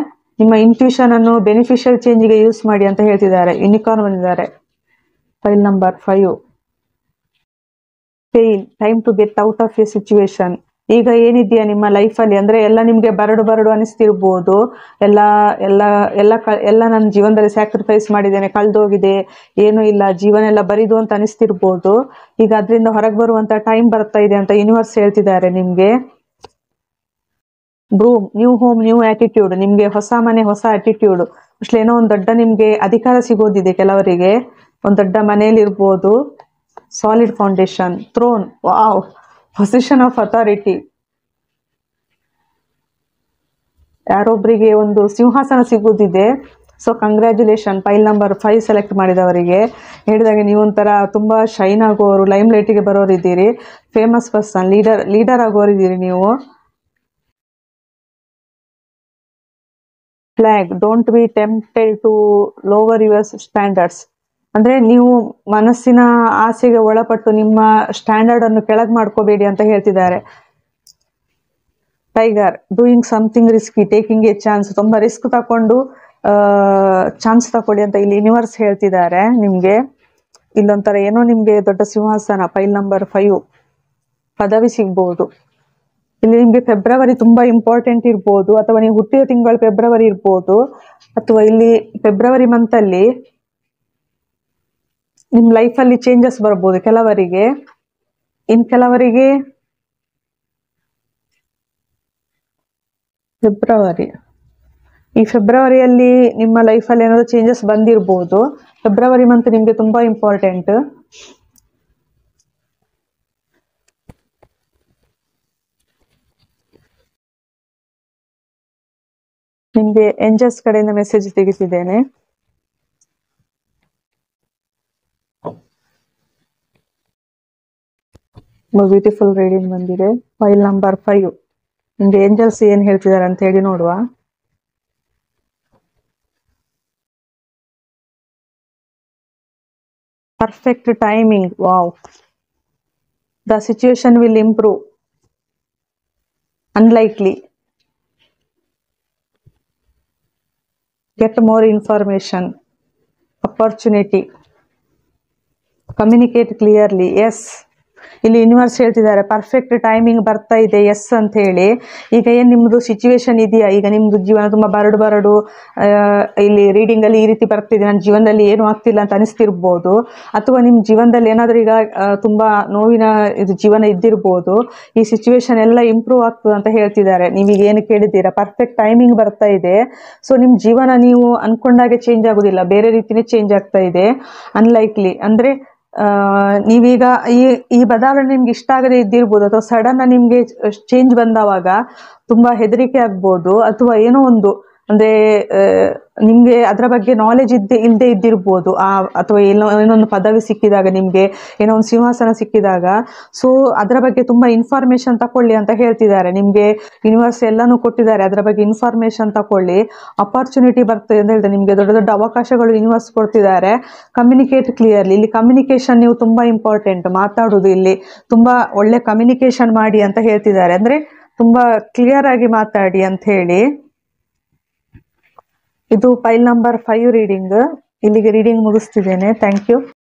ನಿಮ್ಮ ಇಂಟ್ಯೂಷನ್ ಅನ್ನು ಬೆನಿಫಿಷಿಯಲ್ ಚೇಂಜ್ಗೆ ಯೂಸ್ ಮಾಡಿ ಅಂತ ಹೇಳ್ತಿದ್ದಾರೆ. ಯೂನಿಕಾರ್ನ್ ಬಂದಿದ್ದಾರೆ. Pile number 5. Fail, time to get out of a situation. ಈಗ ಏನಿದೆಯಾ ನಿಮ್ಮ ಲೈಫಲ್ಲಿ ಅಂದ್ರೆ ಎಲ್ಲ ನಿಮ್ಗೆ ಬರಡು ಅನಿಸ್ತಿರ್ಬೋದು. ಎಲ್ಲ ನನ್ನ ಜೀವನದಲ್ಲಿ ಸ್ಯಾಕ್ರಿಫೈಸ್ ಮಾಡಿದ್ದೇನೆ, ಕಳೆದೋಗಿದೆ, ಏನೂ ಇಲ್ಲ, ಜೀವನ ಎಲ್ಲ ಬರಿದು ಅಂತ ಅನಿಸ್ತಿರ್ಬೋದು. ಈಗ ಅದರಿಂದ ಹೊರಗೆ ಬರುವಂತ ಟೈಮ್ ಬರ್ತಾ ಇದೆ ಅಂತ ಯೂನಿವರ್ಸ್ ಹೇಳ್ತಿದ್ದಾರೆ ನಿಮ್ಗೆ. Broom, new home, new attitude. ನಿಮ್ಗೆ ಹೊಸ ಮನೆ, ಹೊಸ ಆಟಿಟ್ಯೂಡ್. ಅಷ್ಟೇ ಏನೋ ಒಂದು ದೊಡ್ಡ ನಿಮ್ಗೆ ಅಧಿಕಾರ ಸಿಗೋದಿದೆ ಕೆಲವರಿಗೆ. ಒಂದು ದೊಡ್ಡ ಮನೆಯಲ್ಲಿ ಇರ್ಬೋದು. Solid foundation. Throne, wow, position of authority. ಯಾರೊಬ್ಬರಿಗೆ ಒಂದು ಸಿಂಹಾಸನ ಸಿಗುವುದಿದೆ. So congratulation. File number 5 select ಮಾಡಿದವರಿಗೆ ಹೇಳಿದಾಗೆ ನೀವೊಂಥರ ತುಂಬಾ ಶೈನ್ ಆಗೋರು, ಲೈಮ್ ಲೈಟಿಗೆ ಬರೋರಿದ್ದೀರಿ. ಫೇಮಸ್ ಪರ್ಸನ್, ಲೀಡರ್ ಆಗೋರಿದ್ದೀರಿ ನೀವು. Flag, don't be tempted to lower your standards. ಅಂದ್ರೆ ನೀವು ಮನಸ್ಸಿನ ಆಸೆಗೆ ಒಳಪಟ್ಟು ನಿಮ್ಮ ಸ್ಟ್ಯಾಂಡರ್ಡ್ ಅನ್ನು ಕೆಳಗೆ ಮಾಡ್ಕೋಬೇಡಿ ಅಂತ ಹೇಳ್ತಿದ್ದಾರೆ. Tiger, doing something risky, taking A chance. ತುಂಬಾ ರಿಸ್ಕ್ ತಕೊಂಡು ಚಾನ್ಸ್ ತಗೊಳ್ಳಿ ಅಂತ ಇಲ್ಲಿ ಯೂನಿವರ್ಸ್ ಹೇಳ್ತಿದ್ದಾರೆ ನಿಮ್ಗೆ. ಇಲ್ಲೊಂಥರ ಏನೋ ನಿಮ್ಗೆ ದೊಡ್ಡ ಸಿಂಹಾಸನ. ಫೈಲ್ ನಂಬರ್ 5 ಪದವಿ ಸಿಗ್ಬಹುದು. ಇಲ್ಲಿ ನಿಮ್ಗೆ ಫೆಬ್ರವರಿ ತುಂಬಾ ಇಂಪಾರ್ಟೆಂಟ್ ಇರ್ಬೋದು, ಅಥವಾ ನೀವು ಹುಟ್ಟಿದ ತಿಂಗಳು ಫೆಬ್ರವರಿ ಇರ್ಬೋದು, ಅಥವಾ ಇಲ್ಲಿ ಫೆಬ್ರವರಿ ಮಂತ್ ಅಲ್ಲಿ ನಿಮ್ ಲೈಫಲ್ಲಿ ಚೇಂಜಸ್ ಬರ್ಬೋದು ಕೆಲವರಿಗೆ. ಕೆಲವರಿಗೆ ಈ ಫೆಬ್ರವರಿಯಲ್ಲಿ ನಿಮ್ಮ ಲೈಫಲ್ಲಿ ಏನಾದ್ರು ಚೇಂಜಸ್ ಬಂದಿರ್ಬೋದು. ಫೆಬ್ರವರಿ ಮಂತ್ ನಿಮ್ಗೆ ತುಂಬಾ ಇಂಪಾರ್ಟೆಂಟ್. ನಿಮ್ಗೆ ಏಂಜಲ್ಸ್ ಕಡೆಯಿಂದ ಮೆಸೇಜ್ ತೆಗಿತಿದ್ದೇನೆ. ಬ್ಯೂಟಿಫುಲ್ ರೀಡಿಂಗ್ ಬಂದಿದೆ. Pile number 5. ನಿಮ್ಗೆ ಏಂಜಲ್ಸ್ ಏನ್ ಹೇಳ್ತಿದ್ದಾರೆ ಅಂತ ಹೇಳಿ ನೋಡುವ. Perfect timing. Wow. The situation will improve. Unlikely. Get more information. Opportunity. Communicate clearly. Yes. ಇಲ್ಲಿ ಯೂನಿವರ್ಸ್ ಹೇಳ್ತಿದ್ದಾರೆ ಪರ್ಫೆಕ್ಟ್ ಟೈಮಿಂಗ್ ಬರ್ತಾ ಇದೆ, ಎಸ್ ಅಂತ ಹೇಳಿ. ಈಗ ಏನ್ ನಿಮ್ದು ಸಿಚುವೇಶನ್ ಇದೆಯಾ, ಈಗ ನಿಮ್ದು ಜೀವನ ತುಂಬಾ ಬರಡು ಇಲ್ಲಿ ರೀಡಿಂಗ್ ಅಲ್ಲಿ ಈ ರೀತಿ ಬರ್ತಿದೆ, ನನ್ನ ಜೀವನದಲ್ಲಿ ಏನು ಆಗ್ತಿಲ್ಲ ಅಂತ ಅನಿಸ್ತಿರ್ಬೋದು. ಅಥವಾ ನಿಮ್ ಜೀವನದಲ್ಲಿ ಏನಾದ್ರೂ ಈಗ ತುಂಬಾ ನೋವಿನ ಇದು ಜೀವನ ಇದ್ದಿರ್ಬೋದು. ಈ ಸಿಚುವೇಶನ್ ಎಲ್ಲ ಇಂಪ್ರೂವ್ ಆಗ್ತದೆ ಅಂತ ಹೇಳ್ತಿದ್ದಾರೆ. ನೀವೀಗ ಏನು ಕೇಳಿದ್ದೀರಾ, ಪರ್ಫೆಕ್ಟ್ ಟೈಮಿಂಗ್ ಬರ್ತಾ ಇದೆ. ಸೊ ನಿಮ್ ಜೀವನ ನೀವು ಅನ್ಕೊಂಡಾಗೆ ಚೇಂಜ್ ಆಗುದಿಲ್ಲ, ಬೇರೆ ರೀತಿನೇ ಚೇಂಜ್ ಆಗ್ತಾ ಇದೆ. ಅನ್ಲೈಕ್ಲಿ ಅಂದ್ರೆ ನೀವೀಗ ಈ ಬದಲಾವಣೆ ನಿಮ್ಗೆ ಇಷ್ಟ ಆಗದೆ ಇದ್ದಿರ್ಬೋದು, ಅಥವಾ ಸಡನ್ ನಿಮ್ಗೆ ಚೇಂಜ್ ಬಂದವಾಗ ತುಂಬಾ ಹೆದರಿಕೆ ಆಗ್ಬೋದು, ಅಥವಾ ಏನೋ ಒಂದು ಅಂದ್ರೆ ನಿಮ್ಗೆ ಅದರ ಬಗ್ಗೆ ನಾಲೆಜ್ ಇಲ್ಲದೆ ಇದ್ದಿರ್ಬೋದು, ಅಥವಾ ಏನೊಂದು ಪದವಿ ಸಿಕ್ಕಿದಾಗ, ನಿಮ್ಗೆ ಏನೋ ಒಂದು ಸಿಂಹಾಸನ ಸಿಕ್ಕಿದಾಗ, ಸೊ ಅದರ ಬಗ್ಗೆ ತುಂಬಾ ಇನ್ಫಾರ್ಮೇಶನ್ ತಕೊಳ್ಳಿ ಅಂತ ಹೇಳ್ತಿದ್ದಾರೆ. ನಿಮ್ಗೆ ಯೂನಿವರ್ಸ್ ಎಲ್ಲಾನು ಕೊಟ್ಟಿದ್ದಾರೆ, ಅದರ ಬಗ್ಗೆ ಇನ್ಫಾರ್ಮೇಶನ್ ತಕೊಳ್ಳಿ, ಅಪಾರ್ಚುನಿಟಿ ಬರ್ತದೆ ಅಂತ ಹೇಳ್ತಾರೆ. ನಿಮ್ಗೆ ದೊಡ್ಡ ದೊಡ್ಡ ಅವಕಾಶಗಳು ಯೂನಿವರ್ಸ್ ಕೊಡ್ತಿದ್ದಾರೆ. ಕಮ್ಯುನಿಕೇಟ್ ಕ್ಲಿಯರ್ಲಿ, ಇಲ್ಲಿ ಕಮ್ಯುನಿಕೇಶನ್ ನೀವು ತುಂಬಾ ಇಂಪಾರ್ಟೆಂಟ್. ಮಾತಾಡುದು, ಇಲ್ಲಿ ತುಂಬಾ ಒಳ್ಳೆ ಕಮ್ಯುನಿಕೇಶನ್ ಮಾಡಿ ಅಂತ ಹೇಳ್ತಿದ್ದಾರೆ. ಅಂದ್ರೆ ತುಂಬಾ ಕ್ಲಿಯರ್ ಆಗಿ ಮಾತಾಡಿ ಅಂತ ಹೇಳಿ. ಇದು ಫೈಲ್ ನಂಬರ್ 5 ರೀಡಿಂಗ್. ಇಲ್ಲಿಗೆ ರೀಡಿಂಗ್ ಮುಗಿಸ್ತಿದ್ದೇನೆ. Thank you.